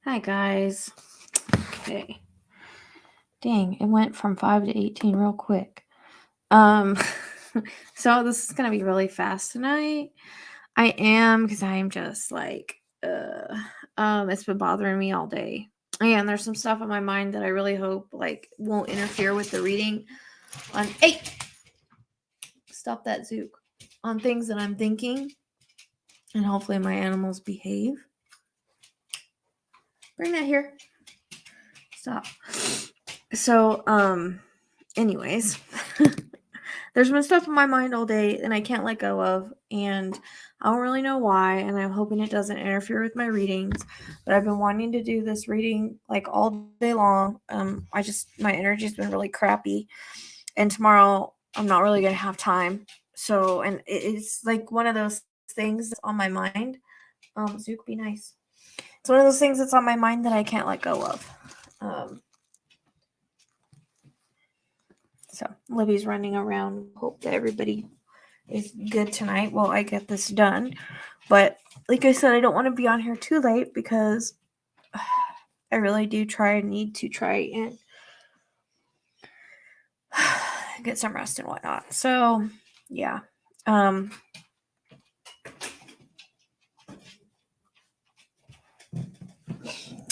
Hi, guys. Okay. Dang, it went from 5 to 18 real quick. So this is going to be really fast tonight. I am, because I am just like, it's been bothering me all day. And there's some stuff on my mind that I really hope, like, won't interfere with the reading hey! Stop that, Zook. On things that I'm thinking. And hopefully my animals behave. Bring that here. Stop. So, anyways, there's been stuff in my mind all day and I can't let go of, and I don't really know why, and I'm hoping it doesn't interfere with my readings, but I've been wanting to do this reading like all day long. My energy's been really crappy, and tomorrow I'm not really going to have time. So, and it's like one of those things that's on my mind. Zook, be nice. It's one of those things that's on my mind that I can't let go of. So Libby's running around. Hope that everybody is good tonight while I get this done. But like I said, I don't want to be on here too late because I really do need to try and get some rest and whatnot. So yeah.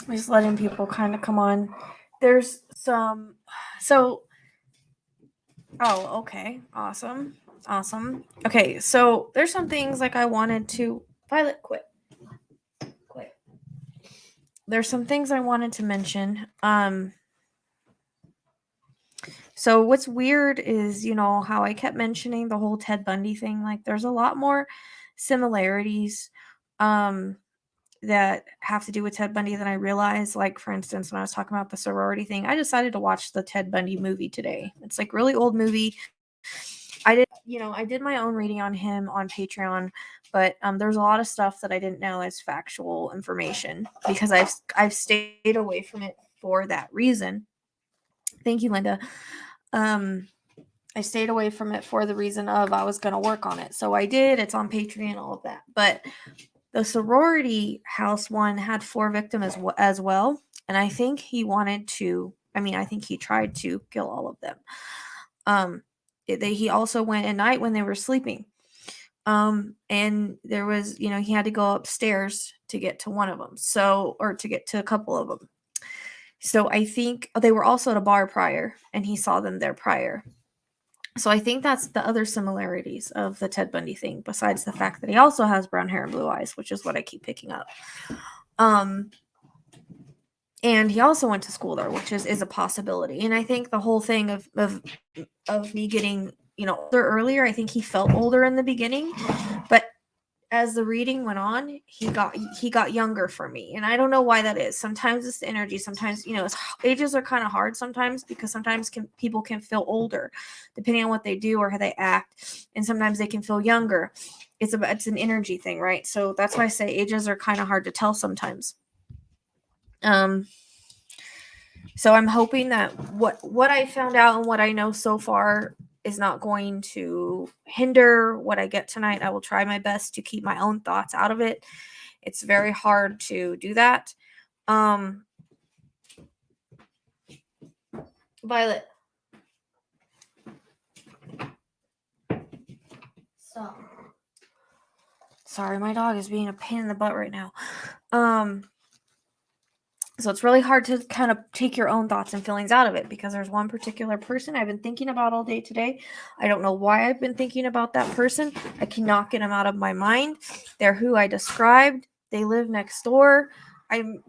Just letting people kind of come on. There's some okay. Awesome. Okay, so there's some things like I wanted to Violet, quit. There's some things I wanted to mention. So what's weird is, how I kept mentioning the whole Ted Bundy thing. Like, there's a lot more similarities that have to do with Ted Bundy than I realized. Like, for instance, when I was talking about the sorority thing, I decided to watch the Ted Bundy movie today. It's like really old movie. I did my own reading on him on Pateron, but there's a lot of stuff that I didn't know as factual information because I've stayed away from it for that reason. Thank you, Linda. I stayed away from it for the reason of I was going to work on it. So I did. It's on Patreon, all of that. But the sorority house one had 4 victims as well. And I think he tried to kill all of them. He also went at night when they were sleeping. And there was, he had to go upstairs to get to one of them. Or to get to a couple of them. So I think they were also at a bar prior, and he saw them there prior. So I think that's the other similarities of the Ted Bundy thing, besides the fact that he also has brown hair and blue eyes, which is what I keep picking up. And he also went to school there, which is a possibility. And I think the whole thing of me getting, older earlier, I think he felt older in the beginning, but as the reading went on, he got younger for me, and I don't know why that is. Sometimes it's the energy. Sometimes, ages are kind of hard sometimes, because sometimes people can feel older depending on what they do or how they act, and sometimes they can feel younger. It's an energy thing, right? So that's why I say ages are kind of hard to tell sometimes. So I'm hoping that what I found out and what I know so far is not going to hinder what I get tonight. I will try my best to keep my own thoughts out of it. It's very hard to do that. Violet. Stop. Sorry, my dog is being a pain in the butt right now. So it's really hard to kind of take your own thoughts and feelings out of it, because there's one particular person I've been thinking about all day today. I don't know why I've been thinking about that person. I cannot get them out of my mind. They're who I described. They live next door. I'm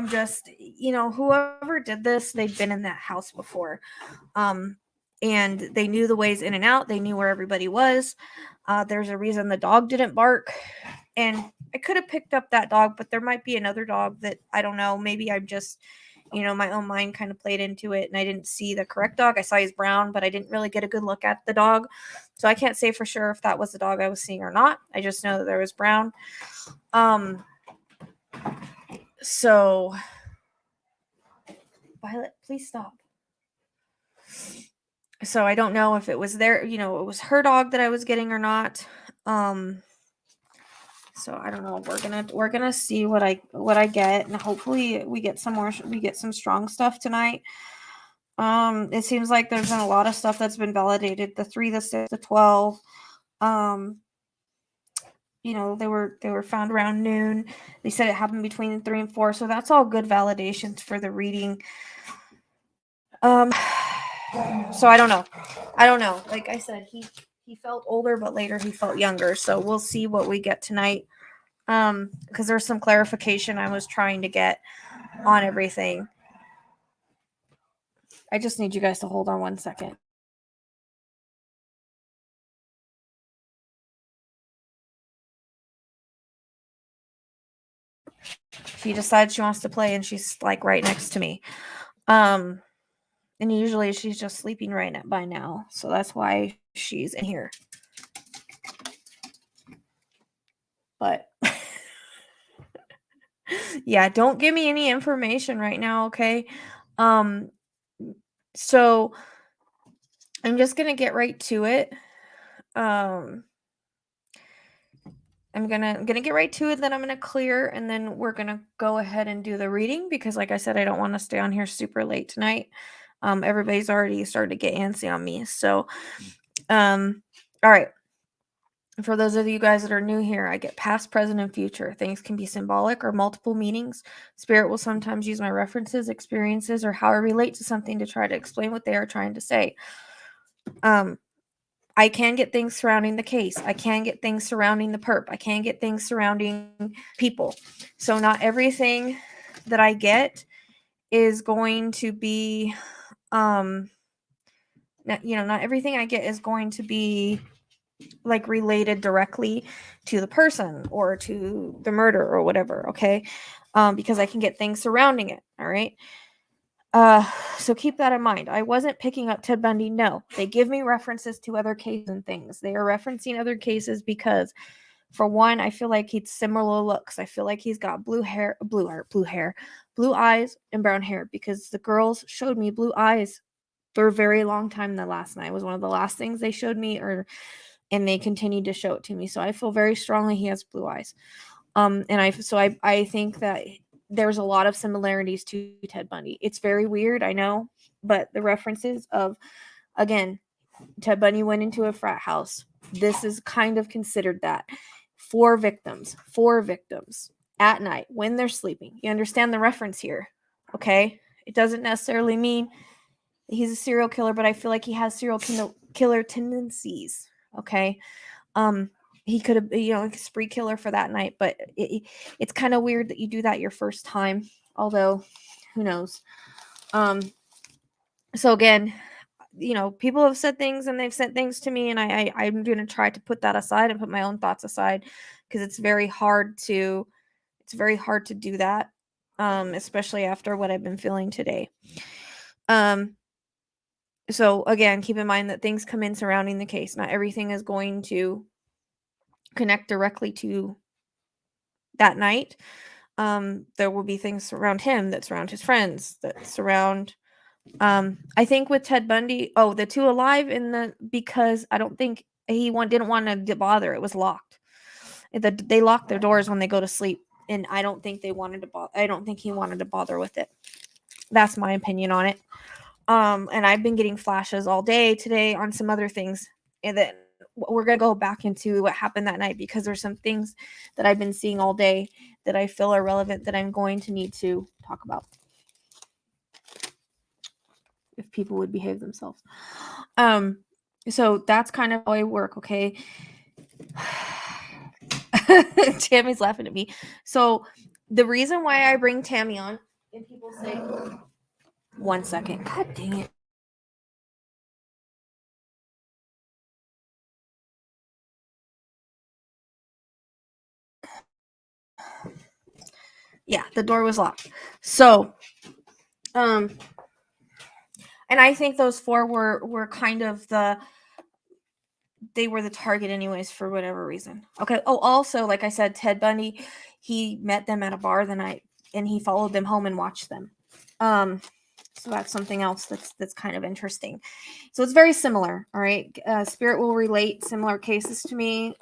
just, whoever did this, they've been in that house before. And they knew the ways in and out. They knew where everybody was. There's a reason the dog didn't bark. And I could have picked up that dog, but there might be another dog that, I don't know, maybe I'm just, my own mind kind of played into it, and I didn't see the correct dog. I saw he's brown, but I didn't really get a good look at the dog. So I can't say for sure if that was the dog I was seeing or not. I just know that there was brown. So Violet, please stop. So I don't know if it was it was her dog that I was getting or not. So I don't know. We're gonna see what I get, and hopefully we get some strong stuff tonight. It seems like there's been a lot of stuff that's been validated. The 3, the 6, the 12. You know, they were found around noon. They said it happened between 3 and 4, so that's all good validations for the reading. So I don't know. Like I said, he felt older, but later he felt younger. So we'll see what we get tonight. Because there's some clarification I was trying to get on everything. I just need you guys to hold on one second. She decides she wants to play, and she's like right next to me. And usually she's just sleeping right by now, so that's why she's in here. But yeah, don't give me any information right now, okay? So I'm just gonna get right to it. I'm gonna get right to it, then I'm gonna clear, and then we're gonna go ahead and do the reading because, like I said, I don't want to stay on here super late tonight. Everybody's already started to get antsy on me. So, all right. For those of you guys that are new here, I get past, present, and future. Things can be symbolic or multiple meanings. Spirit will sometimes use my references, experiences, or how I relate to something to try to explain what they are trying to say. I can get things surrounding the case. I can get things surrounding the perp. I can get things surrounding people. So not everything that I get is going to be, not everything I get is going to be like related directly to the person or to the murder or whatever. Okay. Because I can get things surrounding it. All right. So keep that in mind. I wasn't picking up Ted Bundy. No, they give me references to other cases and things. They are referencing other cases because, for one, I feel like he's similar looks. I feel like he's got blue eyes, and brown hair because the girls showed me blue eyes for a very long time. The last night was one of the last things they showed me, and they continued to show it to me. So I feel very strongly he has blue eyes. And I think that there's a lot of similarities to Ted Bundy. It's very weird, I know, but the references of, again, Ted Bundy went into a frat house. This is kind of considered that. 4 victims at night when they're sleeping. You understand the reference here, okay? It doesn't necessarily mean he's a serial killer, but I feel like he has serial killer tendencies, okay? He could have, like a spree killer for that night, but it's kind of weird that you do that your first time, although who knows. So again, people have said things and they've sent things to me, and I'm going to try to put that aside and put my own thoughts aside because it's very hard to do that, especially after what I've been feeling today. So again, keep in mind that things come in surrounding the case. Not everything is going to connect directly to that night. There will be things around him that surround his friends, that surround, I think with Ted Bundy, the 2 alive because I don't think he didn't want to bother. It was locked. They lock their doors when they go to sleep, and I don't think they wanted to I don't think he wanted to bother with it. That's my opinion on it. And I've been getting flashes all day today on some other things, and then we're going to go back into what happened that night because there's some things that I've been seeing all day that I feel are relevant that I'm going to need to talk about if people would behave themselves. So that's kind of how I work, okay? Tammy's laughing at me. So the reason why I bring Tammy on, and people say, 1 second, god dang it. Yeah, the door was locked. So, and I think those 4 were kind of they were the target anyways for whatever reason. Okay. Oh, also, like I said, Ted Bundy, he met them at a bar the night and he followed them home and watched them. So that's something else that's kind of interesting. So it's very similar. All right. Spirit will relate similar cases to me.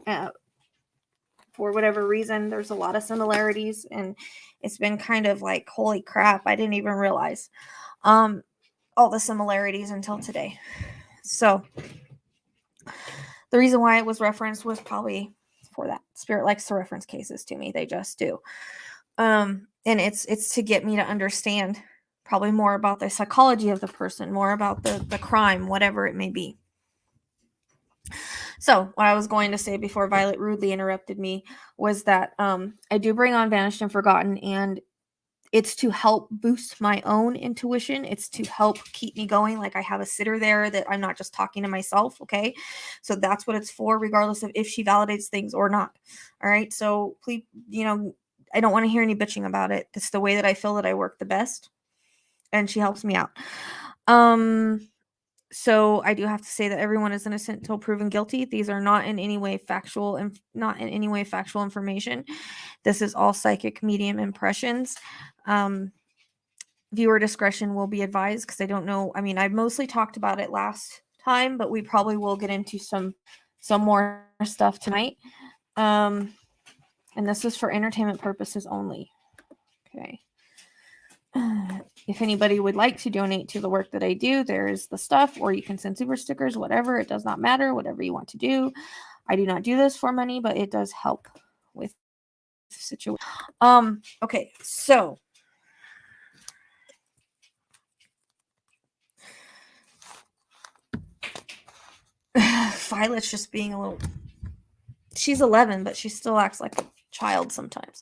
for whatever reason, there's a lot of similarities, and it's been kind of like, holy crap, I didn't even realize all the similarities until today. So the reason why it was referenced was probably for that. Spirit likes to reference cases to me. They just do. And it's to get me to understand probably more about the psychology of the person, more about the crime, whatever it may be. So what I was going to say before Violet rudely interrupted me was that I do bring on Vanished and Forgotten, and it's to help boost my own intuition. It's to help keep me going. Like, I have a sitter there that I'm not just talking to myself. Okay. So that's what it's for, regardless of if she validates things or not. All right. So please, I don't want to hear any bitching about it. It's the way that I feel that I work the best, and she helps me out. So I do have to say that everyone is innocent until proven guilty. These are not in any way factual and not in any way factual information. This is all psychic medium impressions. Viewer discretion will be advised, because I don't know. I mean, I mostly talked about it last time, but we probably will get into some more stuff tonight. And this is for entertainment purposes only. Okay. If anybody would like to donate to the work that I do, there is the stuff, or you can send super stickers, whatever. It does not matter, whatever you want to do. I do not do this for money, but it does help with the situation. Okay, so Violet's just being a little, she's 11, but she still acts like a child sometimes.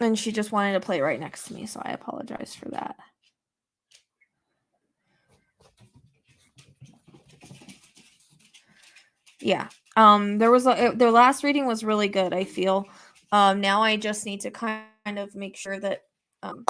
And she just wanted to play right next to me, so I apologize for that. Yeah. There was their last reading was really good, I feel. Now I just need to kind of make sure that I'll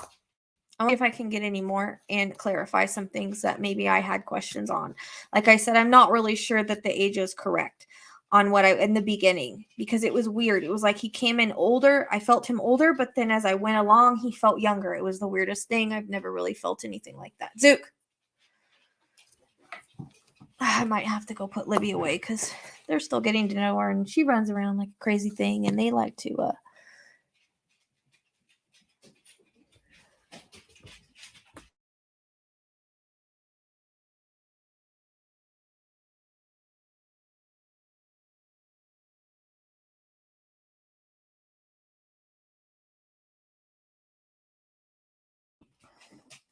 see if I can get any more and clarify some things that maybe I had questions on. Like I said, I'm not really sure that the age is correct on what I in the beginning, because it was weird. It was like he came in older. I felt him older, but then as I went along, he felt younger. It was the weirdest thing. I've never really felt anything like that. Zook. I might have to go put Libby away because they're still getting to know her, and she runs around like a crazy thing, and they like to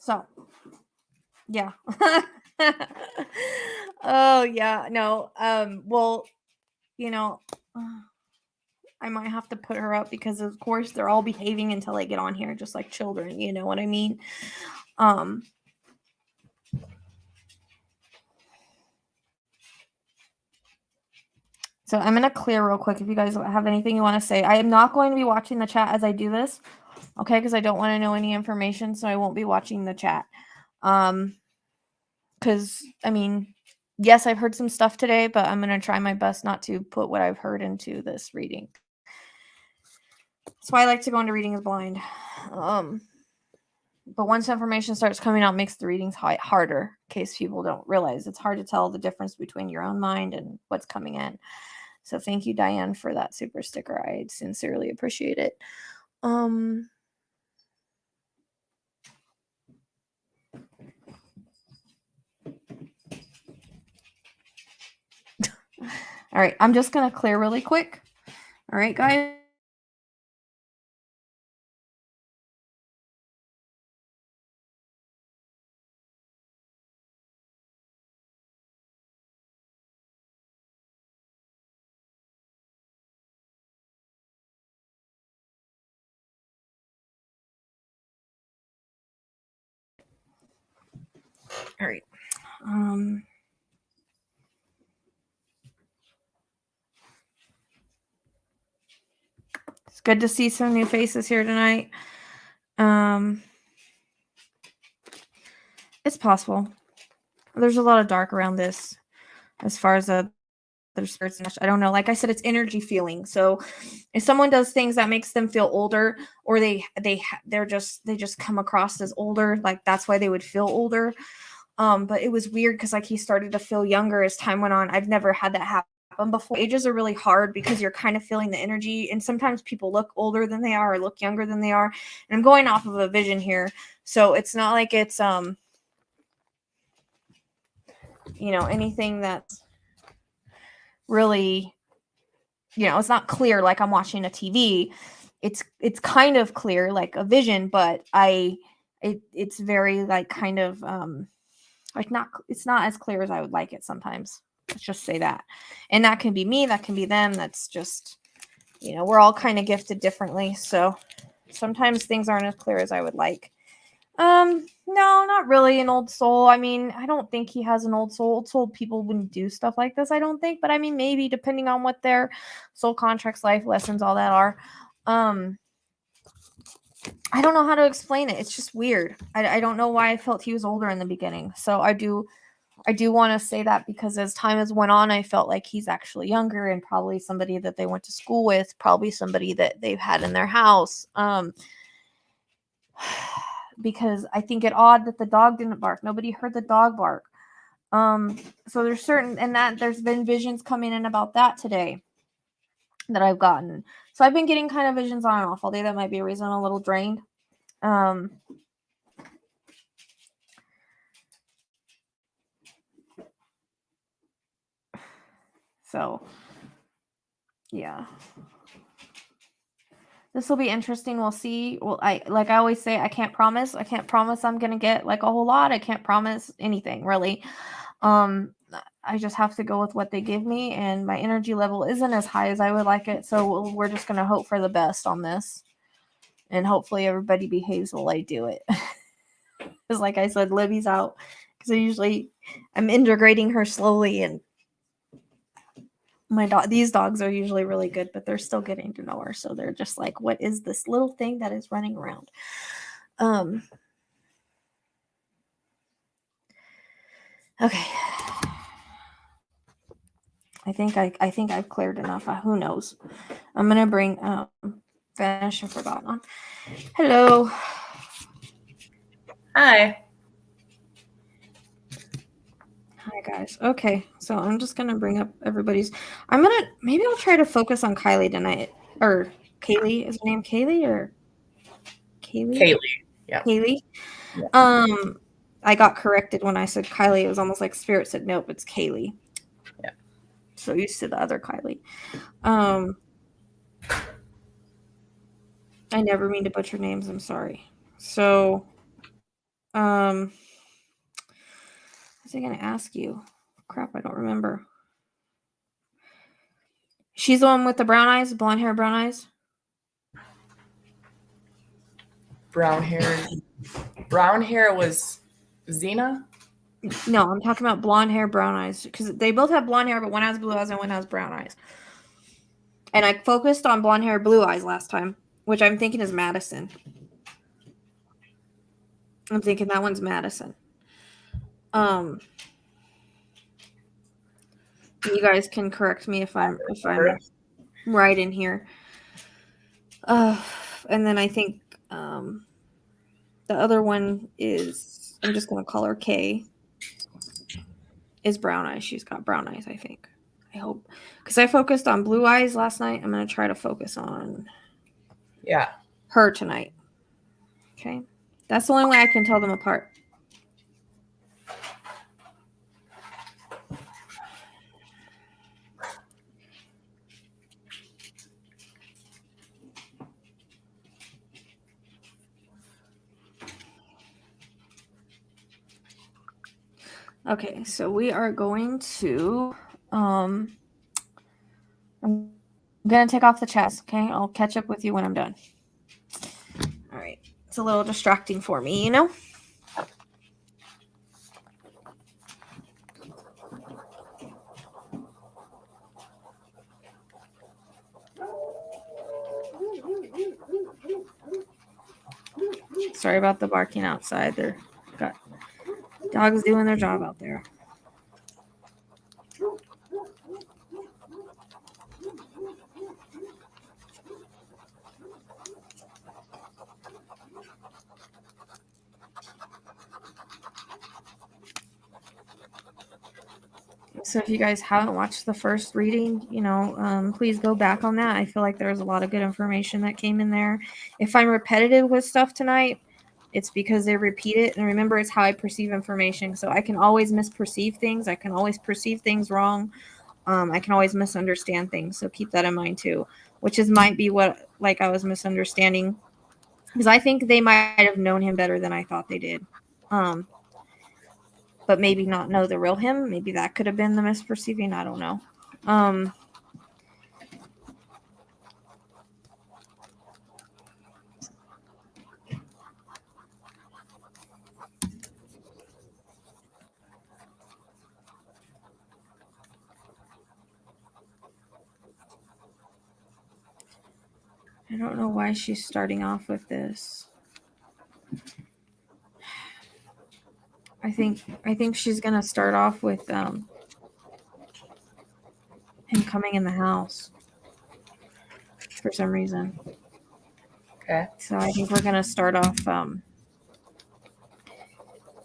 so yeah. Oh yeah, no. Well, I might have to put her up because of course they're all behaving until I get on here, just like children, you know what I mean? So I'm going to clear real quick if you guys have anything you want to say. I am not going to be watching the chat as I do this, okay? Because I don't want to know any information, so I won't be watching the chat. Because, I mean, yes, I've heard some stuff today, but I'm going to try my best not to put what I've heard into this reading. That's why I like to go into readings blind. But once information starts coming out, makes the readings harder, in case people don't realize. It's hard to tell the difference between your own mind and what's coming in. So thank you, Diane, for that super sticker. I sincerely appreciate it. All right, I'm just going to clear really quick. All right, guys. All right. It's good to see some new faces here tonight. It's possible. There's a lot of dark around this as far as their spirits. I don't know. Like I said, it's energy feeling. So if someone does things that makes them feel older, or they just come across as older, like that's why they would feel older. But it was weird because like he started to feel younger as time went on. I've never had that happen before. Ages are really hard because you're kind of feeling the energy, and sometimes people look older than they are or look younger than they are. And I'm going off of a vision here, so it's not like it's anything that's really, it's not clear like I'm watching a TV. It's kind of clear like a vision, but it's very like kind of it's not as clear as I would like it sometimes. Let's just say that. And that can be me, that can be them. That's just, we're all kind of gifted differently. So sometimes things aren't as clear as I would like. No, not really an old soul. I mean, I don't think he has an old soul. Old soul people wouldn't do stuff like this, I don't think. But I mean, maybe depending on what their soul contracts, life lessons, all that are. I don't know how to explain it. It's just weird. I don't know why I felt he was older in the beginning. So I do want to say that because as time has went on, I felt like he's actually younger and probably somebody that they went to school with, probably somebody that they've had in their house. Because I think it odd that the dog didn't bark. Nobody heard the dog bark. So there's there's been visions coming in about that today that I've gotten. So I've been getting kind of visions on and off all day. That might be a reason I'm a little drained. So yeah. This will be interesting. We'll see. Well, I always say, I can't promise. I can't promise I'm gonna get like a whole lot. I can't promise anything really. I just have to go with what they give me, and my energy level isn't as high as I would like it. So we're just gonna hope for the best on this, and hopefully everybody behaves while I do it. Because like I said, Libby's out because I'm integrating her slowly, and these dogs are usually really good, but they're still getting to know her. So they're just like, what is this little thing that is running around? Okay. I think I've cleared enough. Who knows? I'm gonna bring Vanish and Forgotten on. Hello. Hi. Hi guys. Okay, so I'm just gonna bring up everybody's. Maybe I'll try to focus on Kylie tonight, or Kaylee. Is her name Kaylee or Kaylee? Kaylee. Yeah. Kaylee. Yeah. I got corrected when I said Kylie. It was almost like Spirit said, nope, it's Kaylee. Yeah. So used to the other Kylie. I never mean to butcher names. I'm sorry. So, what was I going to ask you? Crap, I don't remember. She's the one with the brown eyes, blonde hair, brown eyes? Brown hair. Brown hair was Xena? No, I'm talking about blonde hair, brown eyes. Because they both have blonde hair, but one has blue eyes and one has brown eyes. And I focused on blonde hair, blue eyes last time, which I'm thinking is Madison. I'm thinking that one's Madison. You guys can correct me if I'm right in here. And then I think the other one is, I'm just gonna call her K, is brown eyes. She's got brown eyes, I think. I hope, because I focused on blue eyes last night. I'm gonna try to focus on her tonight. Okay, that's the only way I can tell them apart. Okay, so we are going to I'm gonna take off the chest. Okay, I'll catch up with you when I'm done. All right, it's a little distracting for me, you know. Sorry about the barking outside. They're got dogs doing their job out there. So if you guys haven't watched the first reading, please go back on that. I feel like there's a lot of good information that came in there. If I'm repetitive with stuff tonight, it's because they repeat it. And remember, it's how I perceive information. So I can always misperceive things. I can always perceive things wrong. I can always misunderstand things. So keep that in mind too, which might be what I was misunderstanding, because I think they might have known him better than I thought they did. But maybe not know the real him. Maybe that could have been the misperceiving. I don't know. I don't know why she's starting off with this. I think she's gonna start off with him coming in the house for some reason. Okay. So I think we're gonna start off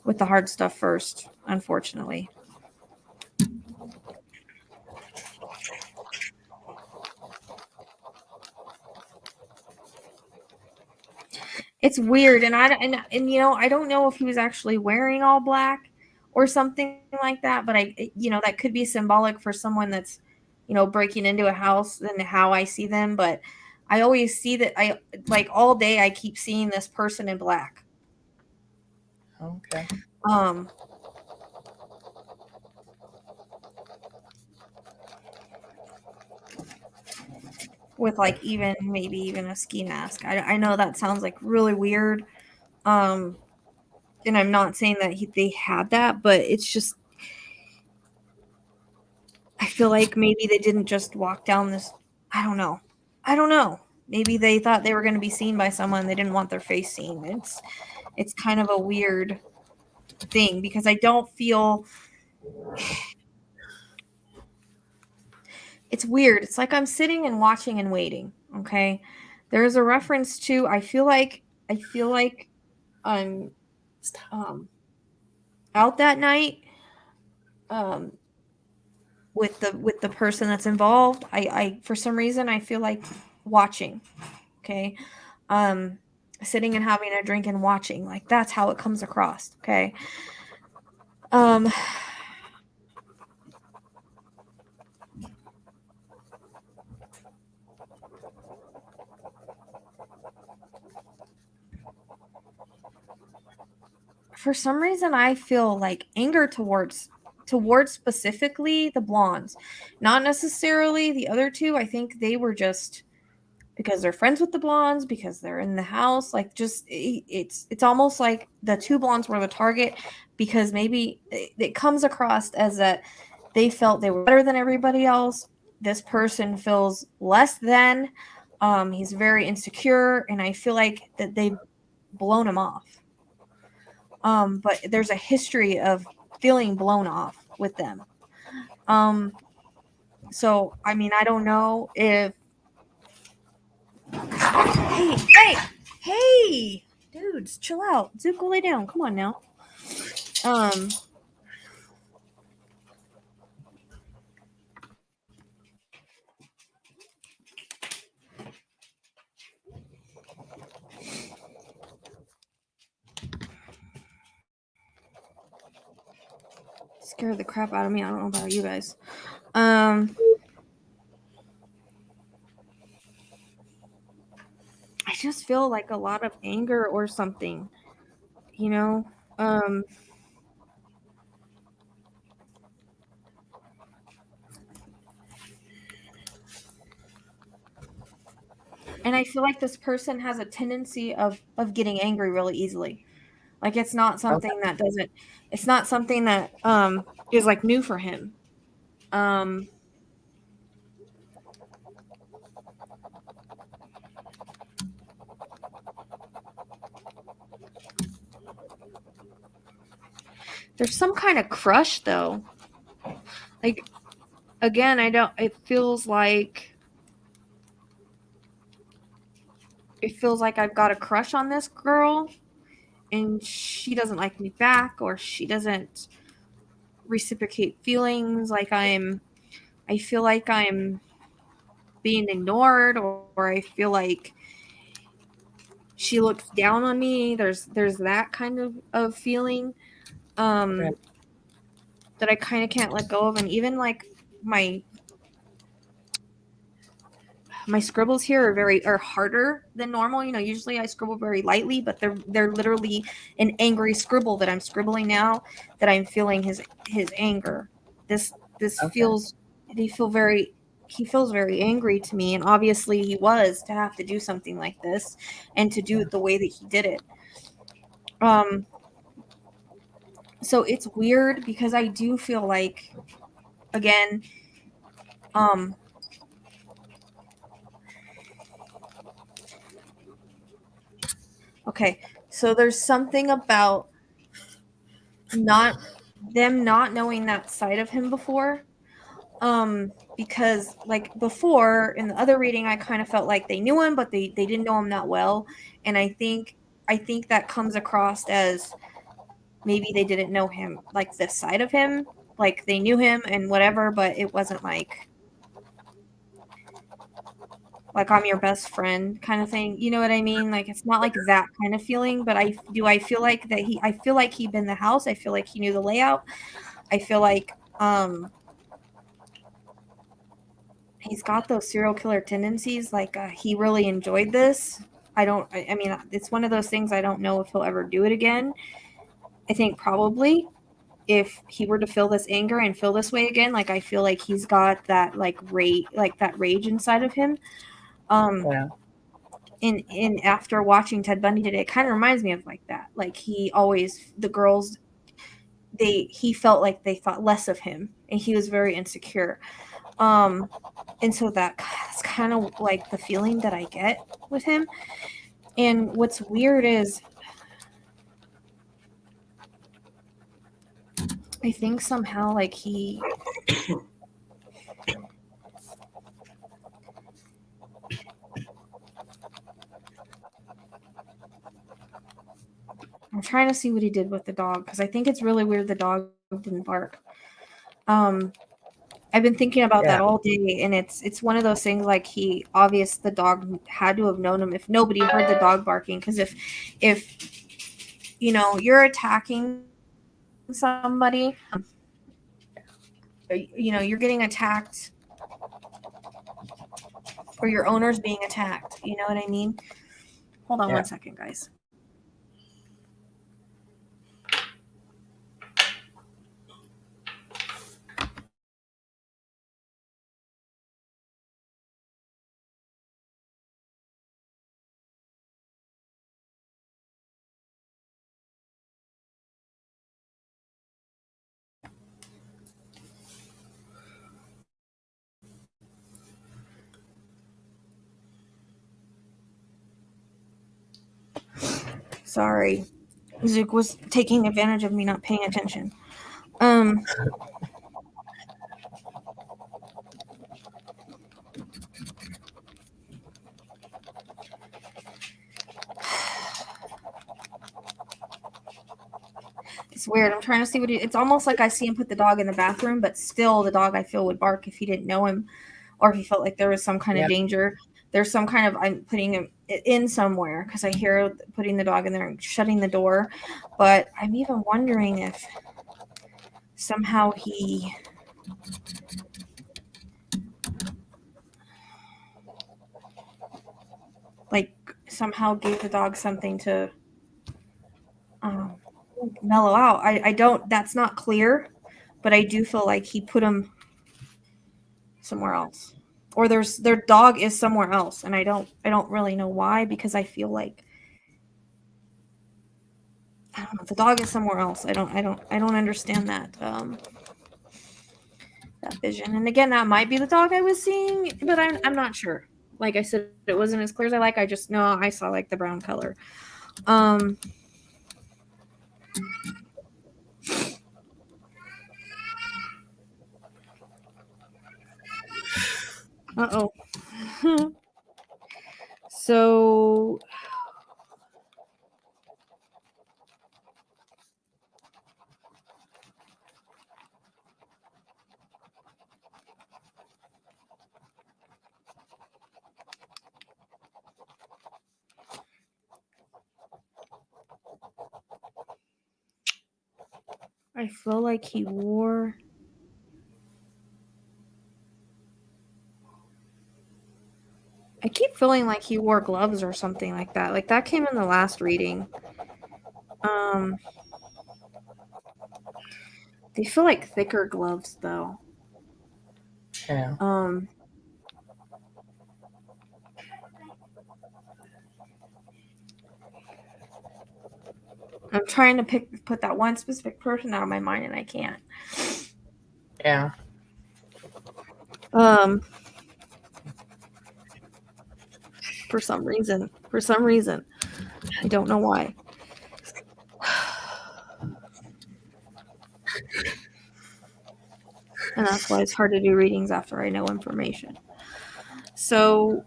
with the hard stuff first, unfortunately. It's weird, and I don't know if he was actually wearing all black or something like that, but that could be symbolic for someone that's breaking into a house and how I see them. But I always see that all day I keep seeing this person in black. Okay. With maybe even a ski mask. I know that sounds really weird. And I'm not saying that they had that, but it's just, I feel like maybe they didn't just walk down this. I don't know. Maybe they thought they were going to be seen by someone. They didn't want their face seen. It's kind of a weird thing, because I don't feel, it's weird. It's like I'm sitting and watching and waiting. Okay. There's a reference to, I feel like I'm out that night with the person that's involved. I for some reason I feel like watching. Okay. Sitting and having a drink and watching, that's how it comes across. Okay. For some reason I feel anger towards specifically the blondes, not necessarily the other two. I think they were just, because they're friends with the blondes, because they're in the house, it's almost like the two blondes were the target, because maybe it comes across as that they felt they were better than everybody else. This person feels less than. He's very insecure, and I feel like that they've blown him off. But there's a history of feeling blown off with them. So I mean, I don't know if. Hey, dudes, chill out. Zook, go lay down. Come on now. Scared the crap out of me. I don't know about you guys. I just feel like a lot of anger or something, and I feel like this person has a tendency of getting angry really easily. It's not something that doesn't, it's not something that is new for him. There's some kind of crush though. Again, it feels like I've got a crush on this girl, and she doesn't like me back, or she doesn't reciprocate feelings, like I feel like I'm being ignored, or I feel like she looks down on me. There's that kind of feeling Right. that I kind of can't let go of. And even like my scribbles here are harder than normal. Usually I scribble very lightly, but they're literally an angry scribble that I'm scribbling now, that I'm feeling his anger. This Okay. feels he feels very angry to me, and obviously he was, to have to do something like this and to do it the way that he did it. So it's weird because I do feel like, again, okay, so there's something about not knowing that side of him before. Because like before in the other reading, I kind of felt like they knew him, but they didn't know him that well. And I think that comes across as maybe they didn't know him, like this side of him, like they knew him and whatever, but it wasn't like I'm your best friend kind of thing. You know what I mean? Like it's not like that kind of feeling, but I feel like that I feel like he'd been in the house. I feel like he knew the layout. I feel like he's got those serial killer tendencies. Like he really enjoyed this. I mean, it's one of those things. I don't know if he'll ever do it again. I think probably if he were to feel this anger and feel this way again, like I feel like he's got that like rage inside of him. Yeah. In after watching Ted Bundy today, it kind of reminds me of like that. Like the girls, he felt like they thought less of him, and he was very insecure. And so that's kind of like the feeling that I get with him. And what's weird is I think somehow like I'm trying to see what he did with the dog, because I think it's really weird the dog didn't bark. I've been thinking about that all day, and it's one of those things like the dog had to have known him if nobody heard the dog barking. Because if you're attacking somebody, you're getting attacked, or your owner's being attacked. You know what I mean? Hold on 1 second, guys. Sorry. Zook was taking advantage of me not paying attention. It's weird. I'm trying to see it's almost like I see him put the dog in the bathroom, but still the dog I feel would bark if he didn't know him, or if he felt like there was some kind of danger. There's some kind of, I'm putting him in somewhere because I hear putting the dog in there and shutting the door. But I'm even wondering if somehow he somehow gave the dog something to mellow out. I don't, that's not clear, but I do feel like he put him somewhere else, or their dog is somewhere else, and I don't really know why, because I feel like I don't know, the dog is somewhere else. I don't understand that that vision. And again, that might be the dog I was seeing, but I'm not sure. Like I said, it wasn't as clear as I like. I just know I saw like the brown color. Uh-oh. So I feel like he wore... I keep feeling like he wore gloves or something like that. Like, that came in the last reading. They feel like thicker gloves, though. Yeah. I'm trying to put that one specific person out of my mind, and I can't. Yeah. For some reason. I don't know why. And that's why it's hard to do readings after I know information. So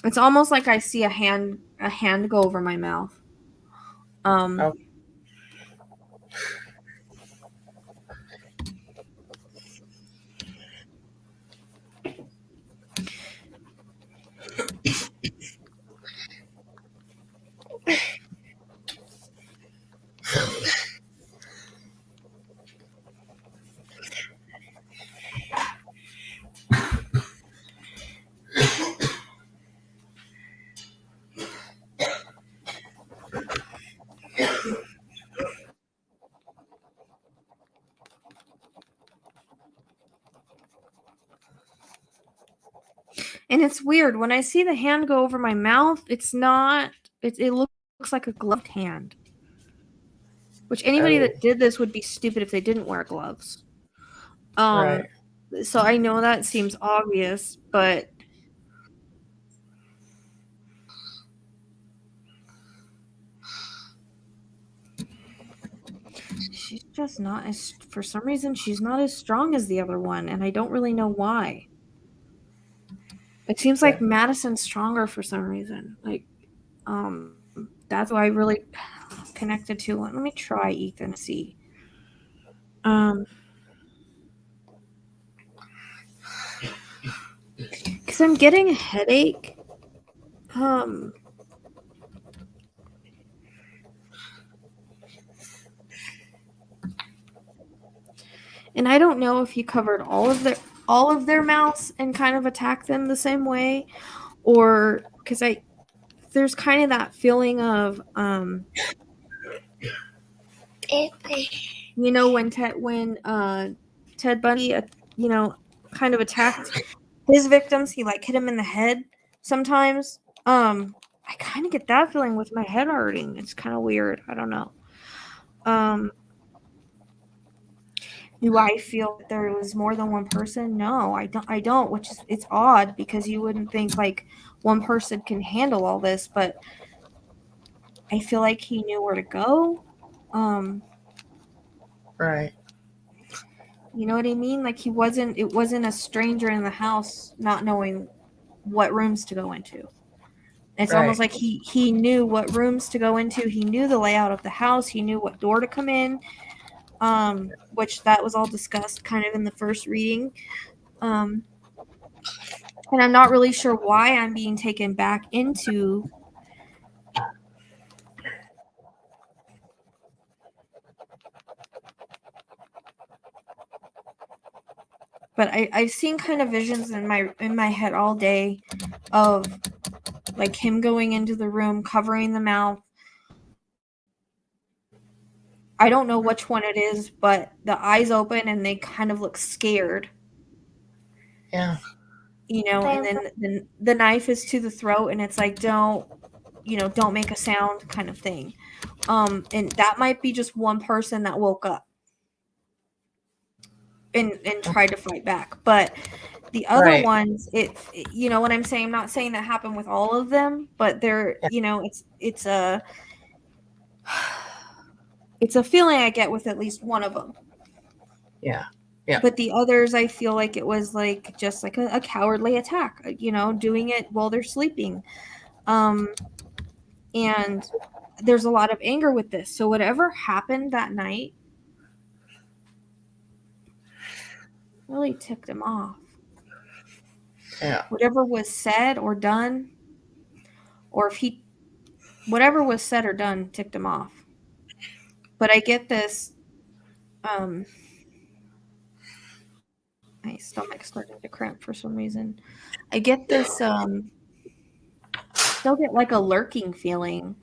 it's almost like I see a hand go over my mouth. Okay. And it's weird. When I see the hand go over my mouth, it's not... It looks like a gloved hand. Which anybody that did this would be stupid if they didn't wear gloves. Right. So I know that seems obvious, but she's just not as... For some reason, she's not as strong as the other one, and I don't really know why. It seems like Madison's stronger for some reason. Like, that's why I really connected to it. Let me try Ethan and see. Because I'm getting a headache. And I don't know if he covered all of their mouths and kind of attacked them the same way, or because there's kind of that feeling of you know, when Ted Bundy kind of attacked his victims, he like hit him in the head sometimes. I kind of get that feeling with my head hurting. It's kind of weird. I don't know. Do I feel that there was more than one person? No, I don't, which is... it's odd because you wouldn't think like one person can handle all this, but I feel like he knew where to go. Right. You know what I mean? Like, it wasn't a stranger in the house not knowing what rooms to go into. It's almost like he knew what rooms to go into. He knew the layout of the house. He knew what door to come in. Which that was all discussed kind of in the first reading. And I'm not really sure why I'm being taken back into... But I've seen kind of visions in my head all day of like him going into the room, covering the mouth. I don't know which one it is, but the eyes open and they kind of look scared. Yeah. You know, and then the knife is to the throat and it's like, don't make a sound kind of thing. And that might be just one person that woke up and tried to fight back. But the other ones, you know what I'm saying? I'm not saying that happened with all of them, but they're, it's a feeling I get with at least one of them. Yeah. Yeah. But the others, I feel like it was like just like a cowardly attack, doing it while they're sleeping. And there's a lot of anger with this. So whatever happened that night really ticked him off. Yeah. Whatever was said or done, or whatever was said or done ticked him off. But I get this, my stomach's starting to cramp for some reason. I get this, still get like a lurking feeling,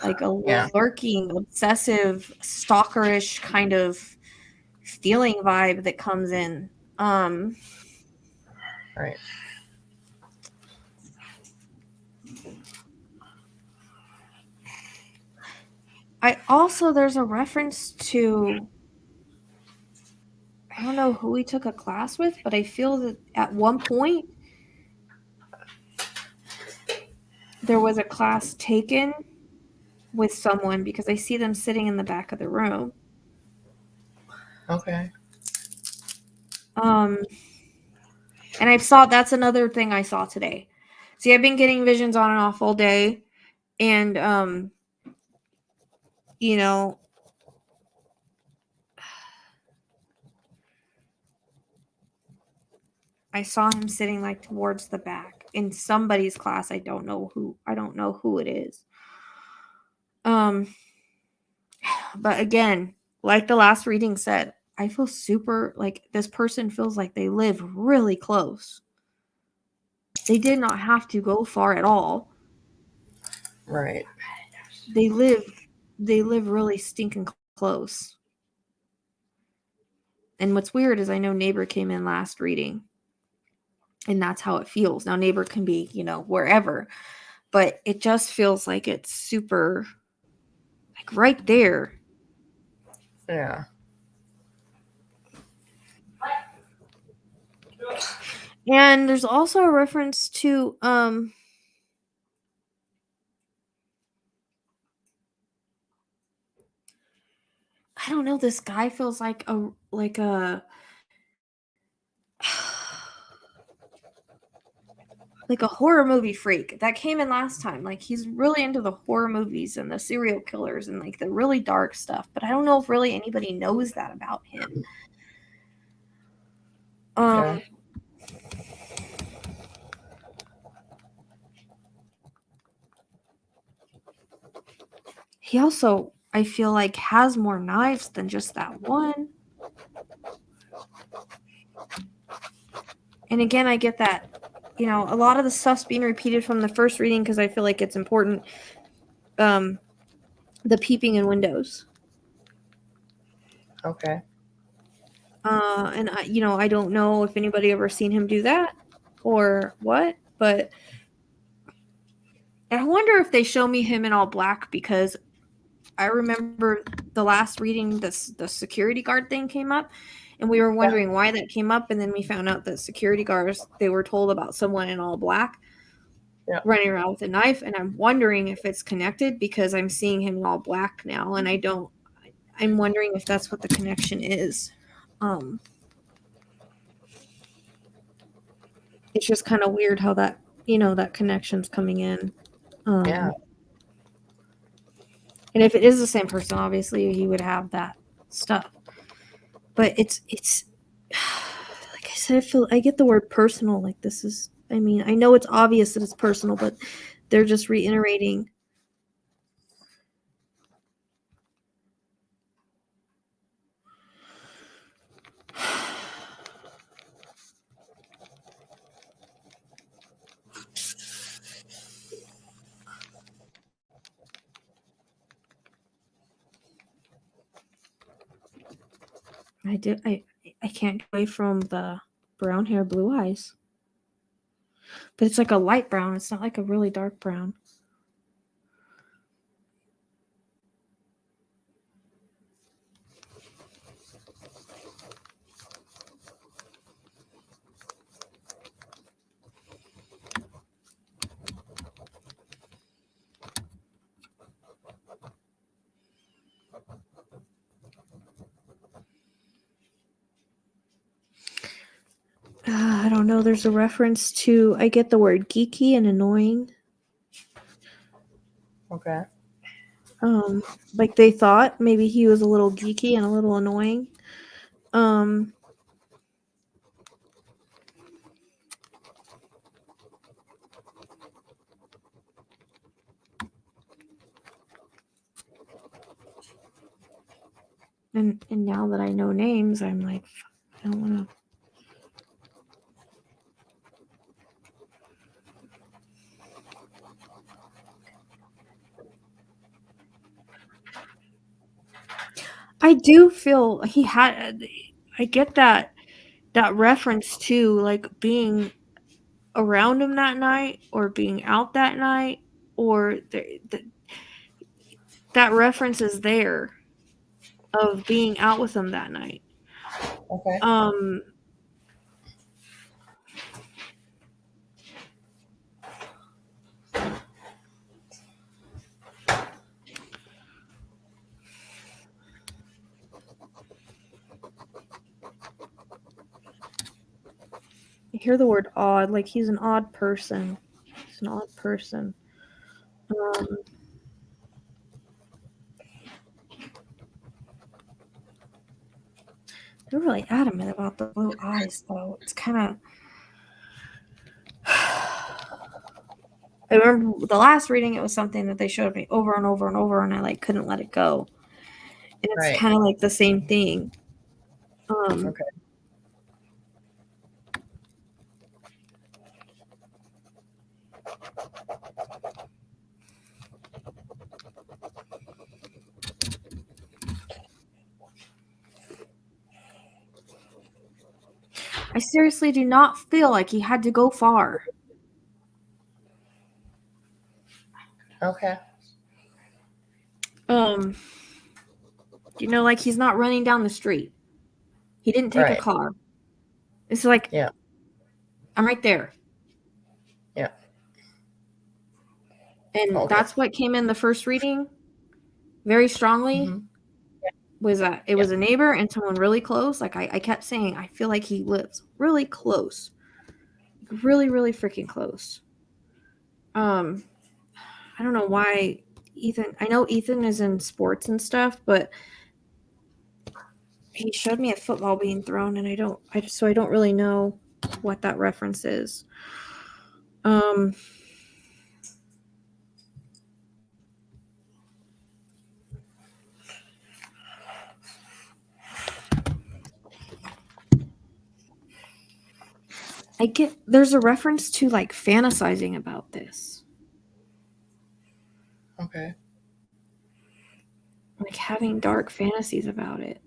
like a Yeah. lurking, obsessive, stalkerish kind of feeling vibe that comes in. Right. There's a reference to, I don't know who he took a class with, but I feel that at one point there was a class taken with someone because I see them sitting in the back of the room. Okay. And that's another thing I saw today. See, I've been getting visions on and off all day, and you know, I saw him sitting like towards the back in somebody's class. I don't know who it is. But again, like the last reading said, I feel super like this person feels like they live really close. They did not have to go far at all. Right. They live really stinking close. And what's weird is I know neighbor came in last reading. And that's how it feels. Now neighbor can be, wherever, but it just feels like it's super like right there. Yeah. And there's also a reference to I don't know, this guy feels like a like a horror movie freak that came in last time. Like he's really into the horror movies and the serial killers and like the really dark stuff, but I don't know if really anybody knows that about him. Okay. He also, I feel like, has more knives than just that one. And again, I get that, a lot of the stuff's being repeated from the first reading because I feel like it's important. The peeping in windows. Okay. And I don't know if anybody ever seen him do that or what, but I wonder if they show me him in all black because I remember the last reading, the security guard thing came up, and we were wondering why that came up, and then we found out that security guards, they were told about someone in all black running around with a knife, and I'm wondering if it's connected because I'm seeing him in all black now, and I'm wondering if that's what the connection is. It's just kind of weird how that, that connection's coming in. Yeah. And if it is the same person, obviously he would have that stuff. But it's like I said, I get the word personal. Like this is, I mean, I know it's obvious that it's personal, but they're just reiterating. I can't get away from the brown hair, blue eyes. But it's like a light brown. It's not like a really dark brown. I don't know. There's a reference to, I get the word geeky and annoying. Okay. Like they thought maybe he was a little geeky and a little annoying. And now that I know names, I'm like, I don't want to. I do feel he had. I get that reference to like being around him that night or being out that night, or that reference is there of being out with him that night. Okay. I hear the word odd, like he's an odd person. He's an odd person. They're really adamant about the blue eyes, though. It's kind of. I remember the last reading, it was something that they showed me over and over and over, and I like couldn't let it go. And it's Right. kind of like the same thing. Okay. I seriously do not feel like he had to go far. Okay. You know, like he's not running down the street. He didn't take a Right. car. It's like, Yeah. I'm right there. Yeah. And Okay. that's what came in the first reading very strongly. Mm-hmm. Was that it was a neighbor and someone really close. Like I kept saying, I feel like he lives really close. Really, really freaking close. I don't know why I know Ethan is in sports and stuff, but he showed me a football being thrown and I don't really know what that reference is. I get there's a reference to like fantasizing about this. Okay. Like having dark fantasies about it.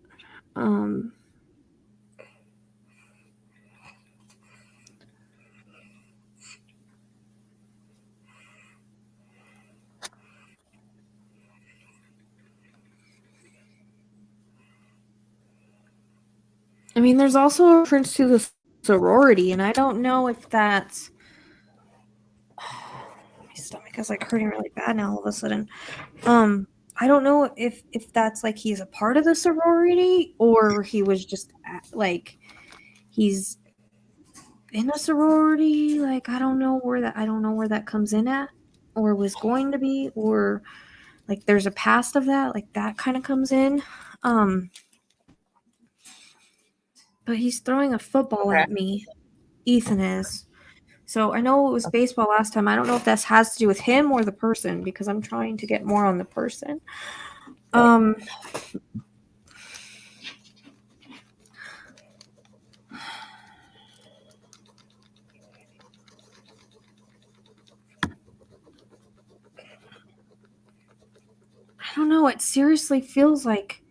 I mean, there's also a reference to the sorority, and I don't know if that's. My stomach is like hurting really bad now all of a sudden. I don't know if that's like he's a part of the sorority or he was just like he's in a sorority. Like I don't know where that comes in at or was going to be or like there's a past of that like that kind of comes in. But he's throwing a football Okay. at me. Ethan is. So I know it was baseball last time. I don't know if this has to do with him or the person because I'm trying to get more on the person. I don't know. It seriously feels like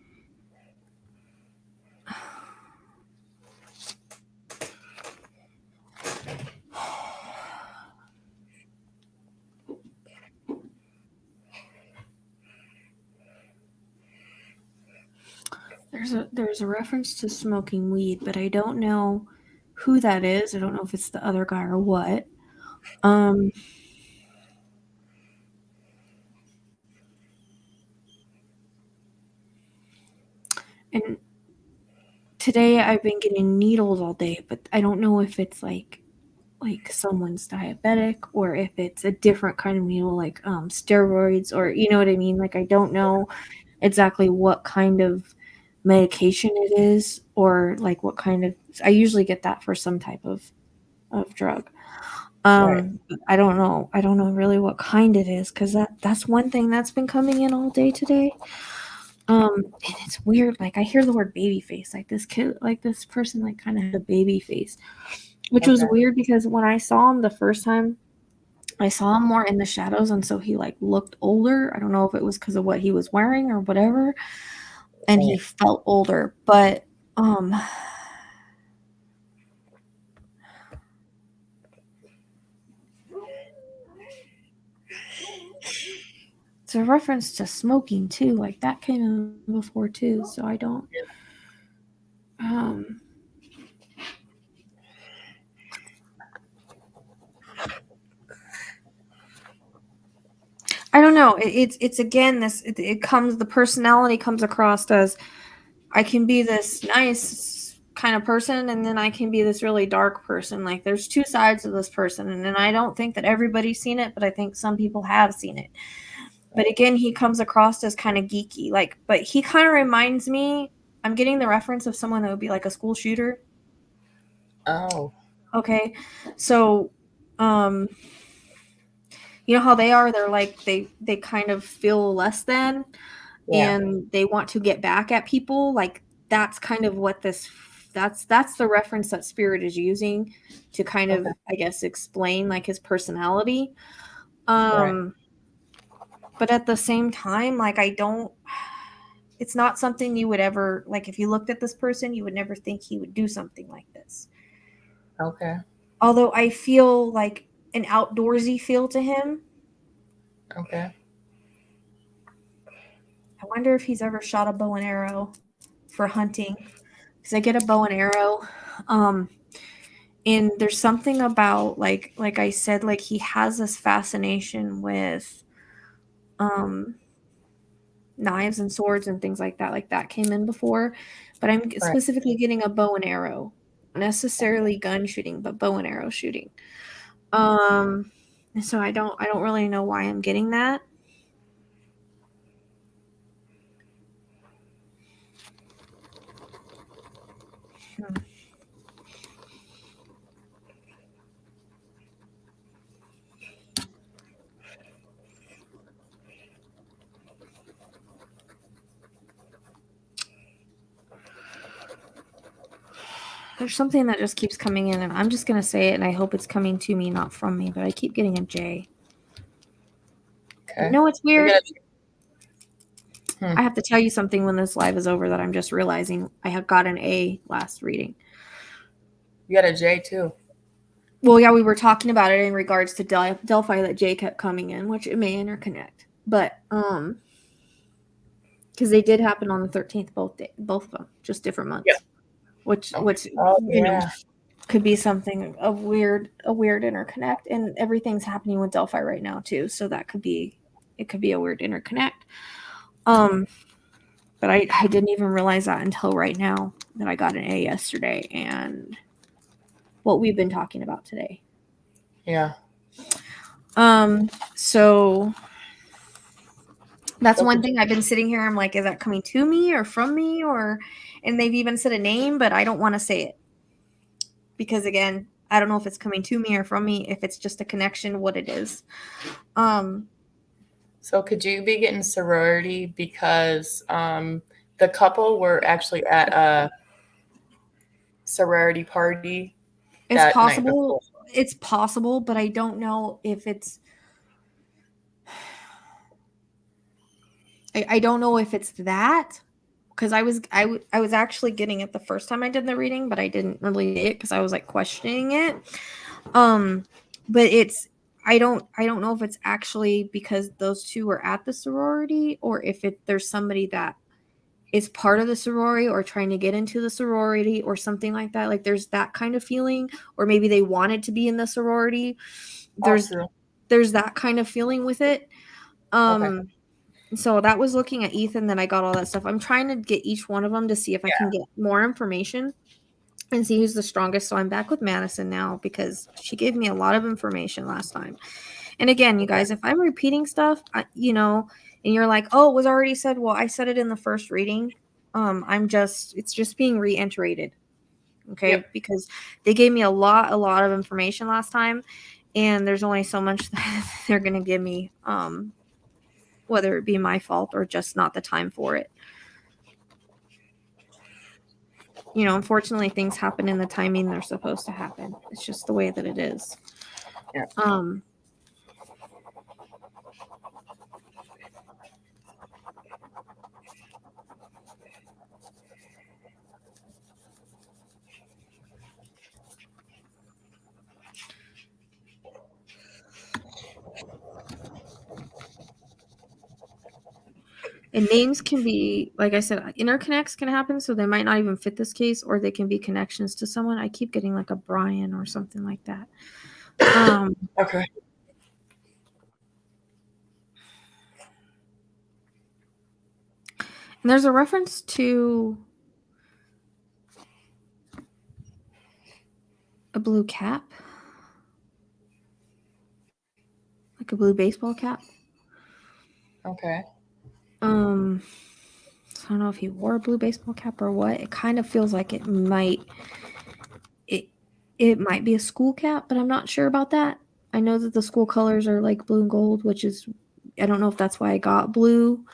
there's a reference to smoking weed, but I don't know who that is. I don't know if it's the other guy or what. And today I've been getting needles all day, but I don't know if it's like someone's diabetic or if it's a different kind of needle like steroids or you know what I mean? Like I don't know exactly what kind of medication it is or like what kind of I usually get that for some type of drug. Right. I don't know. I don't know really what kind it is because that's one thing that's been coming in all day today. And it's weird. Like I hear the word baby face. Like this kid, like this person, like kind of had a baby face, which was weird because when I saw him the first time, I saw him more in the shadows, and so he like looked older. I don't know if it was because of what he was wearing or whatever, and he felt older. But it's a reference to smoking too. Like that came in before too. So I don't. I don't know. It's again this. It comes. The personality comes across as I can be this nice kind of person, and then I can be this really dark person. Like there's two sides of this person, and then I don't think that everybody's seen it, but I think some people have seen it. But again, he comes across as kind of geeky. Like, but he kind of reminds me. I'm getting the reference of someone that would be like a school shooter. Oh. Okay, so, you know how they are? They're like they kind of feel less than, and they want to get back at people. Like that's kind of what this. That's the reference that Spirit is using to kind of, I guess, explain like his personality. But at the same time, like I don't. It's not something you would ever like. If you looked at this person, you would never think he would do something like this. Okay. Although I feel like an outdoorsy feel to him. Okay. I wonder if he's ever shot a bow and arrow for hunting. Because I get a bow and arrow. And there's something about like I said, like he has this fascination with knives and swords and things like that. Like that came in before. But I'm specifically getting a bow and arrow. Not necessarily gun shooting, but bow and arrow shooting. So I don't really know why I'm getting that. There's something that just keeps coming in, and I'm just going to say it, and I hope it's coming to me, not from me, but I keep getting a J. Okay. No, it's weird. I have to tell you something when this live is over that I'm just realizing I have got an A last reading. You got a J too. Well, yeah, we were talking about it in regards to Delphi that J kept coming in, which it may interconnect. But because they did happen on the 13th, both of them, just different months. Yeah. Which you know could be something a weird interconnect, and everything's happening with Delphi right now too, so that could be a weird interconnect. But I didn't even realize that until right now that I got an A yesterday and what we've been talking about today. Yeah. So that's one thing I've been sitting here. I'm like, is that coming to me or from me? And they've even said a name, but I don't want to say it. Because again, I don't know if it's coming to me or from me, if it's just a connection, what it is. So could you be getting sorority because the couple were actually at a sorority party? It's possible. It's possible, but I don't know if it's. I don't know if it's that, because I was actually getting it the first time I did the reading, but I didn't really get it because I was like questioning it. But it's I don't know if it's actually because those two were at the sorority, or if there's somebody that is part of the sorority or trying to get into the sorority or something like that. Like there's that kind of feeling, or maybe they wanted to be in the sorority. There's that kind of feeling with it. So that was looking at Ethan, then I got all that stuff. I'm trying to get each one of them to see if I can get more information and see who's the strongest. So I'm back with Madison now because she gave me a lot of information last time. And again, you guys, if I'm repeating stuff, and you're like, oh, it was already said. Well, I said it in the first reading. It's just being reiterated. Okay. Because they gave me a lot of information last time, and there's only so much that they're going to give me, whether it be my fault or just not the time for it. unfortunately things happen in the timing they're supposed to happen. It's just the way that it is. Yeah. And names can be, like I said, interconnects can happen, so they might not even fit this case, or they can be connections to someone. I keep getting like a Brian or something like that. Okay. And there's a reference to a blue cap, like a blue baseball cap. Okay. I don't know if he wore a blue baseball cap or what. It kind of feels like it might be a school cap, but I'm not sure about that. I know that the school colors are like blue and gold, which is, I don't know if that's why I got blue.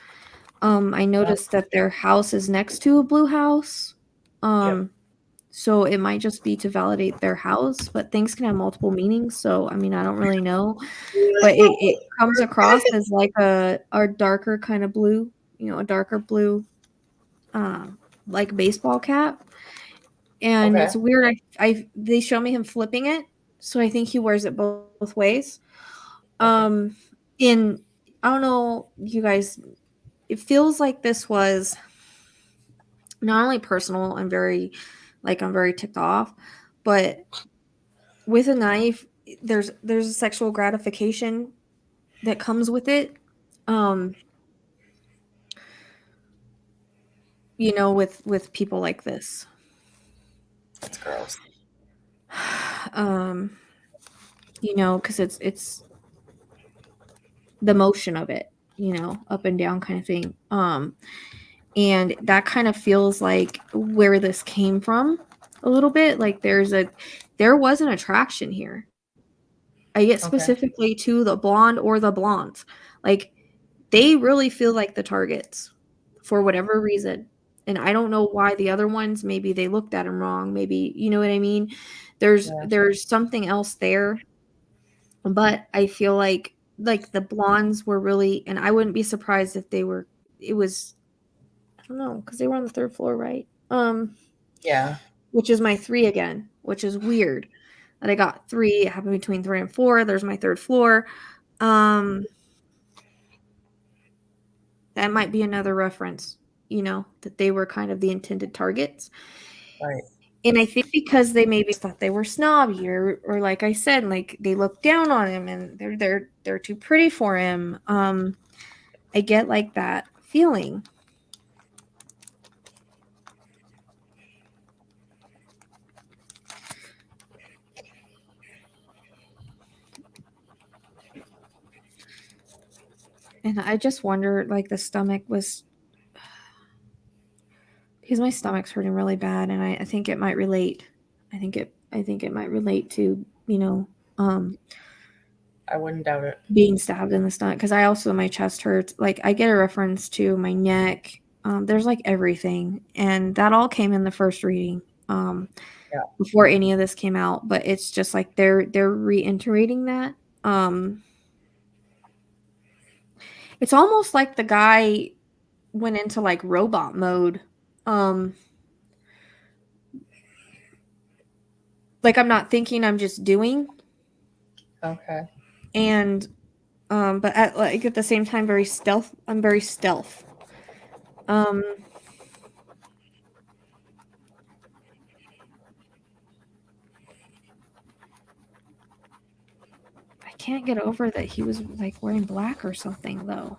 I noticed that their house is next to a blue house. So it might just be to validate their house, but things can have multiple meanings. So, I mean, I don't really know, but it comes across as like a darker kind of blue, a darker blue, like baseball cap. And Okay. it's weird. They show me him flipping it, so I think he wears it both ways. Okay. In I don't know, you guys. It feels like this was not only personal and I'm very ticked off, but with a knife, there's a sexual gratification that comes with it. With people like this. That's gross. Because it's the motion of it, up and down kind of thing. And that kind of feels like where this came from a little bit. Like there was an attraction here. I get specifically to the blonde or the blondes. Like they really feel like the targets for whatever reason. And I don't know why the other ones, maybe they looked at him wrong. Maybe, you know what I mean? There's something else there. But I feel like the blondes were really, and I wouldn't be surprised if it was, I don't know, because they were on the third floor, right? Yeah. Which is my 3 again, which is weird. That I got 3, it happened between 3 and 4. There's my third floor. That might be another reference, that they were kind of the intended targets. Right. And I think because they maybe thought they were snobby, or like I said, like they look down on him and they're too pretty for him. I get like that feeling. And I just wonder, like the stomach was, because my stomach's hurting really bad, and I think it might relate. I think it might relate to, I wouldn't doubt it. being stabbed in the stomach, because I also, my chest hurts. Like I get a reference to my neck. There's like everything, and that all came in the first reading. Before any of this came out, but it's just like they're reiterating that. It's almost like the guy went into like robot mode. Like I'm not thinking, I'm just doing. Okay. And but at the same time I'm very stealth. I can't get over that he was like wearing black or something though.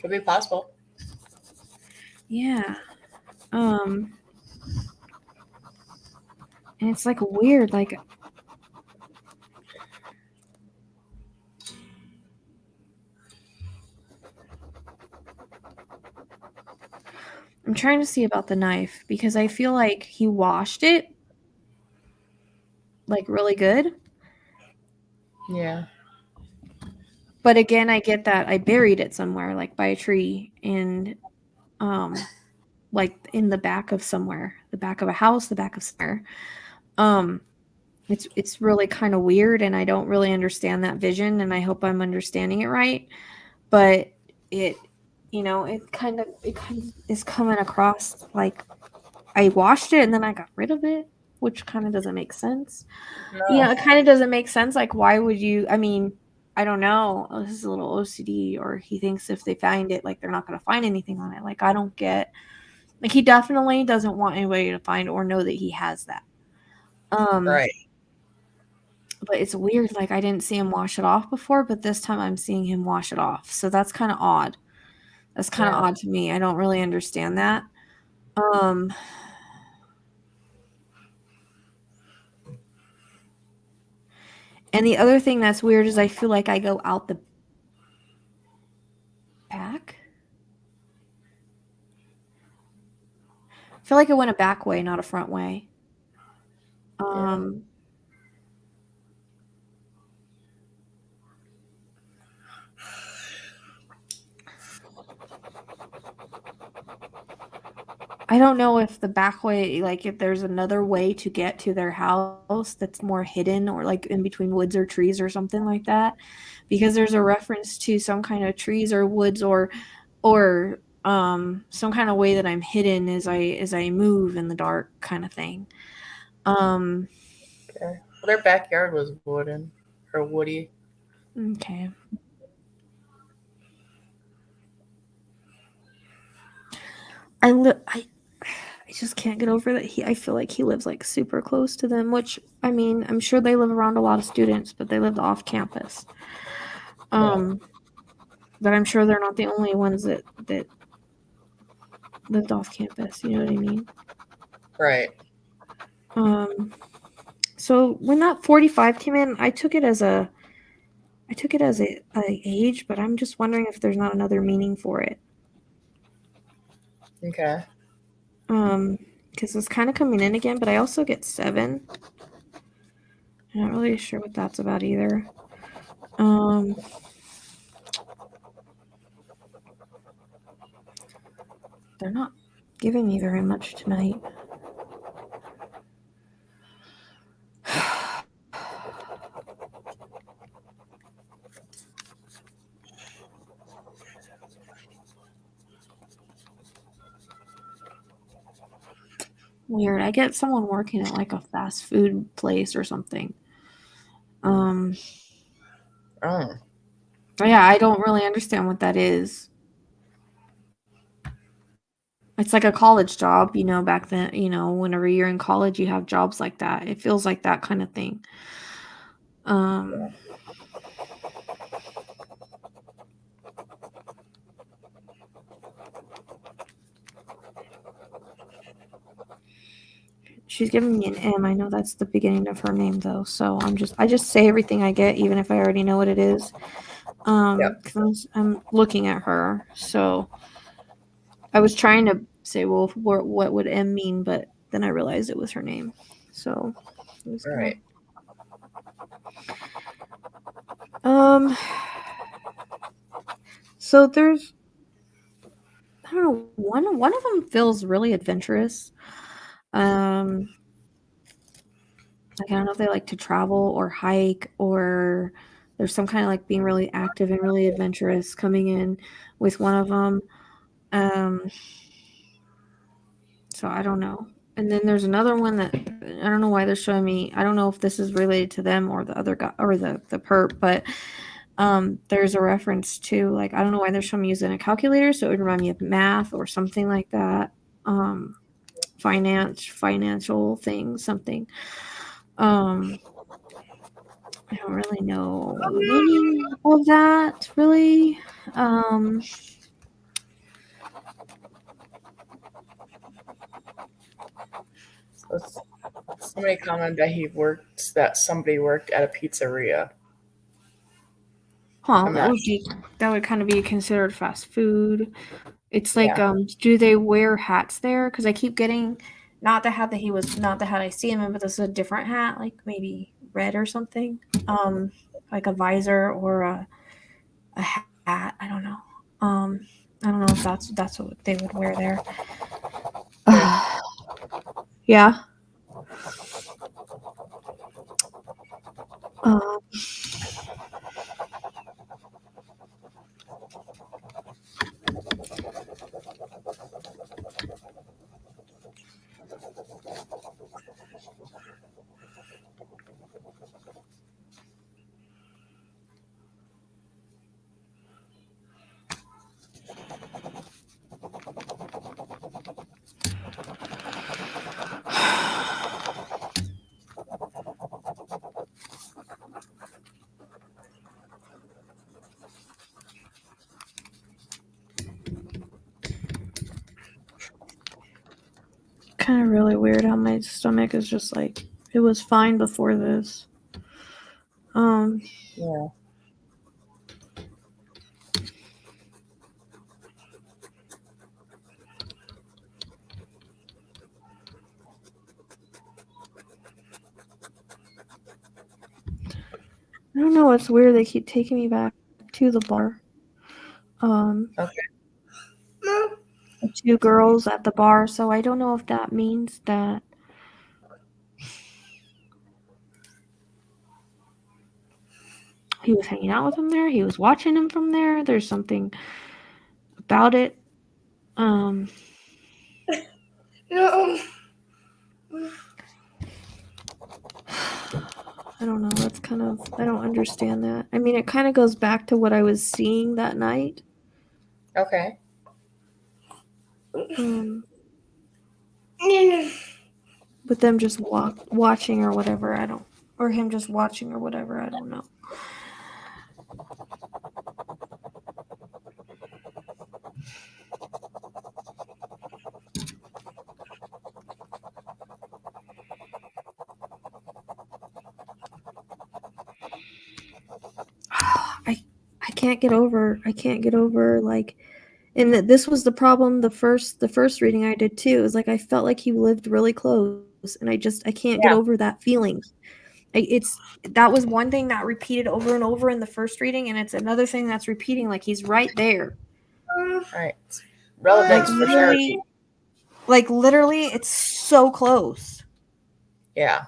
Could be possible. Yeah. And it's like weird, like I'm trying to see about the knife, because I feel like he washed it like really good. Yeah. But again, I get that I buried it somewhere, like by a tree, and like in the back of somewhere, the back of a house, the back of somewhere. Um, it's really kind of weird, and I don't really understand that vision, and I hope I'm understanding it right. But it, it kind of is coming across like I washed it and then I got rid of it, which kind of doesn't make sense. No. It kind of doesn't make sense. Like, why would you? I mean, I don't know. Oh, this is a little OCD, or he thinks if they find it, like they're not going to find anything on it. Like, I don't get. Like, he definitely doesn't want anybody to find or know that he has that. Right. But it's weird. Like, I didn't see him wash it off before, but this time I'm seeing him wash it off. So that's kind of odd. That's kind of Yeah. odd to me. I don't really understand that. Um, and the other thing that's weird is I feel like I go out the back. I feel like I went a back way, not a front way. Yeah. Um, I don't know if the back way, like if there's another way to get to their house that's more hidden or like in between woods or trees or something like that, because there's a reference to some kind of trees or woods or some kind of way that I'm hidden as I move in the dark kind of thing. Um, Okay. Well, their backyard was wooden or woody. okay. I just can't get over that I feel like he lives like super close to them, which I mean, I'm sure they live around a lot of students, but they lived off campus. Yeah. But I'm sure they're not the only ones that lived off campus, you know what I mean? Right. So when that 45 came in, I took it as a age, but I'm just wondering if there's not another meaning for it. Okay. Because it's kind of coming in again, but I also get 7. I'm not really sure what that's about either. They're not giving me very much tonight. Weird. I get someone working at like a fast food place or something. Oh. Yeah, I don't really understand what that is. It's like a college job, back then, whenever you're in college, you have jobs like that. It feels like that kind of thing. Um, she's giving me an M. I know that's the beginning of her name though, so I just say everything I get, even if I already know what it is. Yep. 'Cause I'm looking at her, so I was trying to say, well, what would M mean, but then I realized it was her name. So I'm just gonna. Right. So there's, I don't know, one of them feels really adventurous. Like I don't know if they like to travel or hike, or there's some kind of like being really active and really adventurous coming in with one of them. Um, so I don't know. And then there's another one that I don't know why they're showing me. I don't know if this is related to them or the other guy or the perp, but there's a reference to, like, I don't know why they're showing me using a calculator, so it would remind me of math or something like that. Financial thing, something. I don't really know the meaning of that, really. So somebody commented that somebody worked at a pizzeria. Huh, I'm not. that would kind of be considered fast food. It's like, Yeah. do they wear hats there? Because I keep getting, not the hat I see him in, but this is a different hat, like maybe red or something. Like a visor or a hat. I don't know. I don't know if that's what they would wear there. Yeah. Kind of really weird how my stomach is just like, it was fine before this. Yeah. I don't know. It's weird. They keep taking me back to the bar. Okay. The two girls at the bar. So I don't know if that means that he was hanging out with him there. He was watching him from there. There's something about it. No. I don't know. That's kind of, I don't understand that. I mean, it kind of goes back to what I was seeing that night. Okay. With them just watching or whatever. Or him just watching or whatever. I don't know. I can't get over like, and this was the problem the first reading I did too. Is like I felt like he lived really close, and I can't get Yeah. over that feeling. That was one thing that repeated over and over in the first reading, and it's another thing that's repeating, like he's right there. Right. Relevance for sure. Like literally, it's so close. Yeah.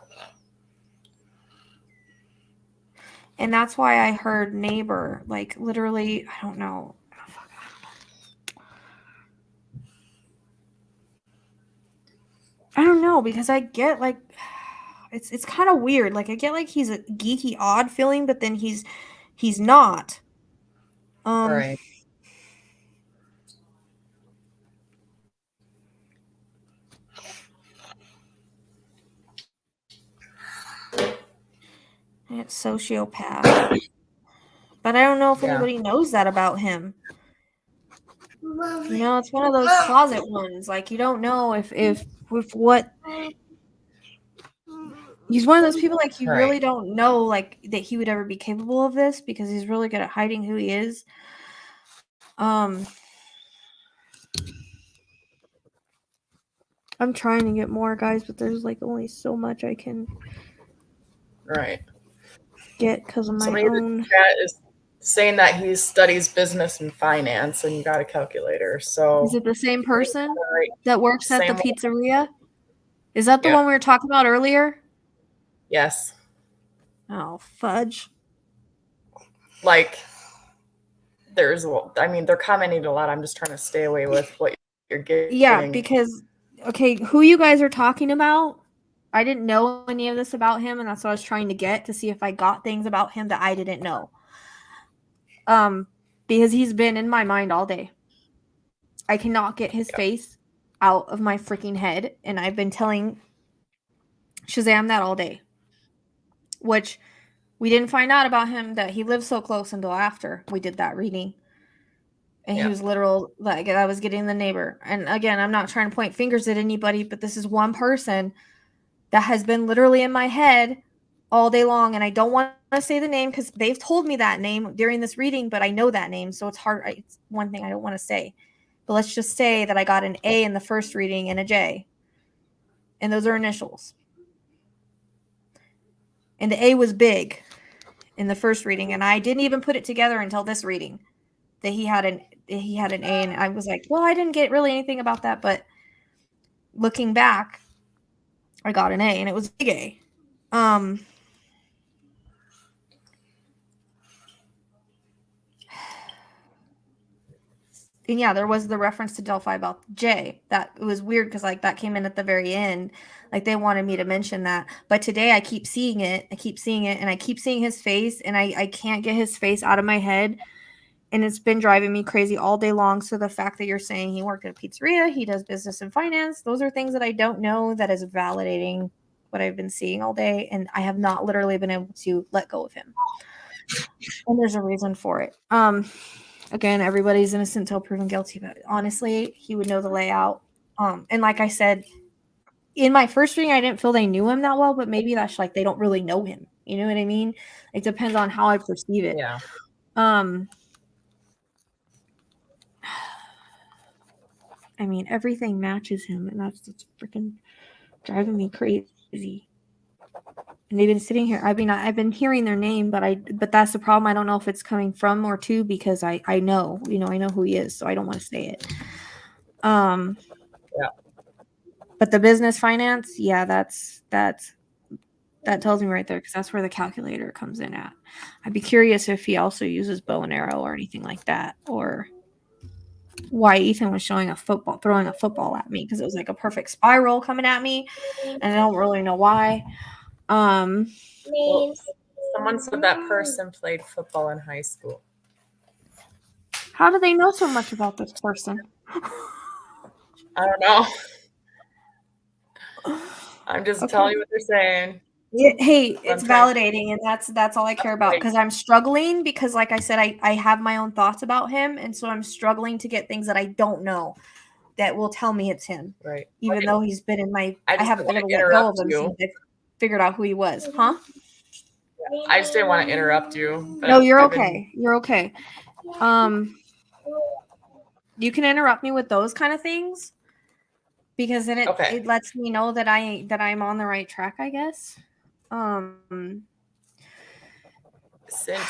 And that's why I heard neighbor, like literally, I don't know. I don't know, because I get like it's kind of weird. Like I get like he's a geeky odd feeling, but then he's not. Right. It's sociopath. But I don't know if Yeah. anybody knows that about him. You know, it's one of those closet ones. Like you don't know if what he's one of those people, like you Right. really don't know like that he would ever be capable of this, because he's really good at hiding who he is. I'm trying to get more, guys, but there's like only so much I can Right. get because of my Somebody in own. the chat is saying that he studies business and finance, and you got a calculator. So Is it the same person right. that works at the Same. pizzeria? Is that the Yeah. one we were talking about earlier? Yes. Oh, fudge. Like there's, I mean, they're commenting a lot. I'm just trying to stay away with what you're getting. Yeah, because, okay, who you guys are talking about, I didn't know any of this about him, and that's what I was trying to get to see if I got things about him that I didn't know. Because he's been in my mind all day. I cannot get his face out of my freaking head, and I've been telling Shazam that all day. Which we didn't find out about him that he lived so close until after we did that reading. And he was literal, like I was getting the neighbor. And again, I'm not trying to point fingers at anybody, but this is one person that has been literally in my head all day long. And I don't want to say the name because they've told me that name during this reading, but I know that name. So it's hard. It's one thing I don't want to say. But let's just say that I got an A in the first reading and a J. And those are initials. And the A was big in the first reading. And I didn't even put it together until this reading that he had an A. And I was like, well, I didn't get really anything about that. But looking back, I got an A, and it was a big A. And yeah, there was the reference to Delphi about J. That it was weird because like that came in at the very end. Like they wanted me to mention that. But today I keep seeing it. And I keep seeing his face, and I can't get his face out of my head. And it's been driving me crazy all day long. So the fact that you're saying he worked at a pizzeria, he does business and finance, those are things that I don't know that is validating what I've been seeing all day. And I have not literally been able to let go of him. And there's a reason for it. Again, everybody's innocent until proven guilty, but honestly, he would know the layout. And like I said, in my first reading, I didn't feel they knew him that well, but maybe that's like they don't really know him. You know what I mean? It depends on how I perceive it. Yeah. I mean, everything matches him, and that's freaking driving me crazy. And they've been sitting here. I mean, I've been hearing their name, but that's the problem. I don't know if it's coming from or to because I know, I know who he is, so I don't want to say it. Yeah. But the business finance, yeah, that tells me right there because that's where the calculator comes in at. I'd be curious if he also uses bow and arrow or anything like that, or why Ethan was throwing a football at me because it was like a perfect spiral coming at me, and I don't really know why. Well, someone said that person played football in high school. How do they know so much about this person? I don't know. I'm just telling you what they're saying. Hey, it's validating, and that's all I care about because I'm struggling because, like I said, I have my own thoughts about him, and so I'm struggling to get things that I don't know that will tell me it's him. Right. Even though he's been in my, I haven't been able to let interrupt go of him you. since I figured out who he was. Huh? I just didn't want to interrupt you. But No, you're okay. You're okay. You can interrupt me with those kind of things because then it lets me know that I'm on the right track, I guess. Since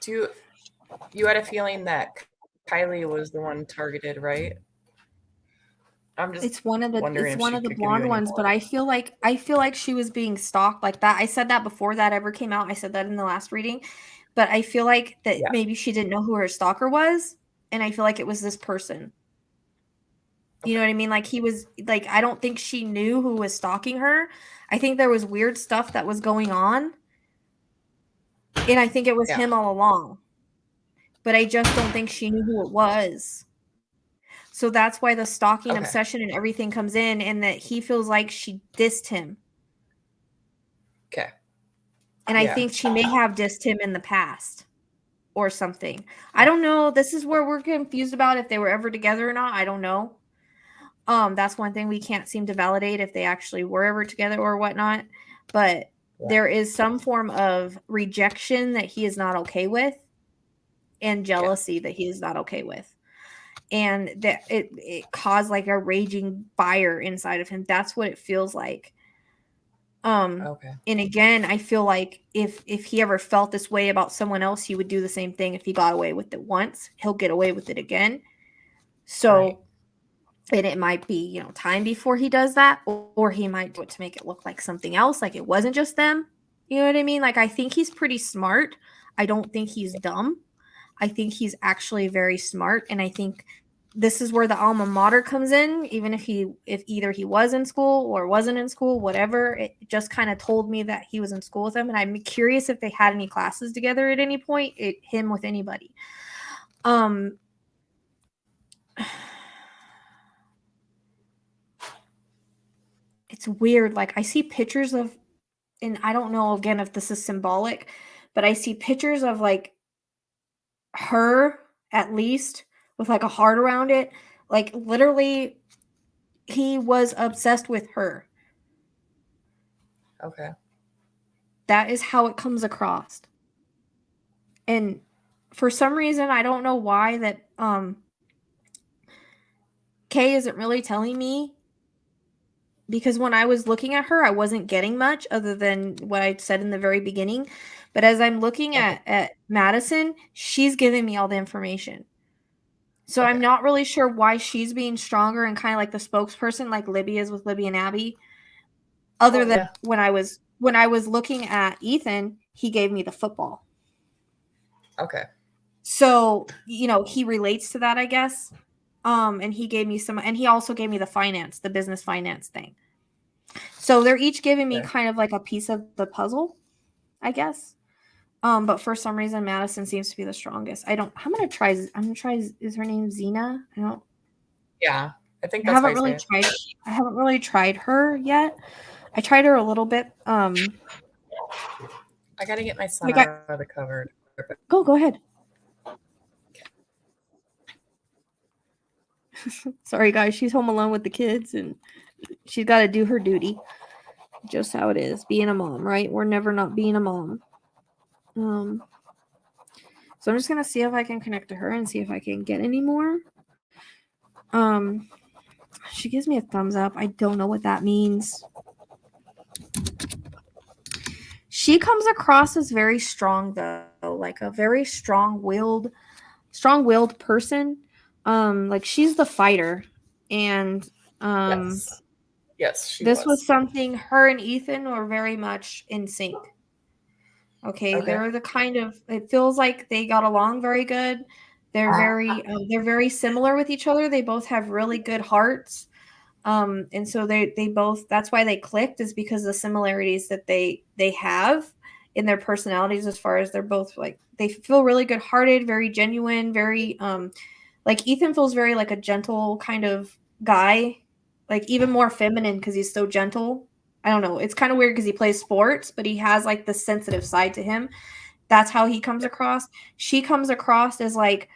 you had a feeling that Kylie was the one targeted, right? I'm just it's one of the blonde ones, but I feel like she was being stalked like that. I said that before that ever came out. I said that in the last reading, but I feel like that maybe she didn't know who her stalker was, and I feel like it was this person. You know what I mean? Like he was like, I don't think she knew who was stalking her. I think there was weird stuff that was going on, and I think it was him all along. But I just don't think she knew who it was. So that's why the stalking obsession and everything comes in, and that he feels like she dissed him. Okay. And I think she may have dissed him in the past or something. I don't know. This is where we're confused about if they were ever together or not. I don't know. That's one thing we can't seem to validate if they actually were ever together or whatnot. But there is some form of rejection that he is not okay with, and jealousy that he is not okay with. And that it caused like a raging fire inside of him. That's what it feels like. And again, I feel like if he ever felt this way about someone else, he would do the same thing. If he got away with it once, he'll get away with it again. So, and it might be, time before he does that, or he might do it to make it look like something else, like it wasn't just them. You know what I mean? Like, I think he's pretty smart. I don't think he's dumb. I think he's actually very smart, and I think this is where the alma mater comes in. Even if either he was in school or wasn't in school, whatever, it just kind of told me that he was in school with them. And I'm curious if they had any classes together at any point, him with anybody. It's weird. Like I see pictures of, and I don't know again if this is symbolic, but I see pictures of like her at least with like a heart around it. Like literally he was obsessed with her. Okay. That is how it comes across. And for some reason, I don't know why that Kay isn't really telling me, because when I was looking at her, I wasn't getting much other than what I said in the very beginning. But as I'm looking at Madison, she's giving me all the information. So I'm not really sure why she's being stronger and kind of like the spokesperson, like Libby is with Libby and Abby. Other than when I was looking at Ethan, he gave me the football. Okay. So, you know, he relates to that, I guess. And he gave me some, and he also gave me the business finance thing. So they're each giving me kind of like a piece of the puzzle, I guess. But for some reason, Madison seems to be the strongest. I'm gonna try. Is her name Xena? Yeah, I think that's I haven't really tried her yet. I tried her a little bit. I gotta get my son out of the cupboard. Go ahead. Sorry, guys. She's home alone with the kids, and she's got to do her duty. Just how it is, being a mom, right? We're never not being a mom. So I'm just gonna see if I can connect to her and see if I can get any more. She gives me a thumbs up. I don't know what that means. She comes across as very strong, though, like a very strong-willed person. Like she's the fighter, and yes, this was something her and Ethan were very much in sync. Okay, they're the kind of, it feels like they got along very good. They're very similar with each other. They both have really good hearts. And so they both, that's why they clicked, is because of the similarities that they have in their personalities, as far as they're both like, they feel really good hearted, very genuine, very like Ethan feels very like a gentle kind of guy, like even more feminine because he's so gentle. I don't know. It's kind of weird because he plays sports, but he has like the sensitive side to him. That's how he comes across. She comes across as like,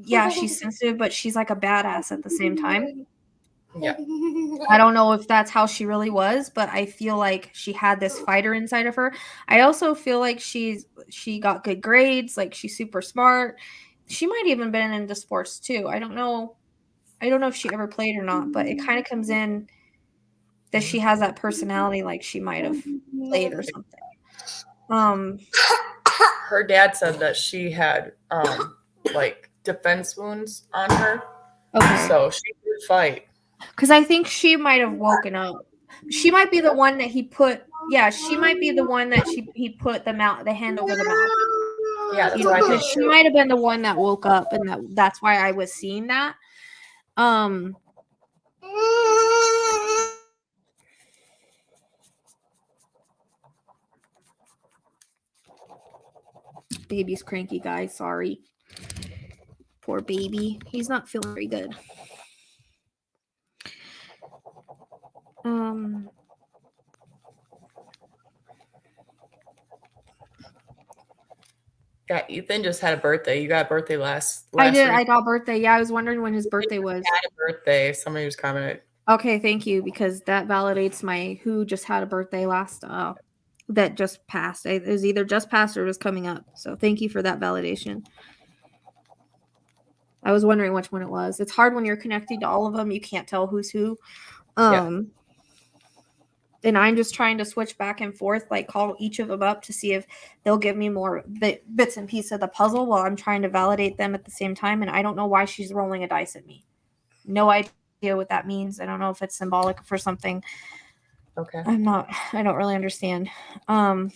yeah, she's sensitive, but she's like a badass at the same time. Yeah. I don't know if that's how she really was, but I feel like she had this fighter inside of her. I also feel like she got good grades, like she's super smart. She might even been into sports too. I don't know if she ever played or not, but it kind of comes in that she has that personality, like she might have played or something. Her dad said that she had like defense wounds on her. Okay. So she did fight. Because I think she might have woken up. She might be the one that he put. Yeah, she might be the one that he put the hand over the mouth. Yeah, that's what I think. She might have been the one that woke up, and that's why I was seeing that. Baby's cranky, guys. Sorry. Poor baby. He's not feeling very good. Yeah, Ethan just had a birthday. You got a birthday last I did. week. I got birthday. Yeah, I was wondering when his birthday was. He had a birthday. Somebody just commented. Okay, thank you, because that validates my who just had a birthday last that just passed. It was either just passed or was coming up. So thank you for that validation. I was wondering which one it was. It's hard when you're connecting to all of them. You can't tell who's who. And I'm just trying to switch back and forth, like call each of them up to see if they'll give me more bits and pieces of the puzzle while I'm trying to validate them at the same time. And I don't know why she's rolling a dice at me. No idea what that means. I don't know if it's symbolic for something. Okay. I don't really understand. I don't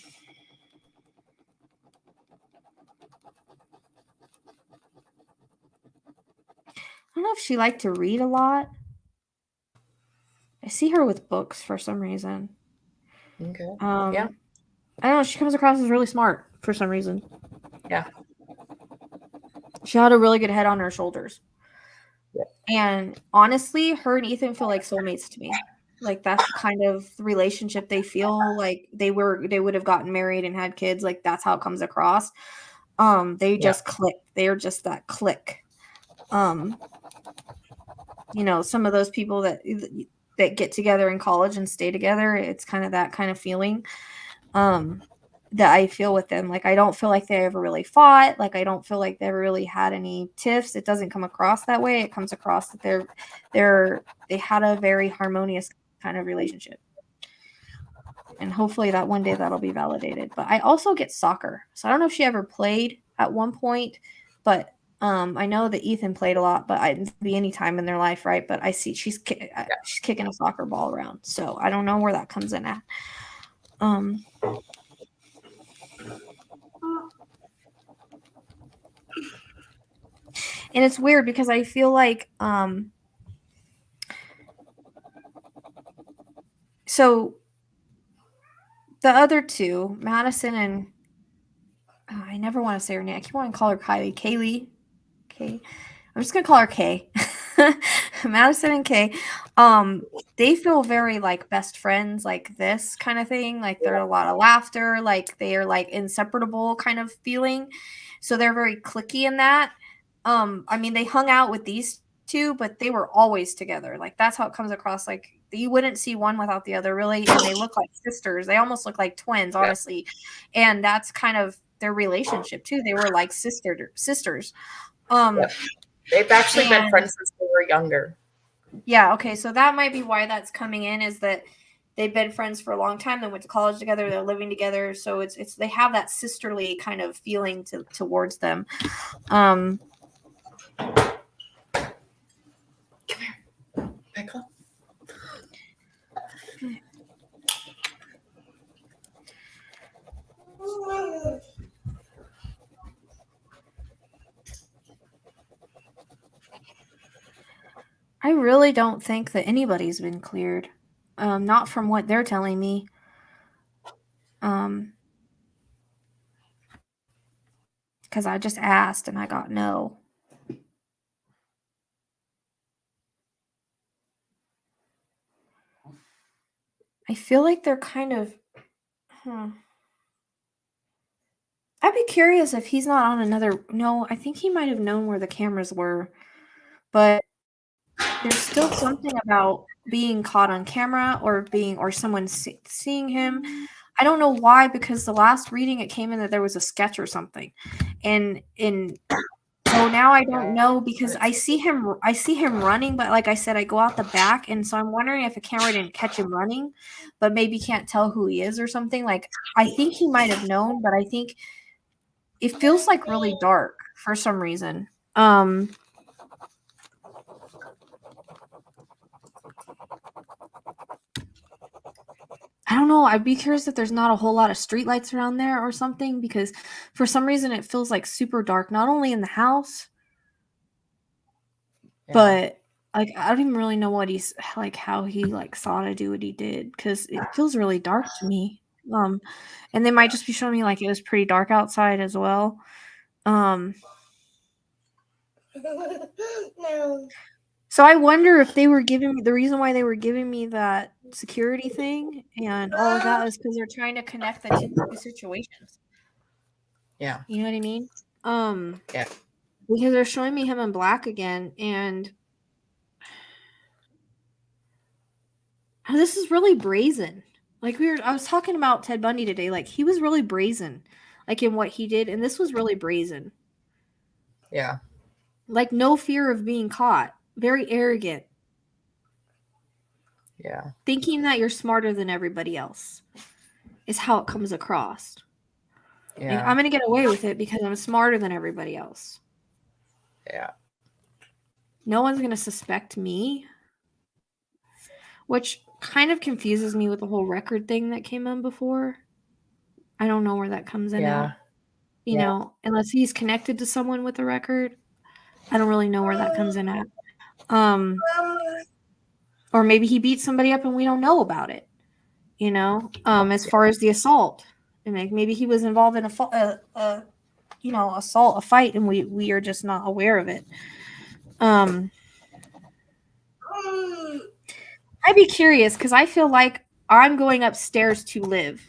know if she liked to read a lot. I see her with books for some reason. Okay. Yeah. I don't know. She comes across as really smart for some reason. Yeah. She had a really good head on her shoulders. Yeah. And honestly, her and Ethan feel like soulmates to me. Like that's the kind of relationship they feel like they would have gotten married and had kids. Like that's how it comes across. They just click. They are just that click. You know, some of those people that get together in college and stay together, it's kind of that kind of feeling that I feel with them. Like I don't feel like they ever really fought. Like I don't feel like they ever really had any tiffs. It doesn't come across that way. It comes across that they had a very harmonious kind of relationship. And hopefully that one day that'll be validated. But I also get soccer. So I don't know if she ever played at one point, but I know that Ethan played a lot, but I didn't be any time in their life, right? But I see she's kicking a soccer ball around, so I don't know where that comes in at. And it's weird because I feel like so the other two, Madison and I never want to say her name. I keep wanting to call her Kaylee. Okay. I'm just gonna call her Kay. Madison and Kay. They feel very like best friends, like this kind of thing. Like there's a lot of laughter, like they are like inseparable kind of feeling. So they're very cliquey in that. I mean, they hung out with these two, but they were always together. Like that's how it comes across. Like you wouldn't see one without the other, really. And they look like sisters. They almost look like twins, honestly. And that's kind of their relationship too. They were like sisters. They've actually been friends since they were younger. Yeah, okay, so that might be why that's coming in, is that they've been friends for a long time. They went to college together. They're living together, so it's they have that sisterly kind of feeling towards them. Come here, Pickle. I really don't think that anybody's been cleared. Not from what they're telling me. Because I just asked and I got no. I feel like they're kind of. I'd be curious if he's not on another. No, I think he might have known where the cameras were, but there's still something about being caught on camera or someone seeing him. I don't know why, because the last reading it came in that there was a sketch or something, and so now I don't know, because I see him running, but like I said, I go out the back, and so I'm wondering if a camera didn't catch him running, but maybe can't tell who he is or something. Like I think he might have known, but I think it feels like really dark for some reason. I don't know. I'd be curious if there's not a whole lot of streetlights around there or something, because for some reason it feels like super dark, not only in the house, but like I don't even really know what he's like, how he like saw to do what he did, because it feels really dark to me. And they might just be showing me like it was pretty dark outside as well. No. So I wonder if they were giving me the reason why they were giving me that security thing and all of that is because they're trying to connect the two situations. Yeah. You know what I mean? Yeah. Because they're showing me him in black again, and this is really brazen. Like I was talking about Ted Bundy today. Like he was really brazen, like in what he did, and this was really brazen. Yeah. Like no fear of being caught. Very arrogant. Yeah. Thinking that you're smarter than everybody else is how it comes across. Yeah. Like, I'm going to get away with it because I'm smarter than everybody else. Yeah. No one's going to suspect me, which kind of confuses me with the whole record thing that came in before. I don't know where that comes in at. You know, unless he's connected to someone with a record. I don't really know where that comes in at. Or maybe he beat somebody up and we don't know about it. You know, as far as the assault, and like maybe he was involved in assault, a fight, and we are just not aware of it. I'd be curious because I feel like I'm going upstairs to live.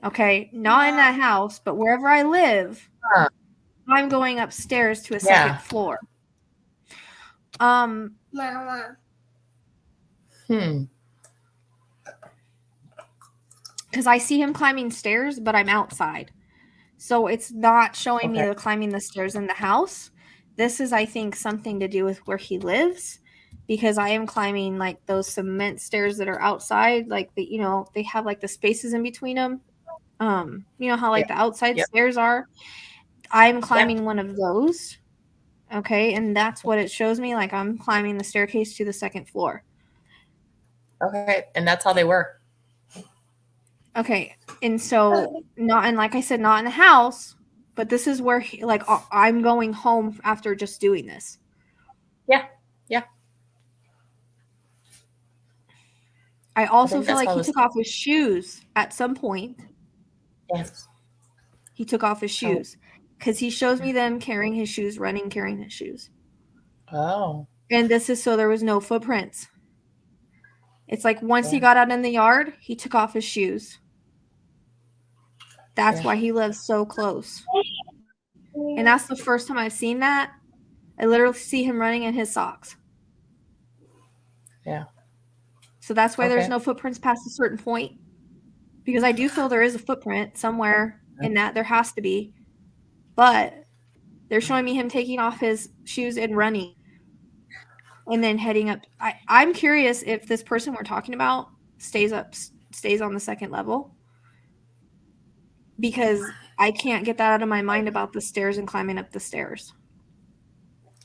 Okay, not in that house, but wherever I live, I'm going upstairs to a second floor. Mama. Because I see him climbing stairs, but I'm outside. So it's not showing me the climbing the stairs in the house. This is, I think, something to do with where he lives, because I am climbing like those cement stairs that are outside, like they have like the spaces in between them. You know how like the outside stairs are. I'm climbing one of those. Okay, and that's what it shows me. Like I'm climbing the staircase to the second floor. Okay, and that's how they were. Okay, and so not, and like I said, not in the house, but this is where like I'm going home after just doing this. Yeah, yeah. I also feel like he took off his shoes at some point. Yes. He took off his shoes because he shows me them carrying his shoes, running, carrying his shoes. Oh. And this is so there was no footprints. It's like once he got out in the yard, he took off his shoes. That's why he lives so close. And that's the first time I've seen that. I literally see him running in his socks. Yeah. So that's why there's no footprints past a certain point. Because I do feel there is a footprint somewhere in that. There has to be. But they're showing me him taking off his shoes and running. And then heading up. I'm curious if this person we're talking about stays on the second level. Because I can't get that out of my mind about the stairs and climbing up the stairs.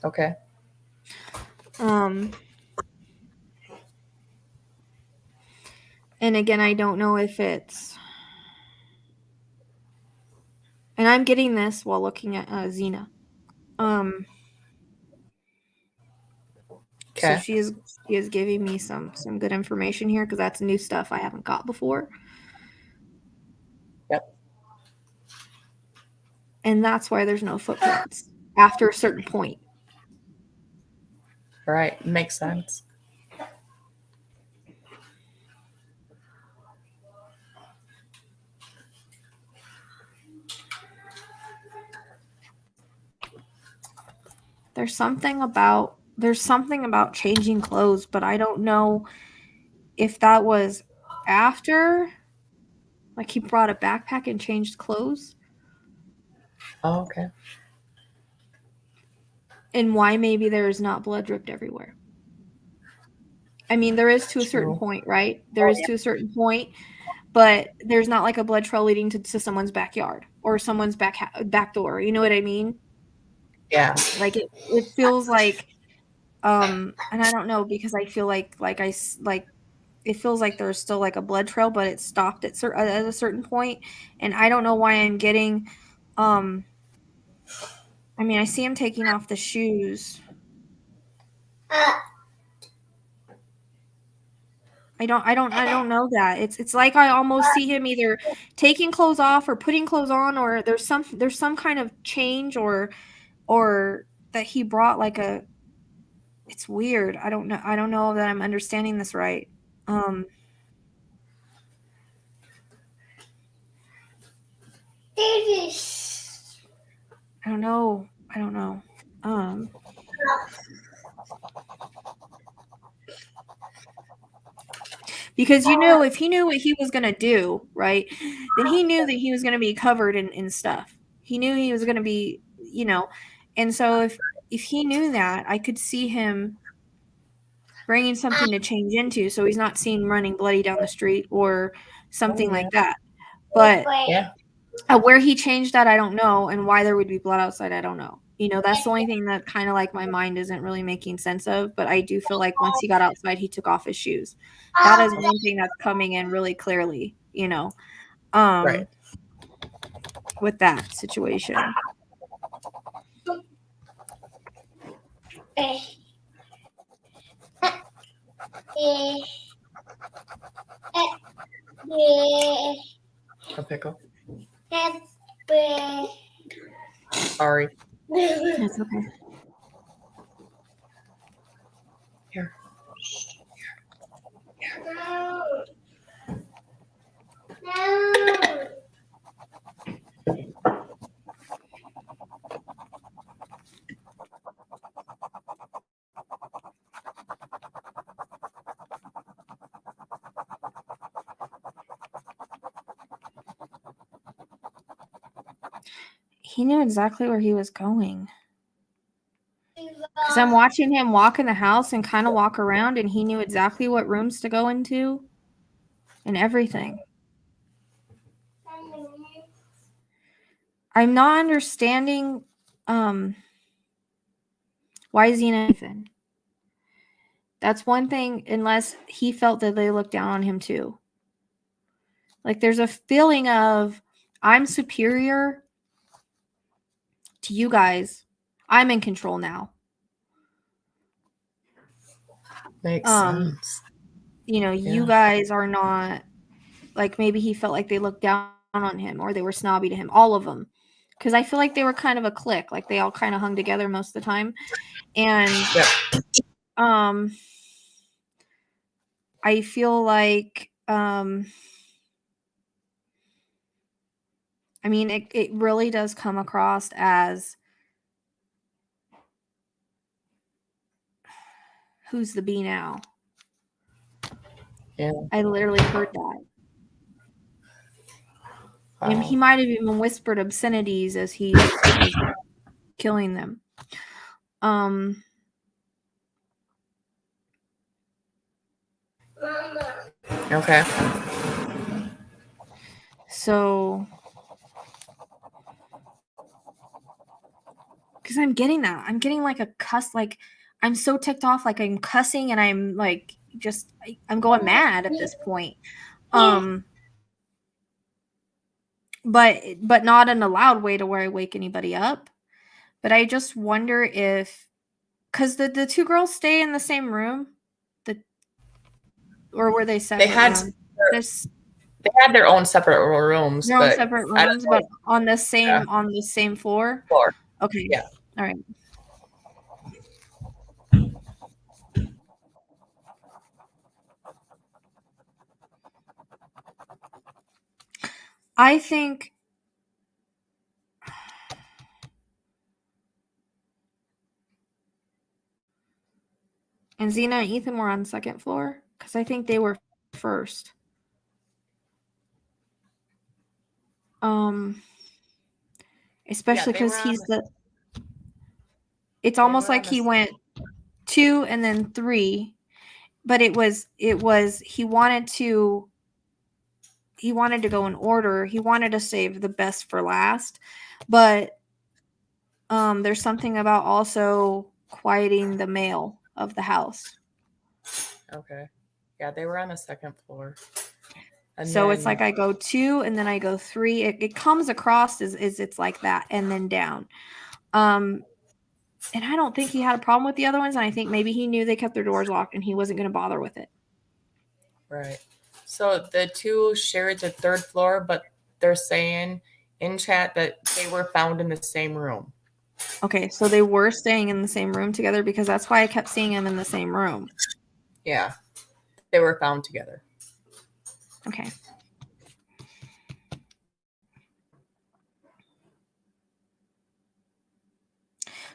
Okay. And again, I don't know if it's, and I'm getting this while looking at Xena. So she is giving me some good information here because that's new stuff I haven't got before. Yep. And that's why there's no footprints after a certain point. Right. Makes sense. There's something about changing clothes, but I don't know if that was after, like he brought a backpack and changed clothes. Oh, okay. And why maybe there is not blood dripped everywhere. I mean, there is to a certain point, right? There is to a certain point, but there's not like a blood trail leading to someone's backyard or someone's back door. You know what I mean? Yeah. Like it feels like, and I don't know because I feel like it feels like there's still like a blood trail, but it stopped at a certain point, and I don't know why I'm getting, I mean, I see him taking off the shoes. I don't know that. It's like I almost see him either taking clothes off or putting clothes on, or there's some kind of change or that he brought like a, it's weird. I don't know that I'm understanding this right. I don't know. Because if he knew what he was going to do, right, then he knew that he was going to be covered in stuff. He knew he was going to be, and so if he knew that, I could see him bringing something to change into so he's not seen running bloody down the street or something like that. But where he changed that, I don't know, and why there would be blood outside, I don't know. That's the only thing that kind of like my mind isn't really making sense of, but I do feel like once he got outside, he took off his shoes. That is one thing that's coming in really clearly, Right. with that situation. A pickle. Sorry. That's okay. Here. No. He knew exactly where he was going. Because I'm watching him walk in the house and kind of walk around, and he knew exactly what rooms to go into and everything. I'm not understanding why Xena Nathan. That's one thing, unless he felt that they looked down on him too. Like there's a feeling of I'm superior to you guys. I'm in control now. Makes sense. You know, you guys are not, like maybe he felt like they looked down on him or they were snobby to him, all of them. Because I feel like they were kind of a clique, like they all kind of hung together most of the time. And I feel like I mean, it really does come across as who's the bee now? Yeah. I literally heard that. Wow. And he might have even whispered obscenities as he was killing them. Okay. So, because I'm getting that. I'm getting like a cuss, like I'm so ticked off, like I'm cussing and I'm like just I'm going mad at this point. But not in a loud way to where I wake anybody up. But I just wonder if, because the two girls stay in the same room, or were they separate? They had their own separate rooms, their own but separate rooms, but on the same floor. Okay. Yeah. All right. I think and Xena and Ethan were on the second floor because I think they were first. Especially because it's almost like he went 2 and then 3, but it was he wanted to go in order. He wanted to save the best for last, but there's something about also quieting the male of the house. Okay. Yeah, they were on the second floor. And so it's like I go 2 and then I go 3. It comes across as it's like that and then down. And I don't think he had a problem with the other ones. And I think maybe he knew they kept their doors locked and he wasn't going to bother with it. Right. So the two shared the third floor, but they're saying in chat that they were found in the same room. Okay, so they were staying in the same room together because that's why I kept seeing them in the same room. Yeah. They were found together. Okay.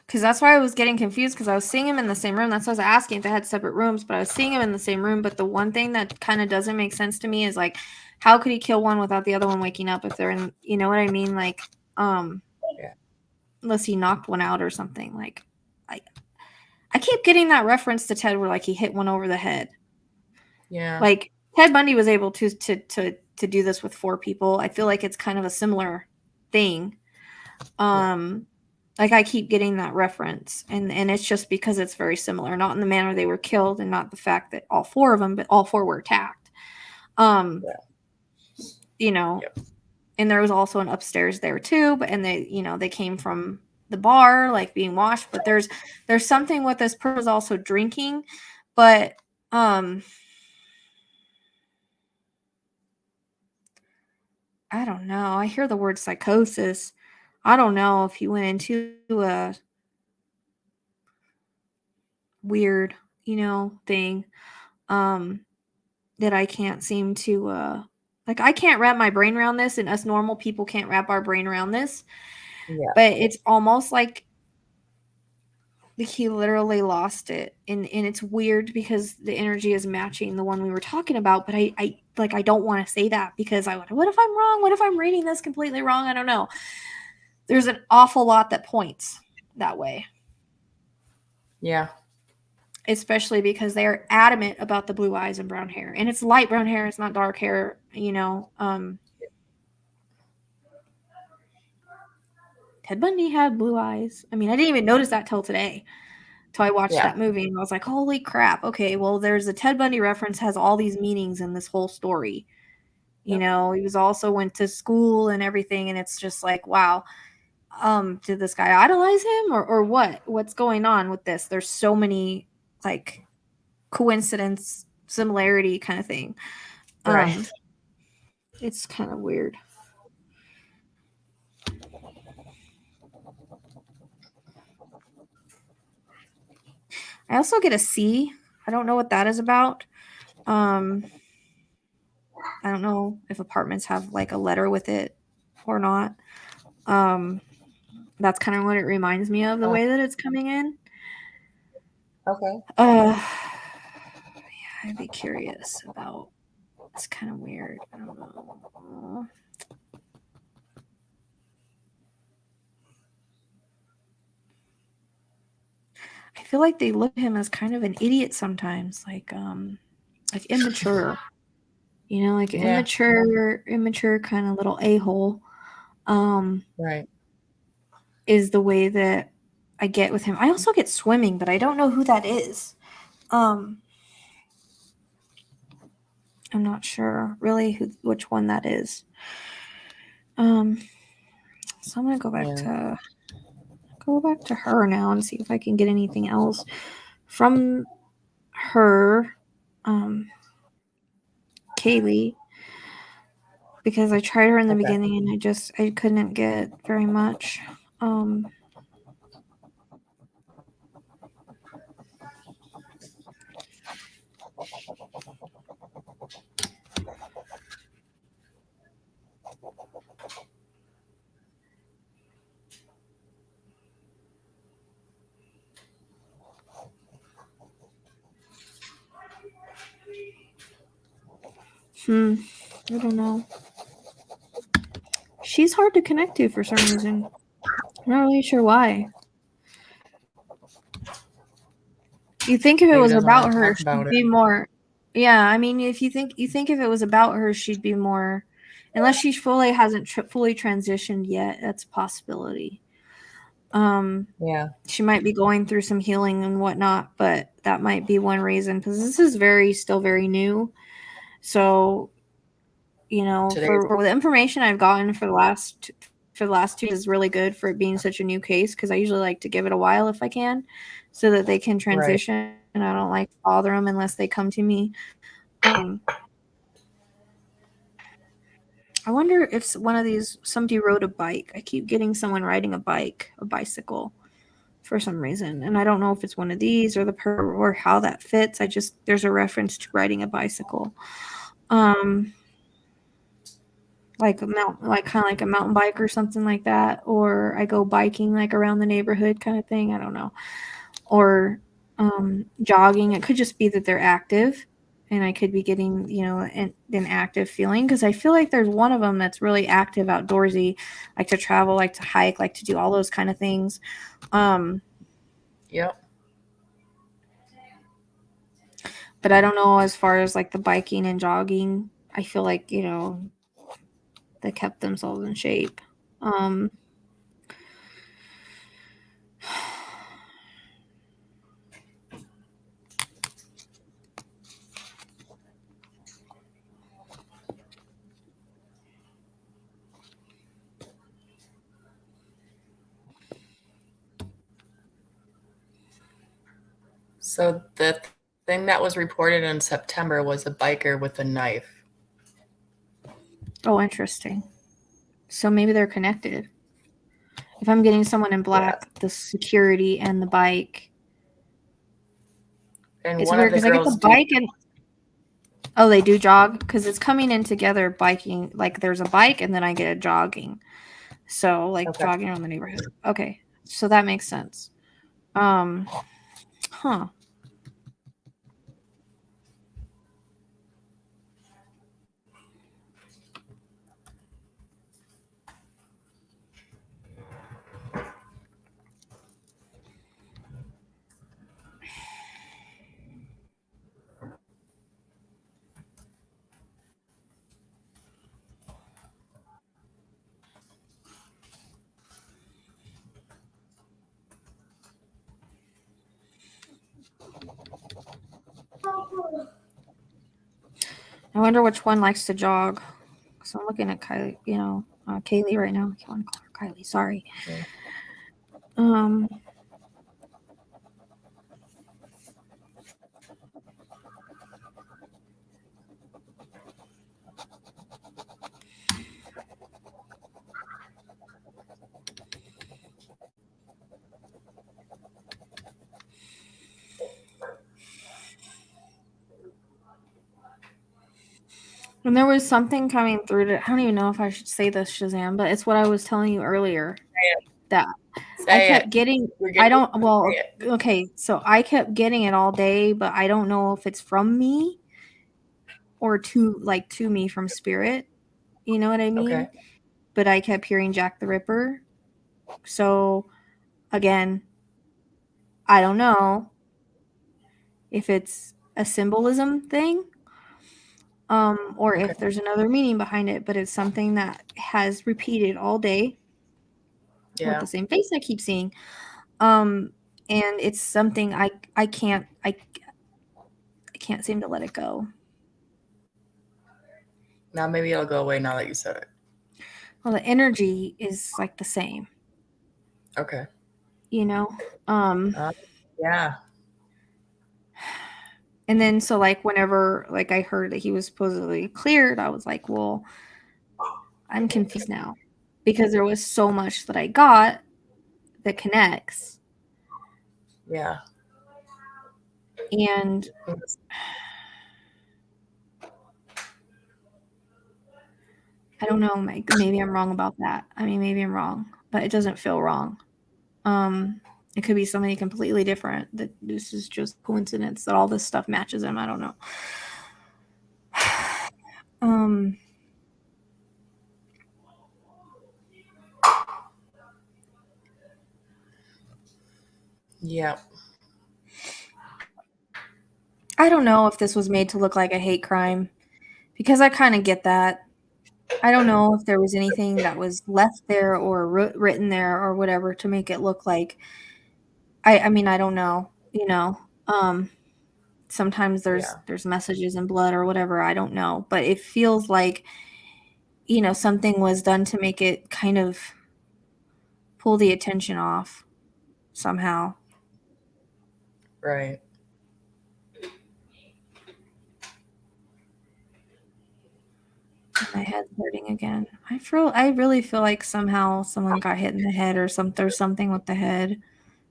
Because that's why I was getting confused because I was seeing him in the same room. That's why I was asking if they had separate rooms, but I was seeing him in the same room. But the one thing that kind of doesn't make sense to me is like, how could he kill one without the other one waking up if they're in, you know what I mean? Like, yeah. Unless he knocked one out or something. Like, I keep getting that reference to Ted where like he hit one over the head. Yeah. Like Ted Bundy was able to do this with 4 people. I feel like it's kind of a similar thing. Like I keep getting that reference and it's just because it's very similar, not in the manner they were killed and not the fact that all 4 of them, but all 4 were attacked. You know, and there was also an upstairs there too, but and they, you know, they came from the bar like being washed, but there's something with this person was also drinking, but I don't know. I hear the word psychosis. I don't know if he went into a weird, you know, thing that I can't seem to like I can't wrap my brain around this and us normal people can't wrap our brain around this. Yeah. But it's almost like he literally lost it. And it's weird because the energy is matching the one we were talking about, but I don't want to say that because what if I'm wrong? What if I'm reading this completely wrong? I don't know. There's an awful lot that points that way. Yeah. Especially because they're adamant about the blue eyes and brown hair. And it's light brown hair, it's not dark hair, you know. Ted Bundy had blue eyes. I mean, I didn't even notice that till today. Till I watched that movie and I was like, holy crap. Okay, well, there's a Ted Bundy reference has all these meanings in this whole story. You know, he was also went to school and everything, and it's just like, wow. Did this guy idolize him or what? What's going on with this? There's so many like coincidence, similarity kind of thing. Right. It's kind of weird. I also get a C. I don't know what that is about. I don't know if apartments have like a letter with it or not. That's kind of what it reminds me of, the way that it's coming in. Okay. Yeah, I'd be curious about. It's kind of weird. I don't know. I feel like they look at him as kind of an idiot sometimes, like immature. You know, like immature kind of little a-hole. Right. Is the way that I get with him. I also get swimming, but I don't know who that is. I'm not sure really which one that is. So I'm gonna go back to her now and see if I can get anything else from her, Kaylee, because I tried her in the beginning and I couldn't get very much. I don't know. She's hard to connect to for some reason. I'm not really sure why. You think if it was about her, she'd be more. Yeah, I mean, if you think if it was about her, she'd be more. Unless she hasn't fully transitioned yet, that's a possibility. She might be going through some healing and whatnot, but that might be one reason because this is still very new. So, you know, for the information I've gotten for the last 2 is really good for it being such a new case, because I usually like to give it a while if I can, so that they can transition. Right. And I don't like to bother them unless they come to me. I wonder if one of these, somebody rode a bike. I keep getting someone riding a bicycle for some reason. And I don't know if it's one of these or or how that fits. There's a reference to riding a bicycle. Like kind of like a mountain bike or something like that. Or I go biking like around the neighborhood kind of thing. I don't know. Or jogging. It could just be that they're active. And I could be getting, you know, an active feeling, because I feel like there's one of them that's really active, outdoorsy, like to travel, like to hike, like to do all those kind of things. Yep. But I don't know, as far as like the biking and jogging, I feel like, you know, they kept themselves in shape. So the thing that was reported in September was a biker with a knife. Oh, interesting. So maybe they're connected. If I'm getting someone in black, the security and the bike. And it's weird because I get the bike and they do jog, because it's coming in together. Biking, like there's a bike and then I get a jogging. So like jogging around the neighborhood. Okay, so that makes sense. Huh. I wonder which one likes to jog. So I'm looking at Kylie, Kaylee right now. I want to call her Kylie. Sorry. Yeah. And there was something coming through to, I don't even know if I should say this, Shazam, but it's what I was telling you earlier. That I kept getting, I don't, well, okay, so I kept getting it all day, but I don't know if it's from me or to me from spirit. You know what I mean? Okay. But I kept hearing Jack the Ripper. So again, I don't know if it's a symbolism thing, or if there's another meaning behind it, but it's something that has repeated all day with the same face I keep seeing. And it's something I can't seem to let it go. Now maybe it'll go away now that you said it. Well, the energy is like the same. Okay. Yeah. And then so like whenever like I heard that he was supposedly cleared, I was like, well, I'm confused now because there was so much that I got that connects. Yeah. And I don't know, maybe I'm wrong about that. I mean, maybe I'm wrong, but it doesn't feel wrong. It could be somebody completely different, that this is just coincidence that all this stuff matches him. I don't know. Yeah. I don't know if this was made to look like a hate crime, because I kind of get that. I don't know if there was anything that was left there or written there or whatever to make it look like. I mean, I don't know. Sometimes there's messages in blood or whatever. I don't know, but it feels like something was done to make it kind of pull the attention off somehow. Right. My head's hurting again. I really feel like somehow someone got hit in the head or there's something with the head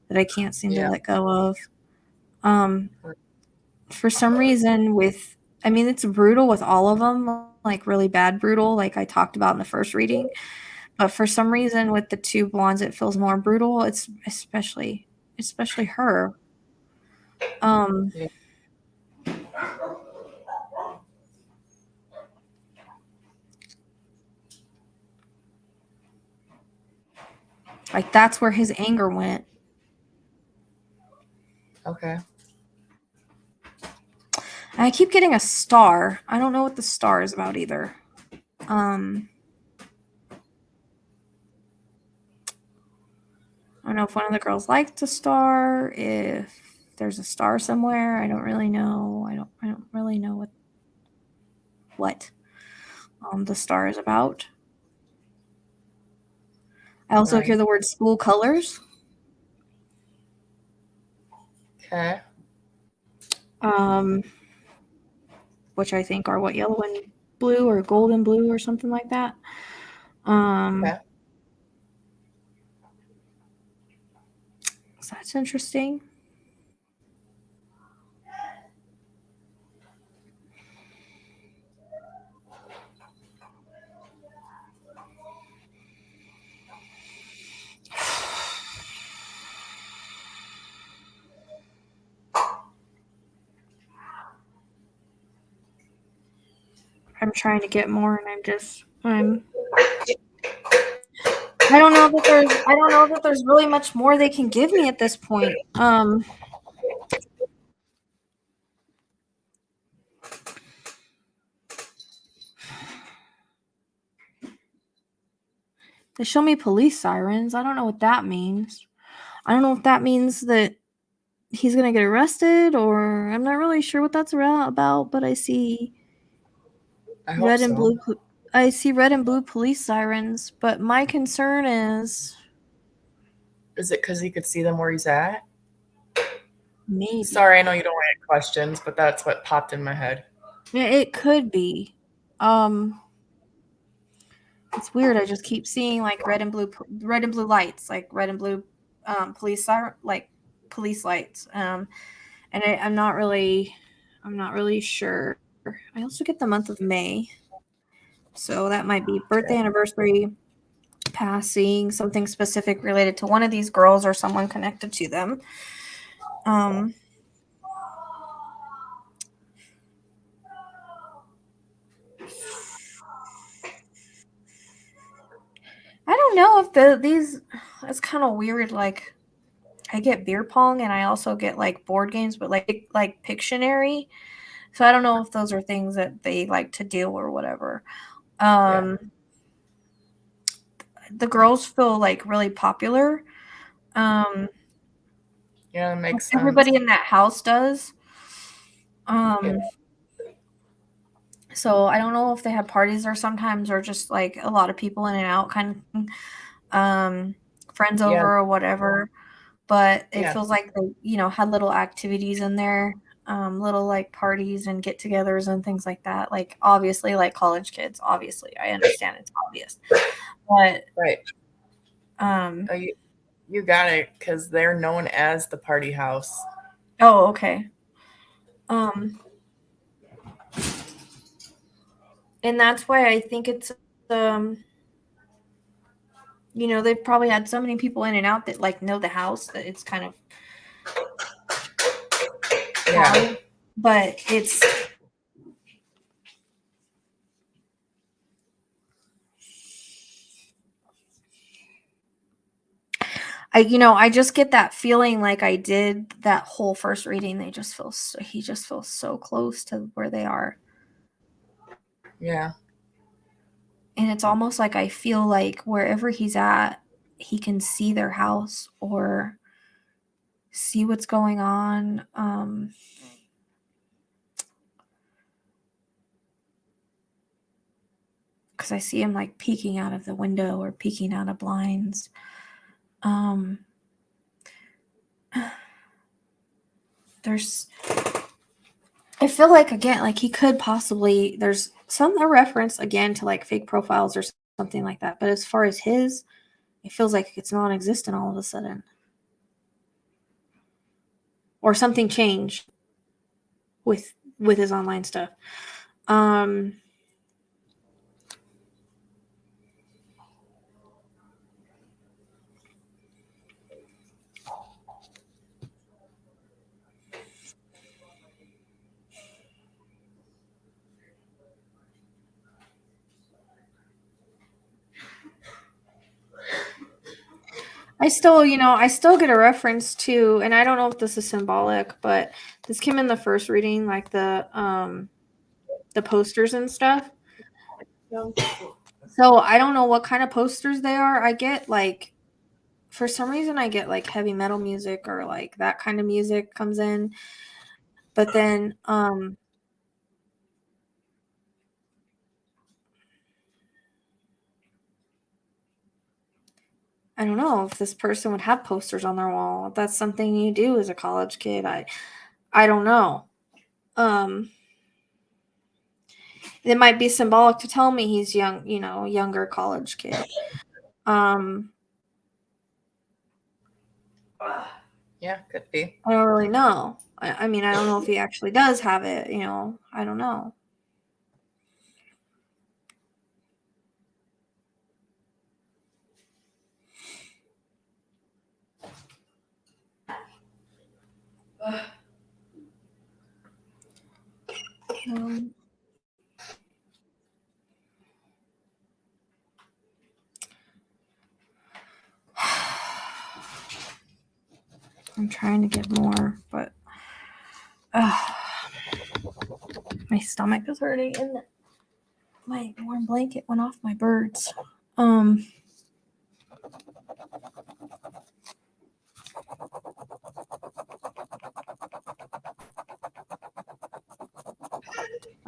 that I can't seem to let go of. For some reason it's brutal with all of them, like really bad brutal, like I talked about in the first reading. But for some reason with the two blondes, it feels more brutal. It's especially her. Like that's where his anger went. Okay. And I keep getting a star. I don't know what the star is about either. I don't know if one of the girls liked a star, if there's a star somewhere. I don't really know. I don't really know what the star is about. I also hear the word school colors. Okay. Which I think are what, yellow and blue or golden blue or something like that. Okay. So that's interesting. I'm trying to get more, and I don't know that there's really much more they can give me at this point. They show me police sirens. I don't know what that means. I don't know if that means that he's gonna get arrested, or I'm not really sure what that's about, but I see I hope so. I see red and blue police sirens, but my concern is Is it because he could see them where he's at? maybe. Sorry, I know you don't want questions, but that's what popped in my head. Yeah, it could be. It's weird. I just keep seeing like red and blue lights, like red and blue police siren, like police lights. And I'm not really sure. I also get the month of May, so that might be birthday, anniversary, passing, something specific related to one of these girls or someone connected to them. I don't know if these. It's kind of weird. Like, I get beer pong and I also get like board games, but like Pictionary. So I don't know if those are things that they like to do or whatever. The girls feel like really popular. Yeah, that makes sense. Everybody in that house does. So I don't know if they have parties or sometimes or just like a lot of people in and out kind of thing. Friends over or whatever. But it feels like they, had little activities in there, little like parties and get-togethers and things like that. Like obviously, like college kids. Obviously, I understand it's obvious, but Right. Oh, you got it, because they're known as the party house. Oh, okay. And that's why I think it's they've probably had so many people in and out that like know the house that it's kind of hard. But it's I just get that feeling like I did that whole first reading. He just feels so close to where they are. Yeah. And it's almost like I feel like wherever he's at, he can see their house or see what's going on. Because I see him like peeking out of the window or peeking out of blinds. I feel like, again, like he could possibly, there's a reference again to like fake profiles or something like that. But as far as his, it feels like it's non-existent all of a sudden. Or something changed with his online stuff. I still get a reference to, and I don't know if this is symbolic, but this came in the first reading, like the posters and stuff. So I don't know what kind of posters they are. I get like, for some reason, I get like heavy metal music or like that kind of music comes in. But then, I don't know if this person would have posters on their wall. If that's something you do as a college kid. I don't know. It might be symbolic to tell me he's young, younger college kid. Yeah, could be. I don't really know. I mean, I don't know if he actually does have it, I don't know. I'm trying to get more, but my stomach is hurting and my warm blanket went off my birds.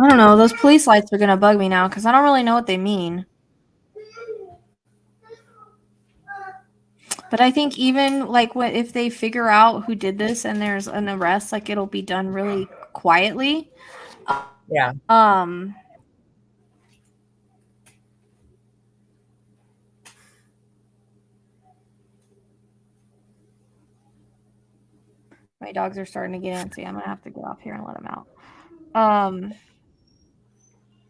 I don't know. Those police lights are gonna bug me now because I don't really know what they mean. But I think even like if they figure out who did this and there's an arrest, like it'll be done really quietly. Yeah. My dogs are starting to get antsy. I'm gonna have to get off here and let them out.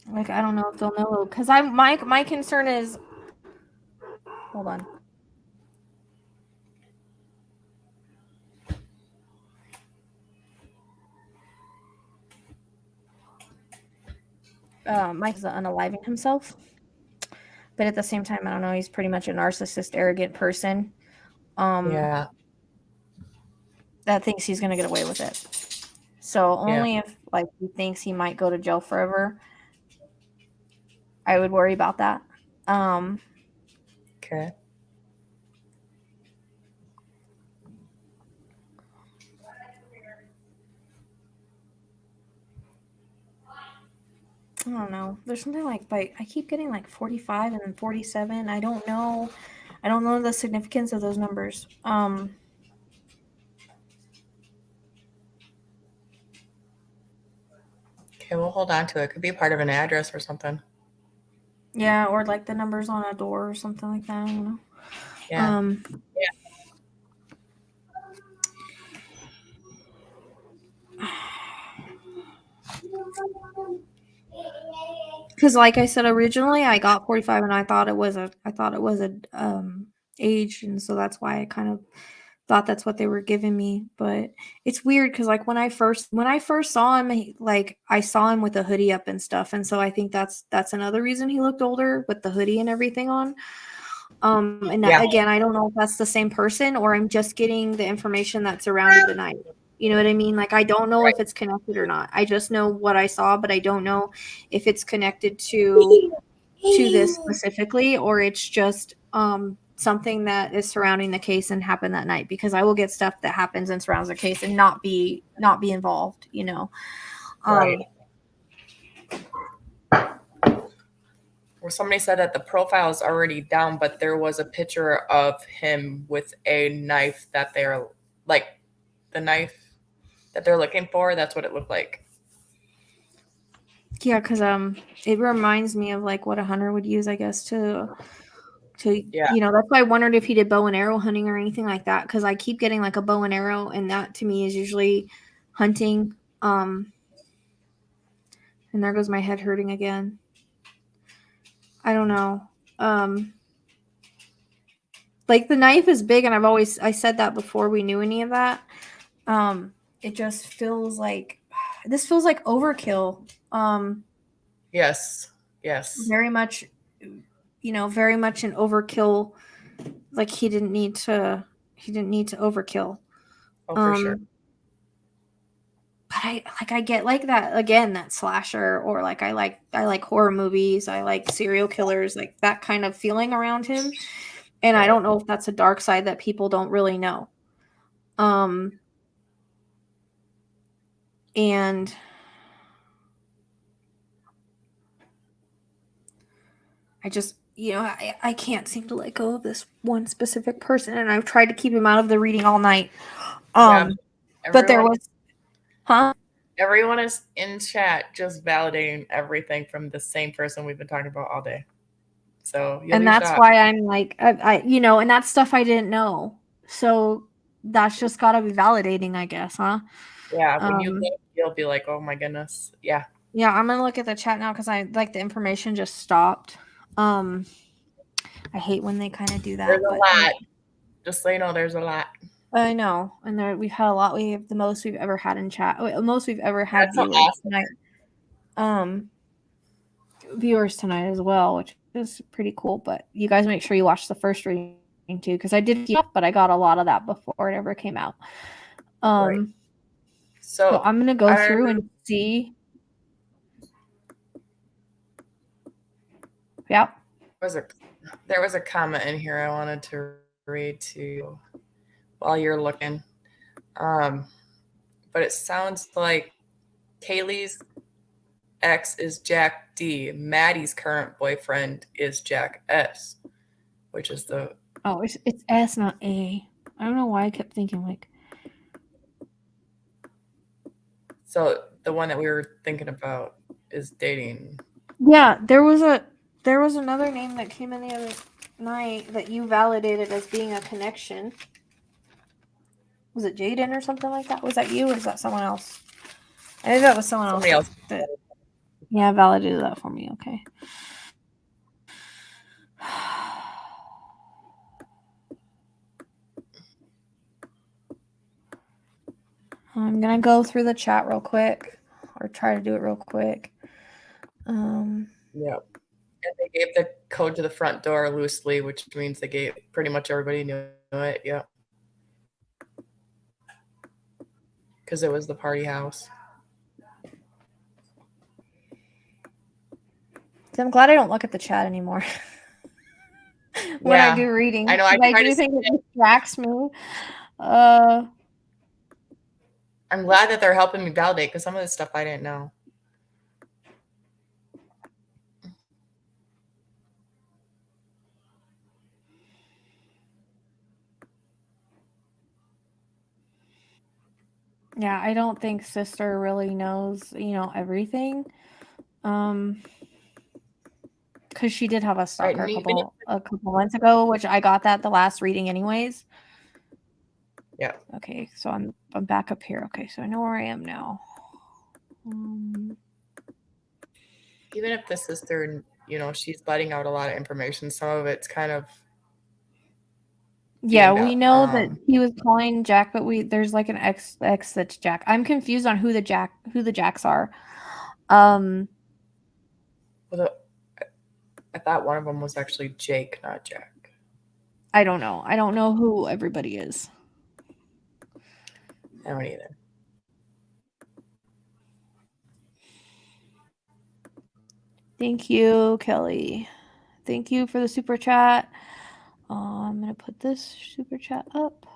Like I don't know if they'll know because my concern is. Hold on. Mike is unaliving himself, but at the same time, I don't know. He's pretty much a narcissist, arrogant person. Yeah. That thinks he's gonna get away with it. So only if like he thinks he might go to jail forever, I would worry about that. Okay. I don't know. There's something like I keep getting like 45 and then 47. I don't know. I don't know the significance of those numbers. Okay, we'll hold on to it. Could be part of an address or something. Yeah, or like the numbers on a door or something like that. I don't know. Yeah. Because like I said originally, I got 45 and I thought it was a age, and so that's why I kind of thought that's what they were giving me. But it's weird because like when I first saw him, like I saw him with a hoodie up and stuff, and so I think that's another reason he looked older with the hoodie and everything on. And again, I don't know if that's the same person or I'm just getting the information that surrounded the night. You know what I mean? Like I don't know if it's connected or not. I just know what I saw, but I don't know if it's connected to this specifically or it's just something that is surrounding the case and happened that night, because I will get stuff that happens and surrounds the case and not be involved, you know. Where somebody said that the profile is already down, but there was a picture of him with a knife that they're like the knife that they're looking for. That's what it looked like. Yeah, because it reminds me of like what a hunter would use, I guess, to you know, that's why I wondered if he did bow and arrow hunting or anything like that, because I keep getting like a bow and arrow, and that to me is usually hunting. And there goes my head hurting again. I don't know. Like the knife is big, and I said that before we knew any of that. It just feels like this feels like overkill. Yes. Very much, you know, very much an overkill. Like he didn't need to overkill. Oh, for sure. But I get like that again, that slasher, or like I like horror movies. I like serial killers, like that kind of feeling around him. And I don't know if that's a dark side that people don't really know. And I just, you know, I can't seem to let go of this one specific person, and I've tried to keep him out of the reading all night. But there was, everyone is in chat just validating everything from the same person we've been talking about all day. So and that's why I'm like, I you know, and that's stuff I didn't know. So that's just got to be validating, I guess, huh? Yeah, when you look, you'll be like, oh my goodness. Yeah. Yeah, I'm gonna look at the chat now because I like the information just stopped. I hate when they kind of do that. There's a lot. Just so you know, there's a lot. I know, and we've had a lot. We have the most we've ever had in chat. Most we've ever had viewers tonight. Viewers tonight as well, which is pretty cool. But you guys make sure you watch the first reading too, because I did keep up, but I got a lot of that before it ever came out. So I'm gonna go through and see. Yeah. There was a comment in here I wanted to read to you while you're looking. But it sounds like Kaylee's X is Jack D. Maddie's current boyfriend is Jack S, which is the... Oh, it's S, not A. I don't know why I kept thinking like... So the one that we were thinking about is dating. Yeah, there was another name that came in the other night that you validated as being a connection. Was it Jaden or something like that? Was that you or is that someone else? I think that was Somebody else. Yeah, validated that for me. Okay. I'm gonna go through the chat real quick, or try to do it real quick. Yep. And they gave the code to the front door loosely, which means they gave pretty much everybody knew it. Yep. Because it was the party house. So I'm glad I don't look at the chat anymore when I do reading. I know. I do think it distracts me. I'm glad that they're helping me validate because some of this stuff I didn't know. Yeah, I don't think sister really knows, everything. Because she did have a stalker a couple months ago, which I got that the last reading anyways. Yeah. Okay, so I'm back up here. Okay, so I know where I am now. Even if the sister, she's letting out a lot of information, some of it's kind of... Yeah, we know that he was calling Jack, but there's like an X that's Jack. I'm confused on who the Jacks are. I thought one of them was actually Jake, not Jack. I don't know. I don't know who everybody is. I don't either. Thank you, Kelly. Thank you for the super chat. I'm going to put this super chat up.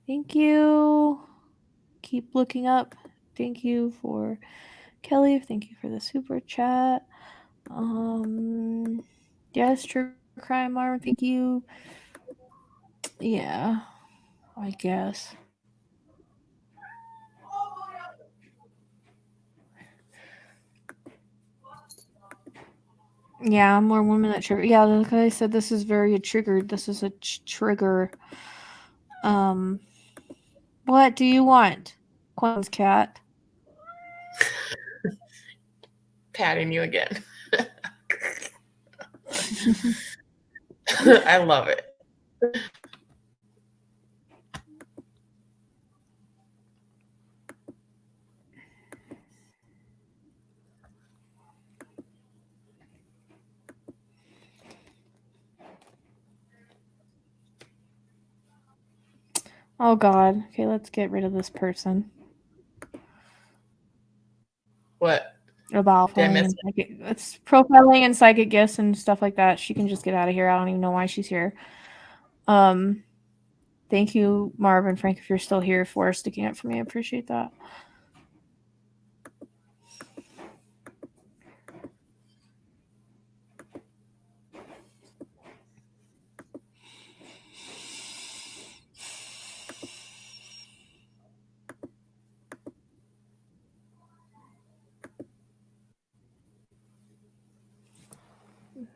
Thank you. Keep looking up. Thank you for Kelly. Thank you for the super chat. Yes, true crime, Marvin. Thank you. Yeah, I guess. Yeah, more women that trigger. Yeah, like I said, this is very triggered. This is a trigger. What do you want, Queen's cat? Patting you again. I love it. Oh God. Okay, let's get rid of this person. What? About it's profiling and psychic gifts and stuff like that. She can just get out of here. I don't even know why she's here. Thank you, Marvin, Frank, if you're still here for sticking up for me. I appreciate that.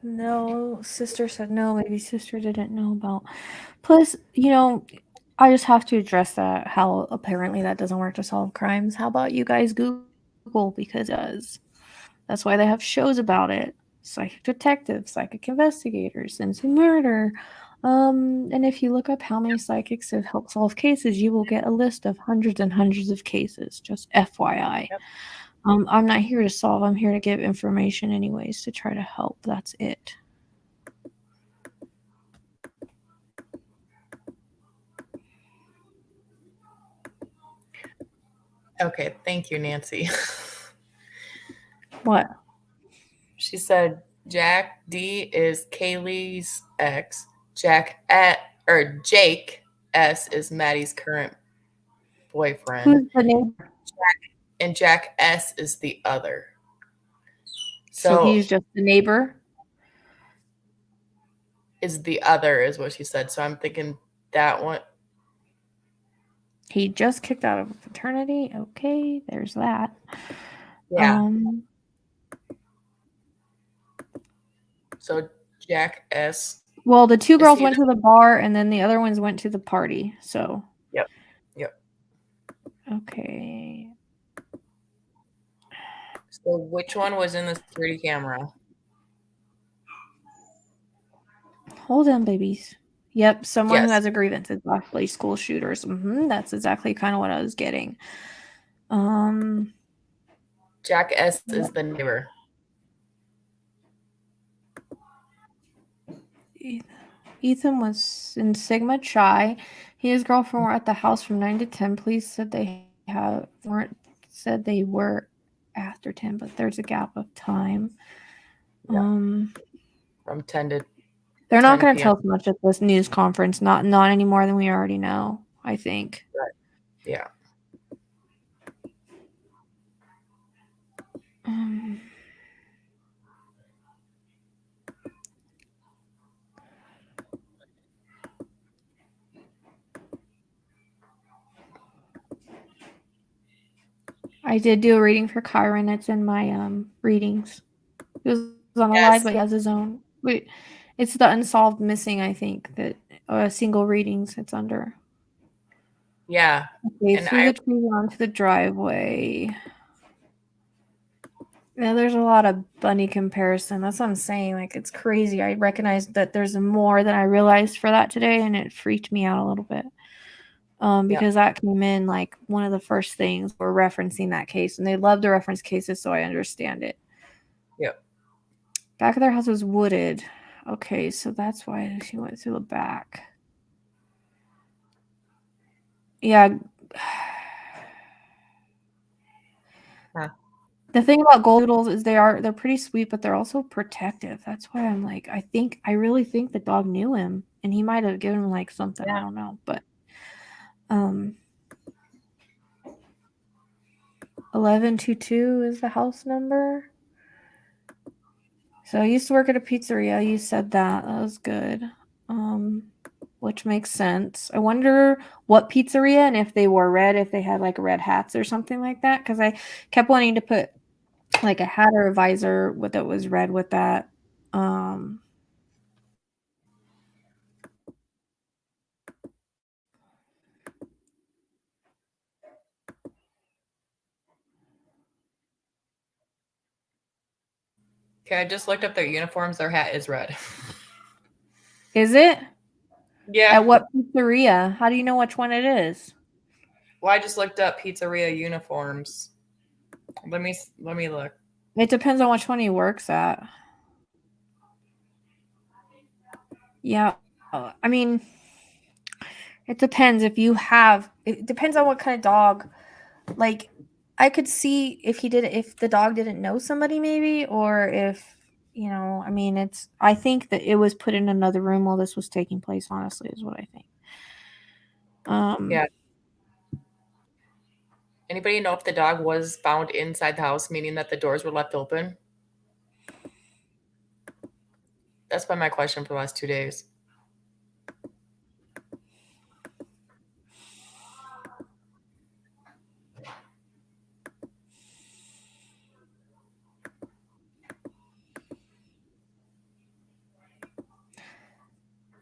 No, sister said no. Maybe sister didn't know about. Plus, I just have to address that, how apparently that doesn't work to solve crimes. How about you guys Google, because it does. That's why they have shows about it. Psychic detectives, psychic investigators, Sense murder. And if you look up how many psychics have helped solve cases, you will get a list of hundreds and hundreds of cases. Just FYI. Yep. I'm not here to solve. I'm here to give information anyways, to try to help. That's it. Okay, thank you, Nancy. What? She said Jack D is Kaylee's ex. Jake S is Maddie's current boyfriend. Who's the neighbor? and Jack S is the other. So he's just the neighbor? Is the other, is what she said. So I'm thinking that one. He just kicked out of a fraternity. Okay, there's that. Yeah. So Jack S. Well, the two girls went to the bar, and then the other ones went to the party. So. Yep. Okay. So which one was in the security camera? Hold on, babies. Yep, someone who Yes. has a grievance is actually school shooters. That's exactly kind of what I was getting. Jack S is the neighbor. Ethan was in Sigma Chi. He and his girlfriend were at the house from 9 to 10. Police said they were after 10, but there's a gap of time. Yeah. From 10 to they're not going to tell us much at this news conference, not any more than we already know, I think. Right. Yeah. I did do a reading for Kyron. It's in my readings. It was on a live, but he has his own. Wait, it's the unsolved missing, I think, that single readings it's under. Yeah. Okay, and through the trees onto the driveway. Yeah, there's a lot of bunny comparison. That's what I'm saying. Like, it's crazy. I recognize that there's more than I realized for that today, and it freaked me out a little bit. Because that came in like one of the first things we're referencing that case, and they love to reference cases, so I understand it. Yep. Back of their house was wooded. Okay, so that's why she went through the back. Yeah. Huh. The thing about goldoodles is they're pretty sweet, but they're also protective. That's why I'm like, I really think the dog knew him, and he might have given him like something. Yeah. I don't know, but 1122 is the house number. So I used to work at a pizzeria. You said that. That was good. Which makes sense. I wonder what pizzeria and if they wore red, if they had like red hats or something like that. Because I kept wanting to put like a hat or a visor that was red with that. Okay, I just looked up their uniforms. Their hat is red. Is it? Yeah. At what pizzeria? How do you know which one it is? Well, I just looked up pizzeria uniforms. Let me look. It depends on which one he works at. Yeah. I mean, it depends if you have. It depends on what kind of dog. Like, I could see if the dog didn't know somebody maybe, or if, I mean, I think that it was put in another room while this was taking place, honestly, is what I think. Yeah. Anybody know if the dog was found inside the house, meaning that the doors were left open? That's been my question for the last 2 days.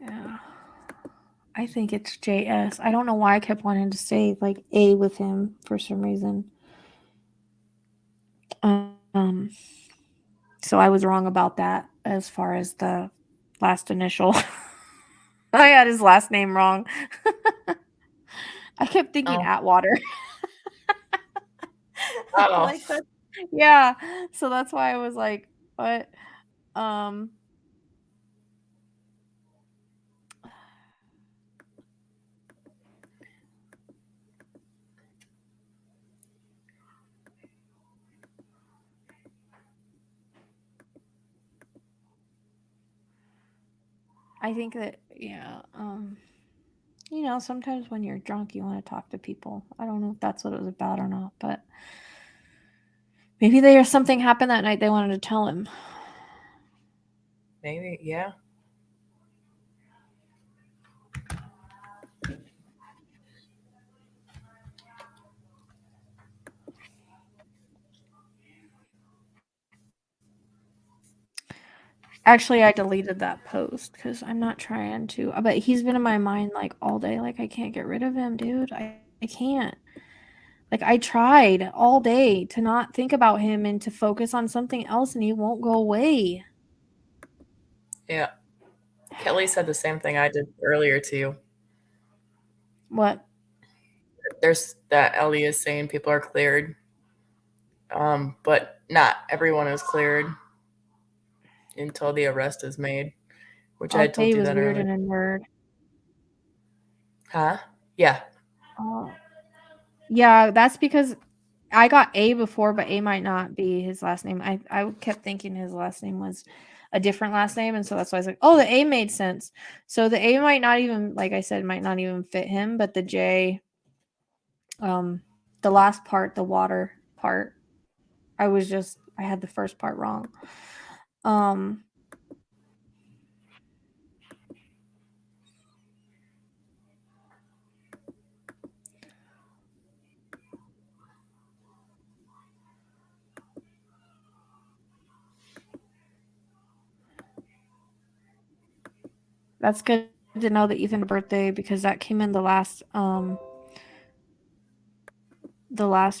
Yeah. I think it's JS. I don't know why I kept wanting to say like A with him for some reason. So I was wrong about that as far as the last initial. I had his last name wrong. I kept thinking Atwater. Like that. Yeah. So that's why I was like, what? I think that, yeah, sometimes when you're drunk, you want to talk to people. I don't know if that's what it was about or not, but Maybe there's something happened that night they wanted to tell him. Maybe, yeah. Actually, I deleted that post because I'm not trying to. But he's been in my mind like all day. Like, I can't get rid of him, dude. I can't. Like, I tried all day to not think about him and to focus on something else, and he won't go away. Yeah. Kelly said the same thing I did earlier to you. What? There's that Ellie is saying people are cleared. But not everyone is cleared until the arrest is made, which I All had told day you was that weird earlier. and in word. Huh? Yeah. Yeah, that's because I got A before, but A might not be his last name. I kept thinking his last name was a different last name, and so that's why I was like, oh, the A made sense. So the A might not even, like I said, might not even fit him, but the J, the last part, the water part, I had the first part wrong. That's good to know that Ethan's birthday, because that came in the last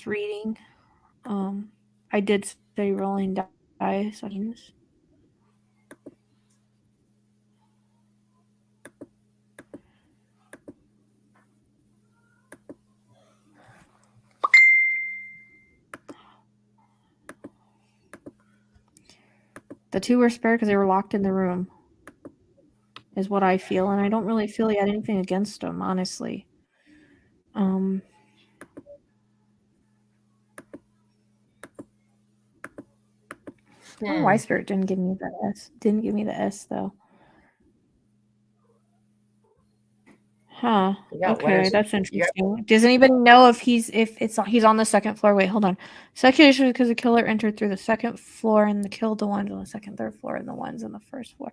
reading. I did say rolling dice. The two were spared because they were locked in the room, is what I feel, and I don't really feel he had anything against them, honestly. I don't know why Spirit didn't give me the S. Didn't give me the S though. Huh. Okay, that's interesting. Does anybody know if he's on the second floor? Wait, hold on. Speculation because the killer entered through the second floor and killed the ones on the second, third floor, and the ones on the first floor.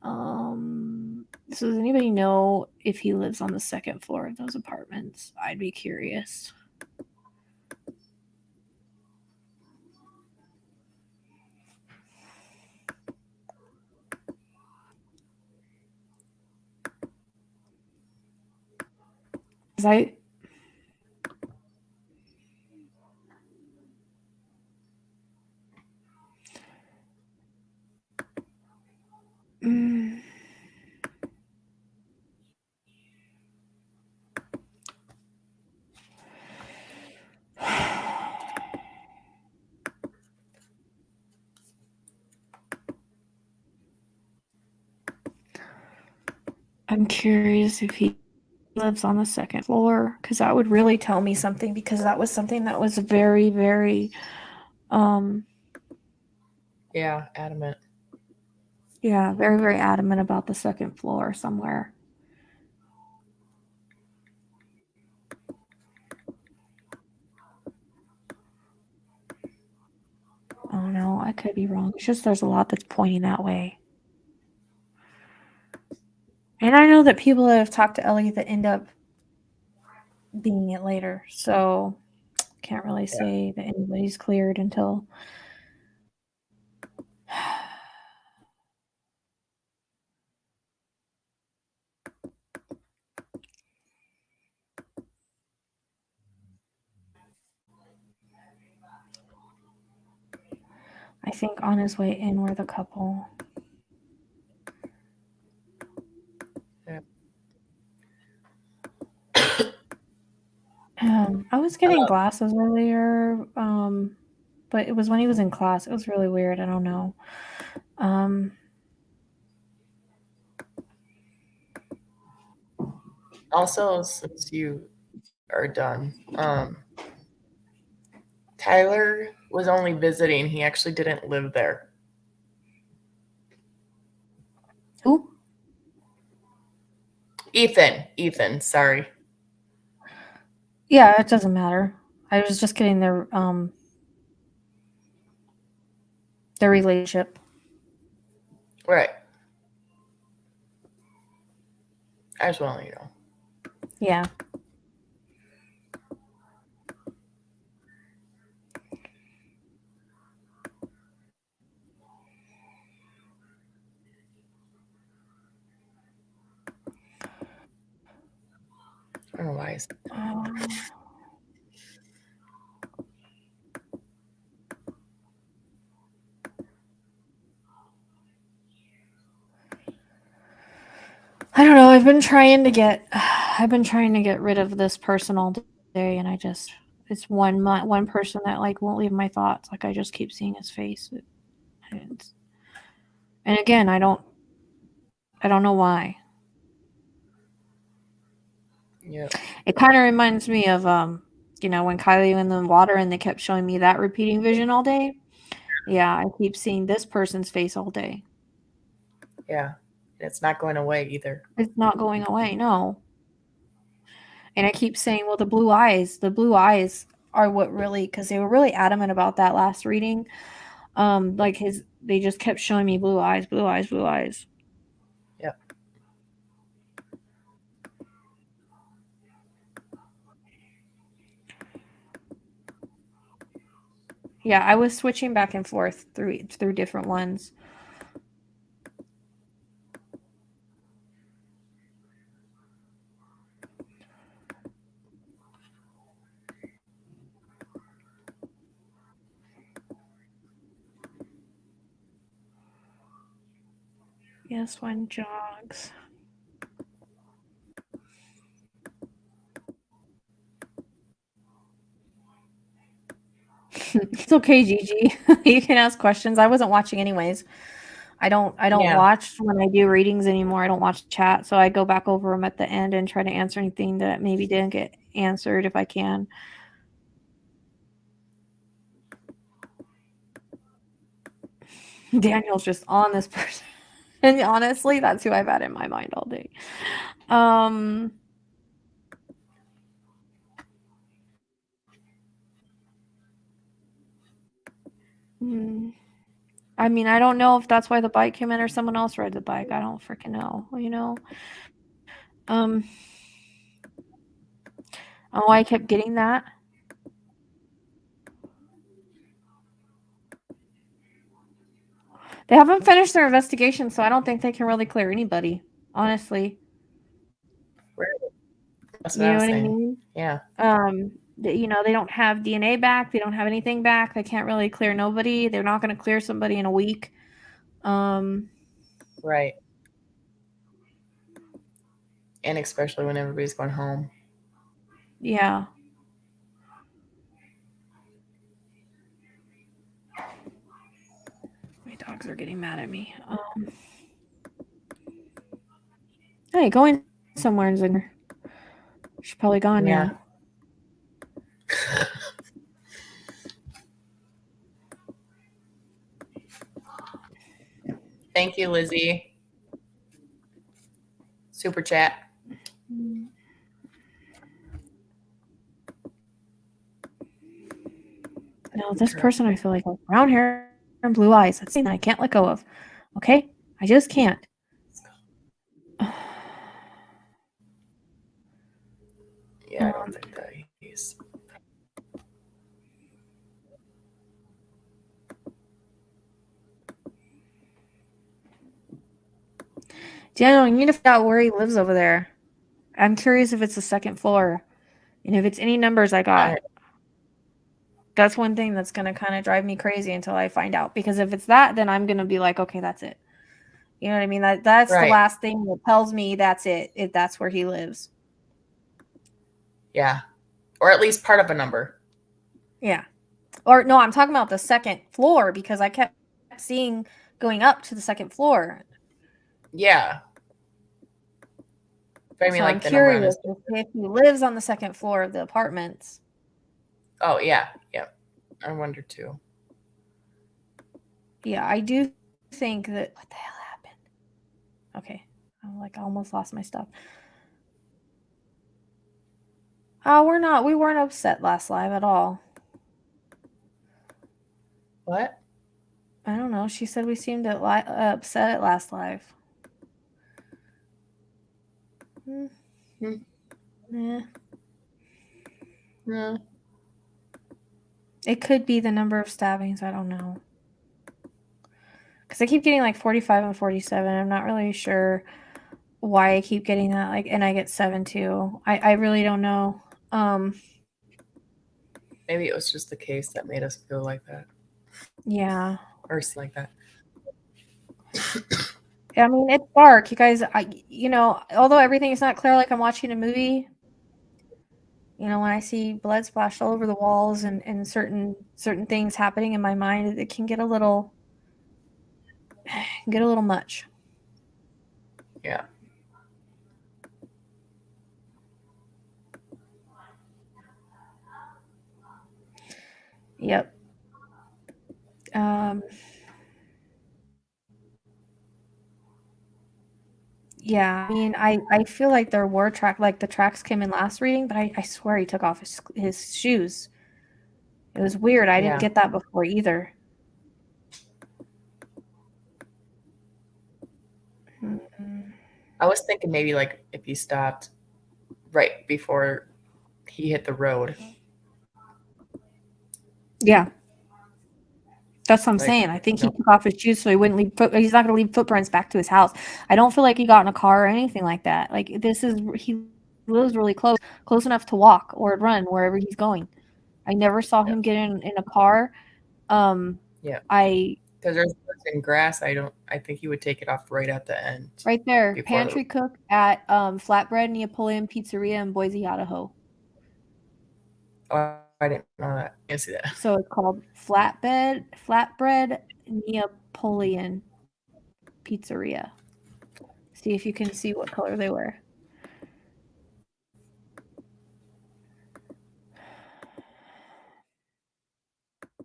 So does anybody know if he lives on the second floor of those apartments? I'd be curious. I I'm curious if he lives on the second floor, because that would really tell me something, because that was something that was very, very adamant. Yeah, very, very adamant about the second floor somewhere. Oh no, I could be wrong. It's just there's a lot that's pointing that way. And I know that people that have talked to Ellie that end up being it later, so can't really say that anybody's cleared until I think on his way in were the couple. Yeah. I was getting glasses earlier, but it was when he was in class. It was really weird. I don't know. Also, since you are done, Tyler was only visiting. He actually didn't live there. Who? Ethan, sorry. Yeah, it doesn't matter. I was just getting their The relationship. Right. I just want to let you know. Yeah. I don't know why. I don't know. I've been trying to get rid of this person all day, and it's one person that like won't leave my thoughts. Like I just keep seeing his face, and again, I don't know why. Yeah. It kind of reminds me of when Kylie in the water and they kept showing me that repeating vision all day. Yeah, I keep seeing this person's face all day. Yeah. It's not going away either. It's not going away, no. And I keep saying, well, the blue eyes are what really, because they were really adamant about that last reading. They just kept showing me blue eyes, blue eyes, blue eyes. Yep. Yeah, I was switching back and forth through different ones. Yes, one jogs. It's okay, Gigi. You can ask questions. I wasn't watching anyways. I don't watch when I do readings anymore. I don't watch chat, so I go back over them at the end and try to answer anything that maybe didn't get answered if I can. Daniel's just on this person. And honestly, that's who I've had in my mind all day. I mean, I don't know if that's why the bike came in or someone else rode the bike. I don't freaking know, Oh, I kept getting that. They haven't finished their investigation, so I don't think they can really clear anybody, honestly. That's You know what I mean? Yeah. They don't have DNA back. They don't have anything back. They can't really clear nobody. They're not going to clear somebody in a week. Right. And especially when everybody's going home. Yeah. My dogs are getting mad at me. Hey, going somewhere in Zinger. She's probably gone now. Thank you, Lizzie. Super chat. No, this person I feel like has brown hair and blue eyes. That's something that I can't let go of. Okay? I just can't. Yeah, I don't think that he's. Daniel, you need to find out where he lives over there. I'm curious if it's the second floor. And if it's any numbers I got. That's one thing that's going to kind of drive me crazy until I find out. Because if it's that, then I'm going to be like, okay, that's it. You know what I mean? That's the last thing that tells me that's it, if that's where he lives. Yeah. Or at least part of a number. Yeah. Or no, I'm talking about the second floor because I kept seeing going up to the second floor. Yeah. But I mean, so like I'm the curious if he lives on the second floor of the apartments. Oh, yeah. Yeah. I wonder too. Yeah, I do think that. What the hell happened? Okay. I almost lost my stuff. Oh, we weren't upset last live at all. What? I don't know. She said we seemed upset at last live. Hmm. Yeah. Yeah. It could be the number of stabbings. I don't know. Because I keep getting like 45 and 47. I'm not really sure why I keep getting that. Like, and I get 7 too. I really don't know. Maybe it was just the case that made us feel like that. Yeah. Or like that. I mean, it's dark, you guys. Although everything is not clear, like I'm watching a movie. When I see blood splashed all over the walls and certain things happening in my mind, it can get a little much. Yeah. Yep. Yeah, I mean, I feel like there were the tracks came in last reading, but I swear he took off his shoes. It was weird. I didn't get that before either. I was thinking maybe like if he stopped right before he hit the road. Yeah. That's what I'm saying. I think he took off his shoes so he wouldn't leave he's not gonna leave footprints back to his house. I don't feel like he got in a car or anything like that. Like he lives really close enough to walk or run wherever he's going. I never saw him get in a car. Yeah. I Because there's in grass, I think he would take it off right at the end. right there, pantry cook at Flatbread Neapolitan Pizzeria in Boise, Idaho. Oh, I didn't know that. I didn't see that. So it's called Flatbread Neapolitan Pizzeria. See if you can see what color they wear.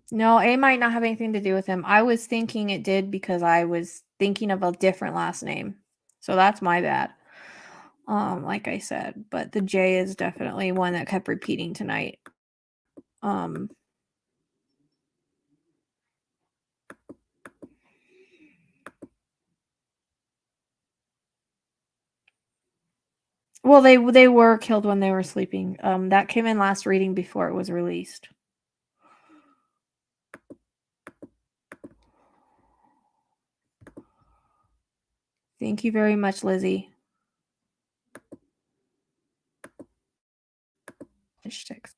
No, it might not have anything to do with him. I was thinking it did because I was thinking of a different last name. So that's my bad. Like I said, but the J is definitely one that kept repeating tonight. Well, they were killed when they were sleeping. That came in last reading before it was released. Thank you very much, Lizzie. Sticks.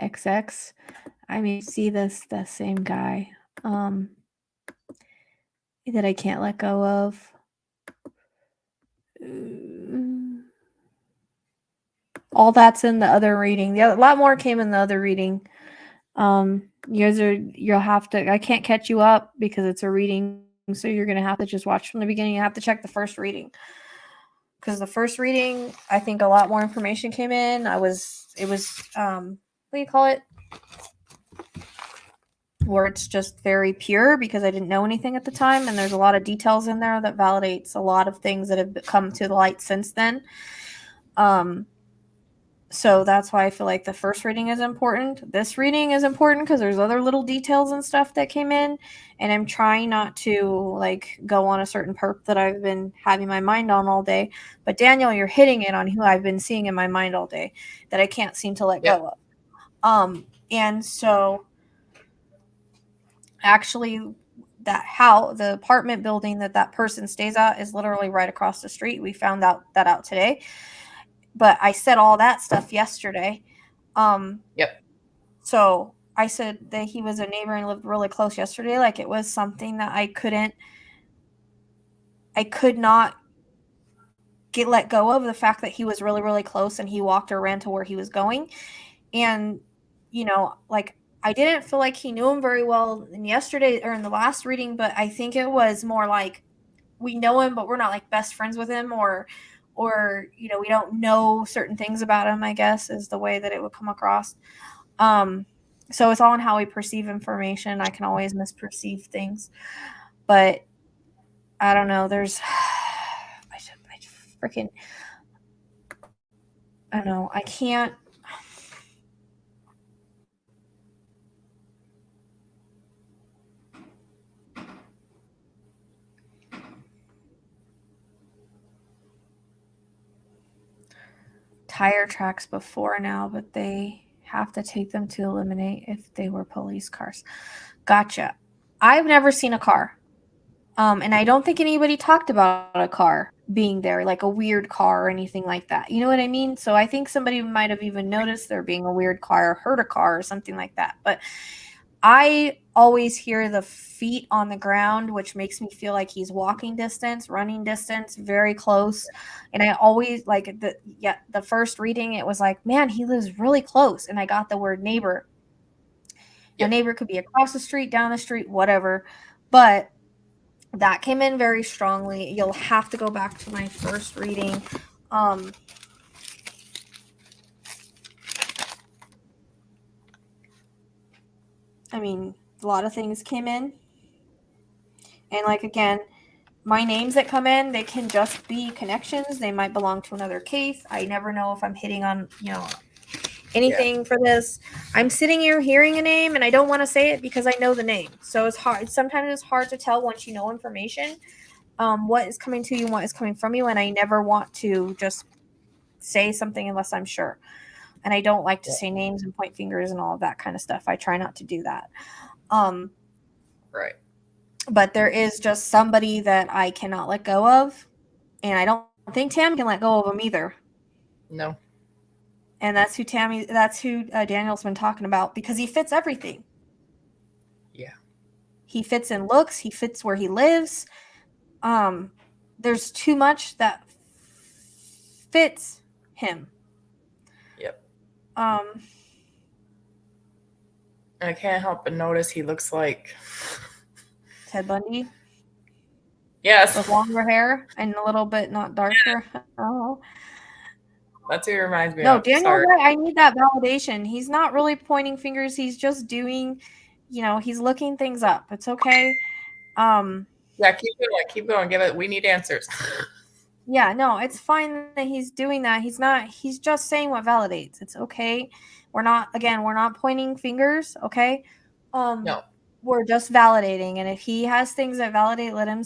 XX. I mean, see the same guy that I can't let go of. All that's in the other reading. A lot more came in the other reading. You'll have to. I can't catch you up because it's a reading, so you're gonna have to just watch from the beginning. You have to check the first reading because the first reading, I think a lot more information came in. It was what do you call it? Where it's just very pure because I didn't know anything at the time, and there's a lot of details in there that validates a lot of things that have come to the light since then. So that's why I feel like the first reading is important. This reading is important because there's other little details and stuff that came in, and I'm trying not to like go on a certain perp that I've been having my mind on all day. But Daniel, you're hitting it on who I've been seeing in my mind all day that I can't seem to let go of. And so actually the apartment building that person stays at is literally right across the street. We found out today, but I said all that stuff yesterday. Yep. So I said that he was a neighbor and lived really close yesterday. Like it was something that I could not let go of, the fact that he was really, really close and he walked or ran to where he was going. And, like I didn't feel like he knew him very well in yesterday or in the last reading, but I think it was more like we know him, but we're not like best friends with him or, we don't know certain things about him, I guess is the way that it would come across. So it's all in how we perceive information. I can always misperceive things, but I don't know. There's, I freaking, I don't know. I can't. Tire tracks before now, but they have to take them to eliminate if they were police cars. Gotcha. I've never seen a car. And I don't think anybody talked about a car being there, like a weird car or anything like that. You know what I mean? So I think somebody might have even noticed there being a weird car or heard a car or something like that. But I always hear the feet on the ground, which makes me feel like he's walking distance, running distance, very close. And I always like the first reading, it was like, man, he lives really close. And I got the word neighbor. Yep. A neighbor could be across the street, down the street, whatever. But that came in very strongly. You'll have to go back to my first reading. I mean, a lot of things came in. And like, again, my names that come in, they can just be connections. They might belong to another case. I never know if I'm hitting on, anything for this. I'm sitting here hearing a name and I don't want to say it because I know the name. So it's hard. Sometimes it's hard to tell once you know information, what is coming to you and what is coming from you. And I never want to just say something unless I'm sure. And I don't like to say names and point fingers and all of that kind of stuff. I try not to do that. Right. But there is just somebody that I cannot let go of. And I don't think Tam can let go of him either. No. And that's who Daniel's been talking about, because he fits everything. Yeah. He fits in looks. He fits where he lives. There's too much that fits him. Yep. I can't help but notice he looks like Ted Bundy. Yes. With longer hair and a little bit not darker. Oh. That's who he reminds me No, of. Daniel, I need that validation. He's not really pointing fingers. He's just doing, he's looking things up. It's okay. Yeah, keep going. We need answers. Yeah, no, it's fine that he's doing that. He's just saying what validates. It's okay. We're not pointing fingers, okay? No. We're just validating. And if he has things that validate, let him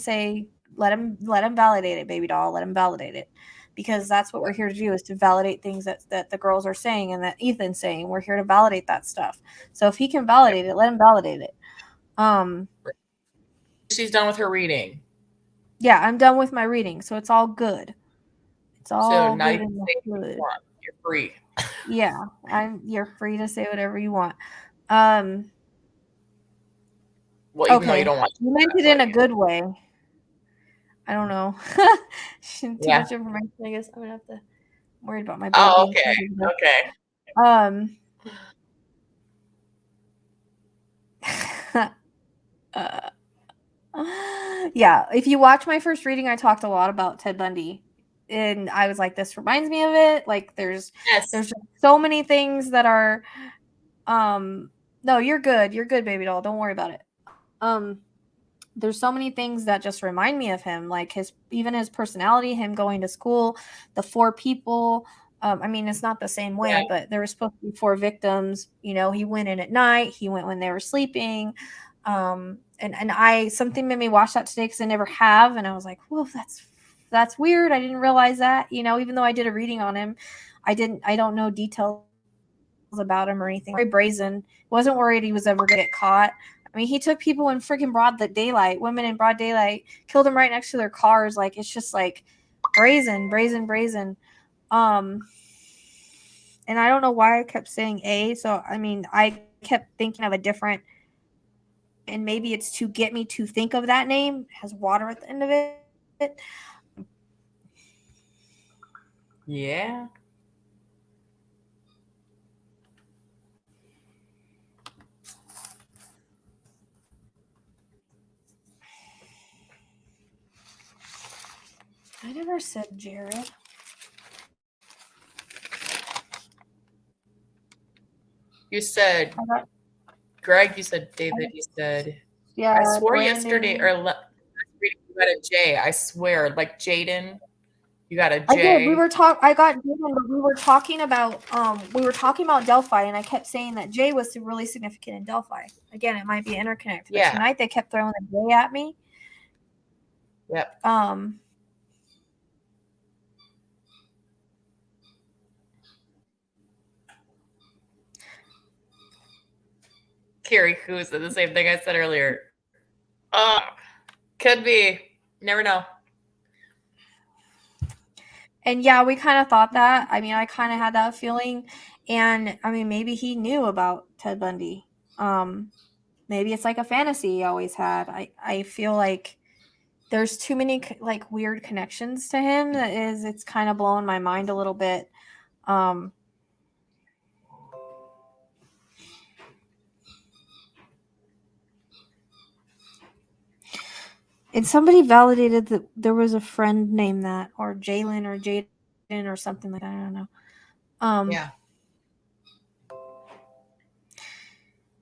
validate it, baby doll. Let him validate it. Because that's what we're here to do, is to validate things that the girls are saying and that Ethan's saying. We're here to validate that stuff. So if he can validate it, let him validate it. She's done with her reading. Yeah, I'm done with my reading, so it's all good. It's all so now good. You're free. Yeah, you're free to say whatever you want. Well, even though you don't want to. You meant it in a good way. I don't know. Too much information, I guess. I'm gonna have to worry about my bed. Oh, okay. Yeah, if you watch my first reading, I talked a lot about Ted Bundy. And I was like, this reminds me of it. Like, there's just so many things that are no, you're good. You're good, baby doll. Don't worry about it. There's so many things that just remind me of him, like his personality, him going to school, the 4 people. I mean, it's not the same way, but there were supposed to be 4 victims. He went in at night. He went when they were sleeping. And something made me watch that today because I never have. And I was like, whoa, that's weird. I didn't realize that, even though I did a reading on him, I don't know details about him or anything. Very brazen. Wasn't worried he was ever going to get caught. I mean, he took people in freaking broad daylight, women in broad daylight, killed them right next to their cars. Like, it's just like brazen. And I don't know why I kept saying A. So, I mean, I kept thinking of a different, and maybe it's to get me to think of that name. It has water at the end of it. Yeah. I never said Jared. You said Greg, you said David, you said I swore Brandon. Yesterday or last reading you had a J. I swear, like Jaden. You got a I did. J. I got Jaden, but we were talking about Delphi, and I kept saying that J was really significant in Delphi. Again, it might be an interconnect. But Yeah. tonight they kept throwing the J at me. Yep. Carrie Who said the same thing I said earlier. Could be. Never know. And yeah, we kind of thought that. I mean, I kind of had that feeling. And I mean, maybe he knew about Ted Bundy. Maybe it's like a fantasy he always had. I feel like there's too many like weird connections to him that it's kind of blowing my mind a little bit. And somebody validated that there was a friend named that, or Jalen or Jaden or something like that. I don't know. Yeah.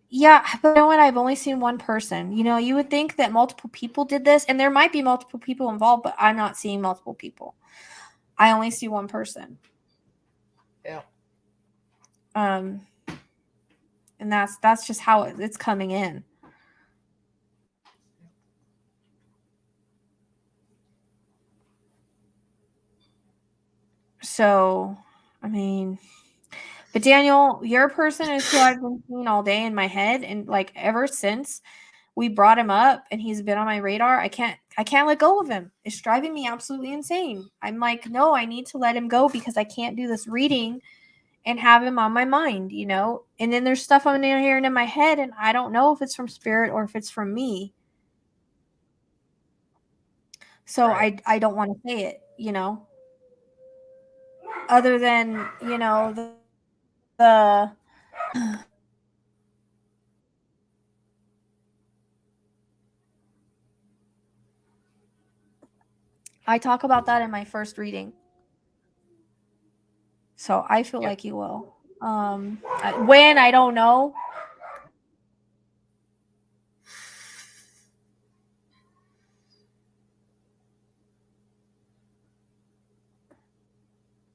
Yeah, but you know what? I've only seen one person. You know, you would think that multiple people did this, and there might be multiple people involved, but I'm not seeing multiple people. I only see one person. Yeah. And that's just how it's coming in. So, I mean, but Daniel, your person is who I've been seeing all day in my head, and like ever since we brought him up and he's been on my radar, I can't let go of him. It's driving me absolutely insane. I'm like, no, I need to let him go because I can't do this reading and have him on my mind, you know? And then there's stuff I'm hearing in my head and I don't know if it's from spirit or if it's from me. So right. I don't want to say it, you know? Other than, you know, the I talk about that in my first reading. So I feel like you will. When, I don't know.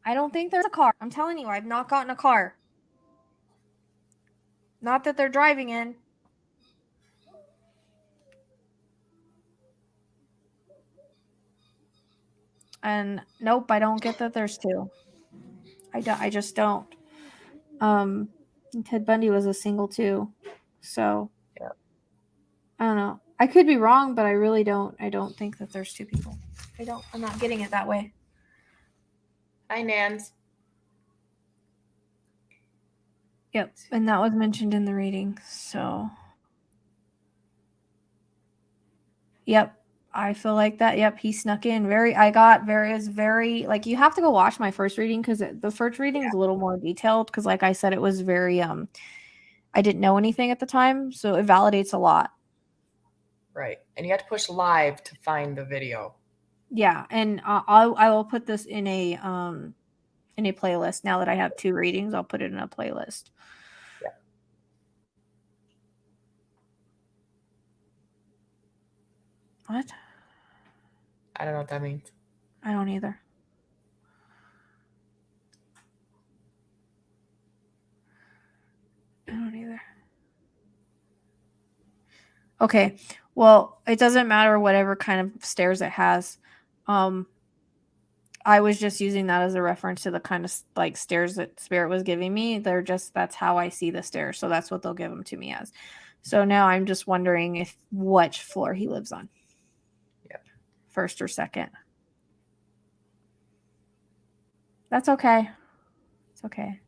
I don't think there's a car. I'm telling you, I've not gotten a car. Not that they're driving in. And nope, I don't get that there's two. I just don't. Ted Bundy was a single too. So I don't know. I could be wrong, but I really don't. I don't think that there's two people. I'm not getting it that way. Hi, Nans. Yep. And that was mentioned in the reading. So yep. I feel like that. Yep, he snuck in. Very like you have to go watch my first reading because the first reading is a little more detailed because like I said, it was very I didn't know anything at the time, so it validates a lot. Right. And you have to push live to find the video. Yeah, and I will put this in a playlist. Now that I have two readings, I'll put it in a playlist. Yeah. What? I don't know what that means. I don't either. Okay. Well, it doesn't matter whatever kind of stairs it has. I was just using that as a reference to the kind of like stairs that Spirit was giving me. That's how I see the stairs. So that's what they'll give them to me as. So now I'm just wondering if which floor he lives on. Yep. First or second. That's okay. It's okay.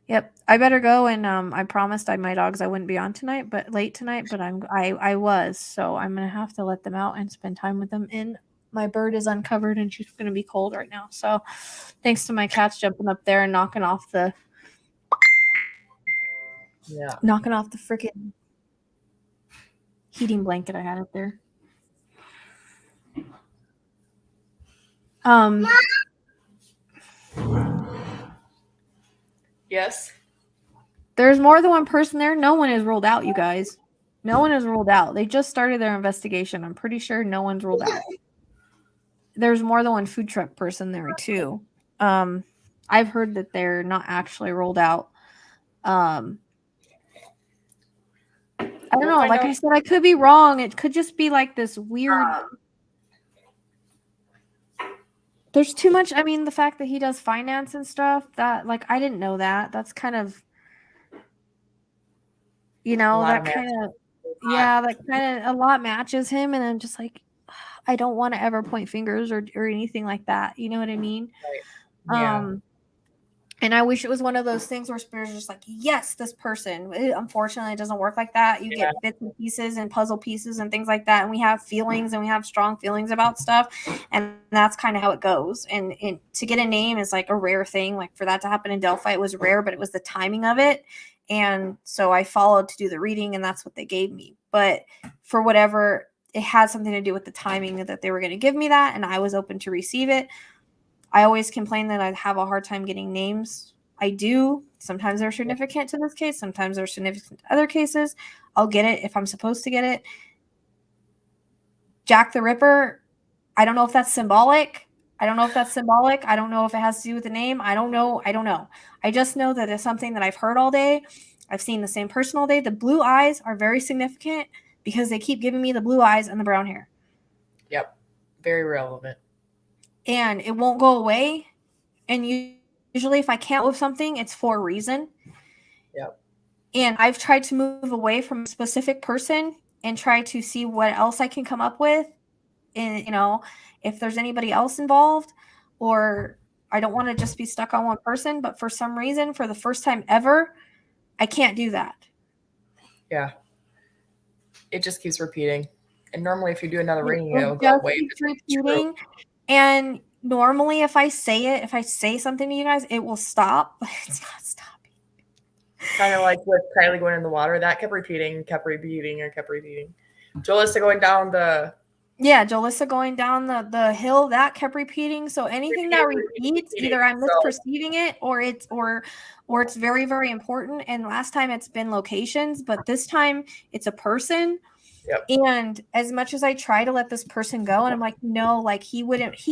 Yep. I better go, and I promised my dogs I wouldn't be on tonight, but late tonight, but I was, so I'm gonna have to let them out and spend time with them. And my bird is uncovered and she's gonna be cold right now. So thanks to my cats jumping up there and knocking off the freaking heating blanket I had up there. Yes. There's more than one person there. No one is ruled out, you guys. No one is ruled out. They just started their investigation. I'm pretty sure no one's ruled out. there's more than one food truck person there too. I've heard that they're not actually rolled out. I don't know. Like I said, I could be wrong. It could just be like this weird. There's too much. I mean, the fact that he does finance and stuff, that, like, I didn't know that. That's kind of, that kind of, that kind of a lot matches him. And I'm just like, I don't want to ever point fingers or anything like that. You know what I mean? Right. Yeah. And I wish it was one of those things where spirits are just like, yes, this person. Unfortunately, it doesn't work like that. You get bits and pieces and puzzle pieces and things like that. And we have feelings and we have strong feelings about stuff. And that's kind of how it goes. And to get a name is like a rare thing. Like for that to happen in Delphi, it was rare, but it was the timing of it. And so I followed to do the reading, and that's what they gave me. But for whatever, it had something to do with the timing that they were going to give me that. And I was open to receive it. I always complain that I have a hard time getting names. I do. Sometimes they're significant to this case. Sometimes they're significant to other cases. I'll get it if I'm supposed to get it. Jack the Ripper, I don't know if that's symbolic. I don't know if it has to do with the name. I don't know. I just know that it's something that I've heard all day. I've seen the same person all day. The blue eyes are very significant because they keep giving me the blue eyes and the brown hair. Yep. Very relevant. And it won't go away. And usually if I can't with something, it's for a reason. Yep. And I've tried to move away from a specific person and try to see what else I can come up with. And, if there's anybody else involved, or I don't want to just be stuck on one person, but for some reason, for the first time ever, I can't do that. Yeah. It just keeps repeating. And normally if you do another reading, it'll go away. Keeps repeating. And normally if I say something to you guys, it will stop, but it's not stopping. Kind of like with Kylie going in the water, that kept repeating. Jolissa going down the hill, that kept repeating. So anything that repeats, either I'm misperceiving it or it's very, very important. And last time it's been locations, but this time it's a person. Yep. And as much as I try to let this person go, and I'm like, no, like he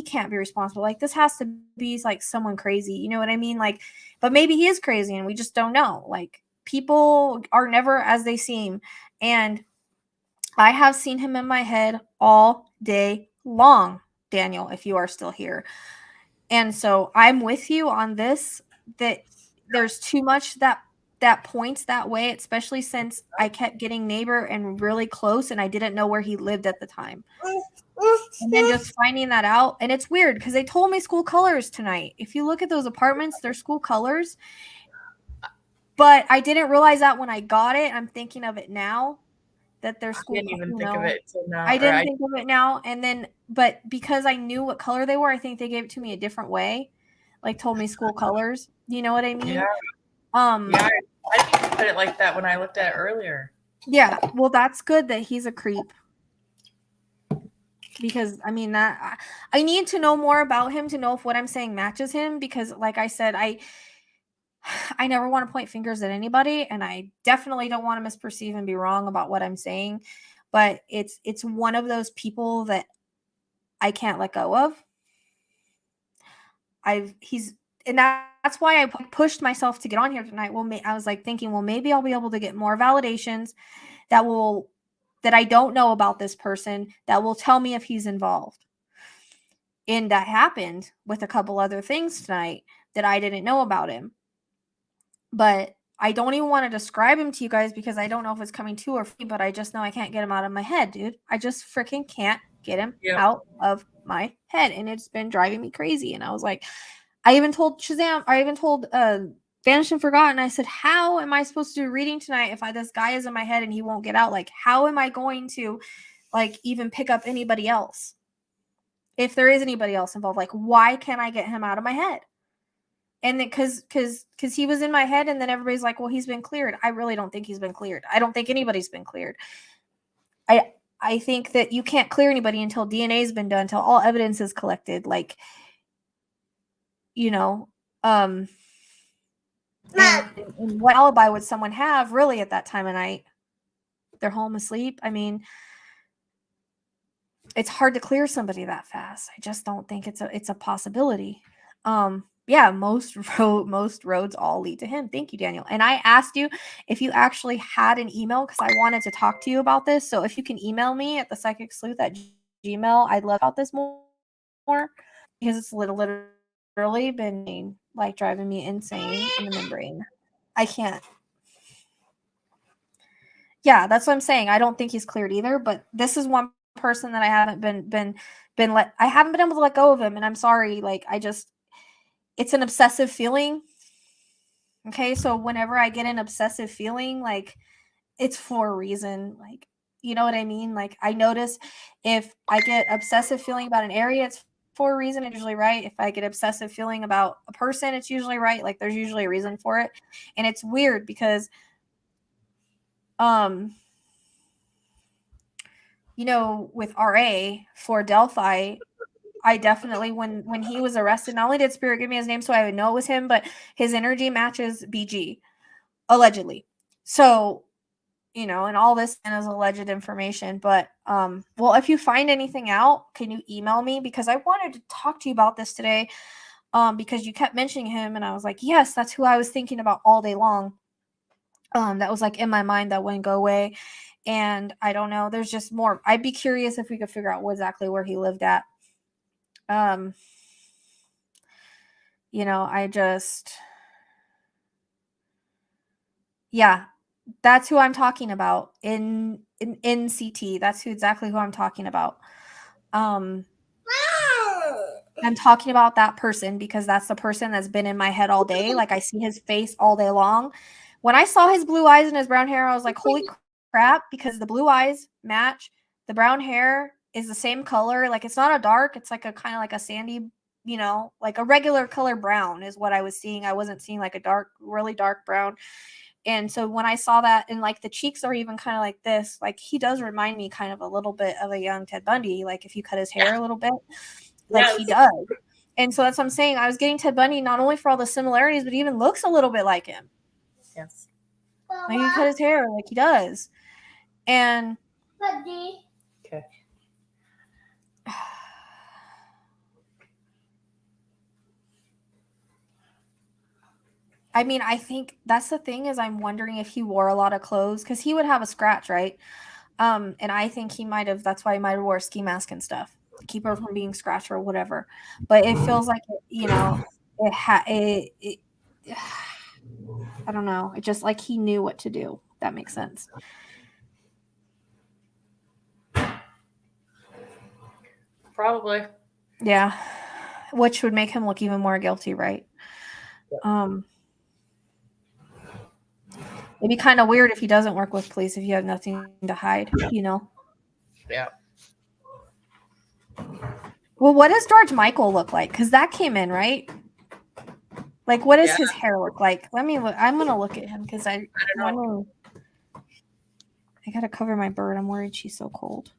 can't be responsible. Like this has to be like someone crazy. You know what I mean? Like, but maybe he is crazy and we just don't know. Like people are never as they seem. And I have seen him in my head all day long, Daniel, if you are still here. And so I'm with you on this, that there's too much that points that way, especially since I kept getting neighbor and really close and I didn't know where he lived at the time. And then just finding that out. And it's weird because they told me school colors tonight. If you look at those apartments, they're school colors. But I didn't realize that when I got it. I'm thinking of it now. That their school, I didn't even think of it till now. I didn't think of it now, and then, but because I knew what color they were, I think they gave it to me a different way, like told me school colors. You know what I mean? Yeah. I didn't put it like that when I looked at it earlier. Yeah, well, that's good that he's a creep, because I mean that I need to know more about him to know if what I'm saying matches him. Because, like I said, I never want to point fingers at anybody, and I definitely don't want to misperceive and be wrong about what I'm saying, but it's one of those people that I can't let go of. And that's why I pushed myself to get on here tonight. Well, I was like thinking, well, maybe I'll be able to get more validations that I don't know about this person that will tell me if he's involved. And that happened with a couple other things tonight that I didn't know about him. But I don't even want to describe him to you guys because I don't know if it's coming to or free, but I just know I can't get him out of my head, dude. I just freaking can't get him out of my head. And it's been driving me crazy. And I was like, I even told Vanished and Forgotten, I said, how am I supposed to do reading tonight if this guy is in my head and he won't get out? Like, how am I going to even pick up anybody else? If there is anybody else involved, like, why can't I get him out of my head? And then because he was in my head, and then everybody's like, well, he's been cleared. I really don't think he's been cleared. I don't think anybody's been cleared. I think that you can't clear anybody until DNA has been done, until all evidence is collected. Like, and what alibi would someone have really at that time of night? They're home asleep. I mean, it's hard to clear somebody that fast. I just don't think it's a possibility. Yeah, most roads all lead to him. Thank you, Daniel. And I asked you if you actually had an email because I wanted to talk to you about this. So if you can email me at thepsychicsleuth@gmail, I'd love about this more because it's literally been like driving me insane in the membrane. I can't. Yeah, that's what I'm saying. I don't think he's cleared either, but this is one person that I haven't I haven't been able to let go of him, and I'm sorry. Like it's an obsessive feeling. Okay, so whenever I get an obsessive feeling, like it's for a reason. Like, you know what I mean? Like I notice if I get obsessive feeling about an area, it's for a reason. It's usually right. If I get obsessive feeling about a person, it's usually right. Like there's usually a reason for it, and it's weird because you know, with RA for Delphi, I definitely when he was arrested, not only did Spirit give me his name so I would know it was him, but his energy matches BG, allegedly. So, you know, and all this is alleged information. But well, if you find anything out, can you email me? Because I wanted to talk to you about this today. Because you kept mentioning him, and I was like, yes, that's who I was thinking about all day long. That was like in my mind that wouldn't go away. And I don't know, there's just more. I'd be curious if we could figure out exactly where he lived at. You know, yeah, that's who I'm talking about in CT. That's exactly who I'm talking about. I'm talking about that person because that's the person that's been in my head all day. Like I see his face all day long. When I saw his blue eyes and his brown hair, I was like, holy crap, because the blue eyes match. The brown hair is the same color. Like it's not a dark, it's like a kind of like a sandy, you know, like a regular color brown is what I was seeing. I wasn't seeing like a dark, really dark brown. And so when I saw that, and like the cheeks are even kind of like this, like he does remind me kind of a little bit of a young Ted Bundy. Like if you cut his hair a little bit, like he does. And so that's what I'm saying. I was getting Ted Bundy not only for all the similarities, but even looks a little bit like him. Yes. Like he cut his hair like he does. And okay. I mean, I think that's the thing is I'm wondering if he wore a lot of clothes because he would have a scratch, right? And I think he might have, that's why he might have wore a ski mask and stuff to keep her from being scratched or whatever. But it feels like, you know, I don't know. It just like he knew what to do. If that makes sense. Probably. Yeah. Which would make him look even more guilty, right? Yeah. It'd be kind of weird if he doesn't work with police if you have nothing to hide, you know? Yeah. Well, what does George Michael look like? Because that came in, right? Like, what does his hair look like? Let me look. I'm going to look at him because I don't know. I got to cover my bird. I'm worried she's so cold.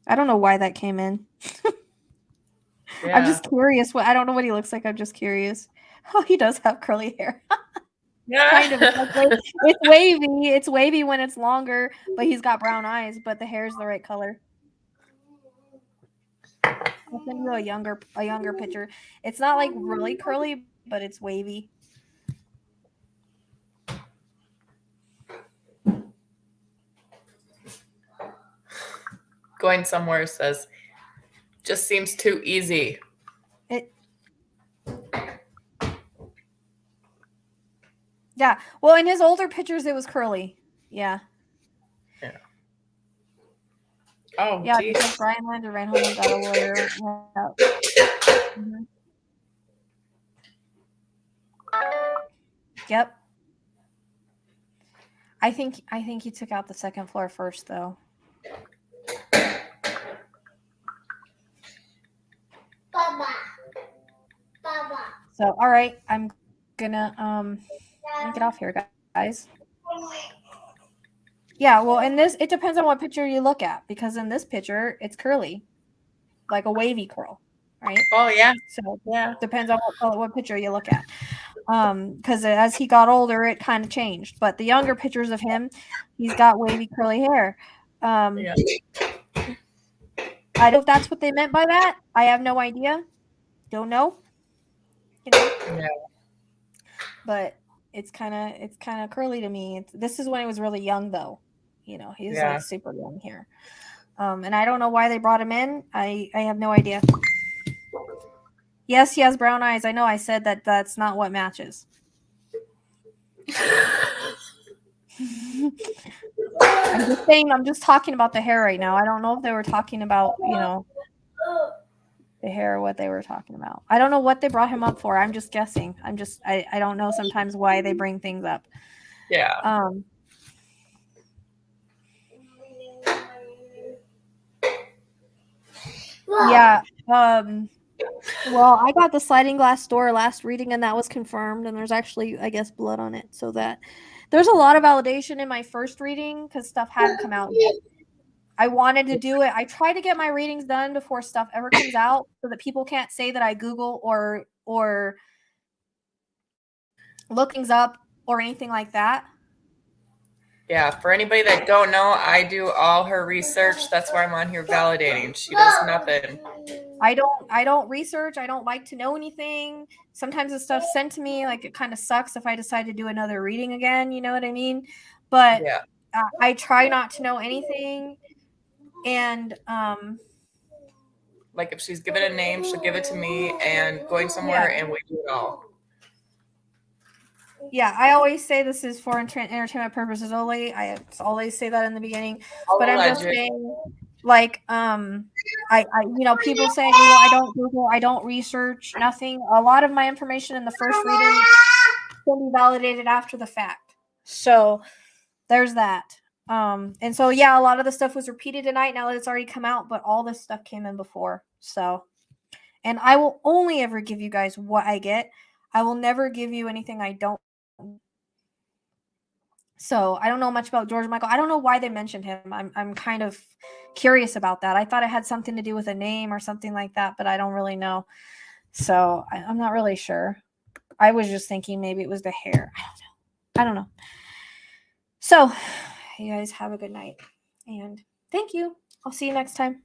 I don't know why that came in. Yeah. I'm just curious. I don't know what he looks like. I'm just curious. Oh, he does have curly hair. Yeah. Kind of. It's wavy. It's wavy when it's longer, but he's got brown eyes, but the hair is the right color. I'll send you a younger picture. It's not like really curly, but it's wavy. Going somewhere says, just seems too easy. Yeah. Well, in his older pictures, it was curly. Yeah. Yeah. Oh, yeah. Because Brian landed right home and got a lawyer. Yeah. Mm-hmm. Yep. I think he took out the second floor first, though. So, all right, I'm gonna get off here, guys. Yeah, well, in this, it depends on what picture you look at, because in this picture, it's curly, like a wavy curl, right? Oh, yeah. So, yeah, depends on what picture you look at. Because as he got older, it kind of changed. But the younger pictures of him, he's got wavy curly hair. Yeah. I don't know if that's what they meant by that. I have no idea. Don't know. You know. Yeah. But it's kind of curly to me. This is when he was really young, though. You know, he's like super young here. And I don't know why they brought him in. I have no idea. Yes, he has brown eyes. I know. I said that that's not what matches. I'm just saying. I'm just talking about the hair right now. I don't know if they were talking about, the hair or what they were talking about. I don't know what they brought him up for. I'm just guessing. I don't know sometimes why they bring things up. Yeah. Yeah. Well, I got the sliding glass door last reading, and that was confirmed. And there's actually, I guess, blood on it. So that there's a lot of validation in my first reading because stuff hadn't come out yet. I wanted to do it. I try to get my readings done before stuff ever comes out so that people can't say that I Google or look things up or anything like that. Yeah, for anybody that don't know, I do all her research. That's why I'm on here validating. She does nothing. I don't research. I don't like to know anything. Sometimes the stuff sent to me, like, it kind of sucks if I decide to do another reading again, you know what I mean? But yeah. I try not to know anything. And like if she's given a name, she'll give it to me and going somewhere and we do it all. Yeah, I always say this is for entertainment purposes only. I always say that in the beginning, but I'm just saying, like, I people say, I don't Google, I don't research, nothing. A lot of my information in the first reading can be validated after the fact. So there's that. And so a lot of the stuff was repeated tonight now that it's already come out, but all this stuff came in before. So, and I will only ever give you guys what I get. I will never give you anything I don't. So I don't know much about George Michael. I don't know why they mentioned him. I'm kind of curious about that. I thought it had something to do with a name or something like that, but I don't really know. So I'm not really sure. I was just thinking maybe it was the hair. I don't know. So you guys have a good night and thank you. I'll see you next time.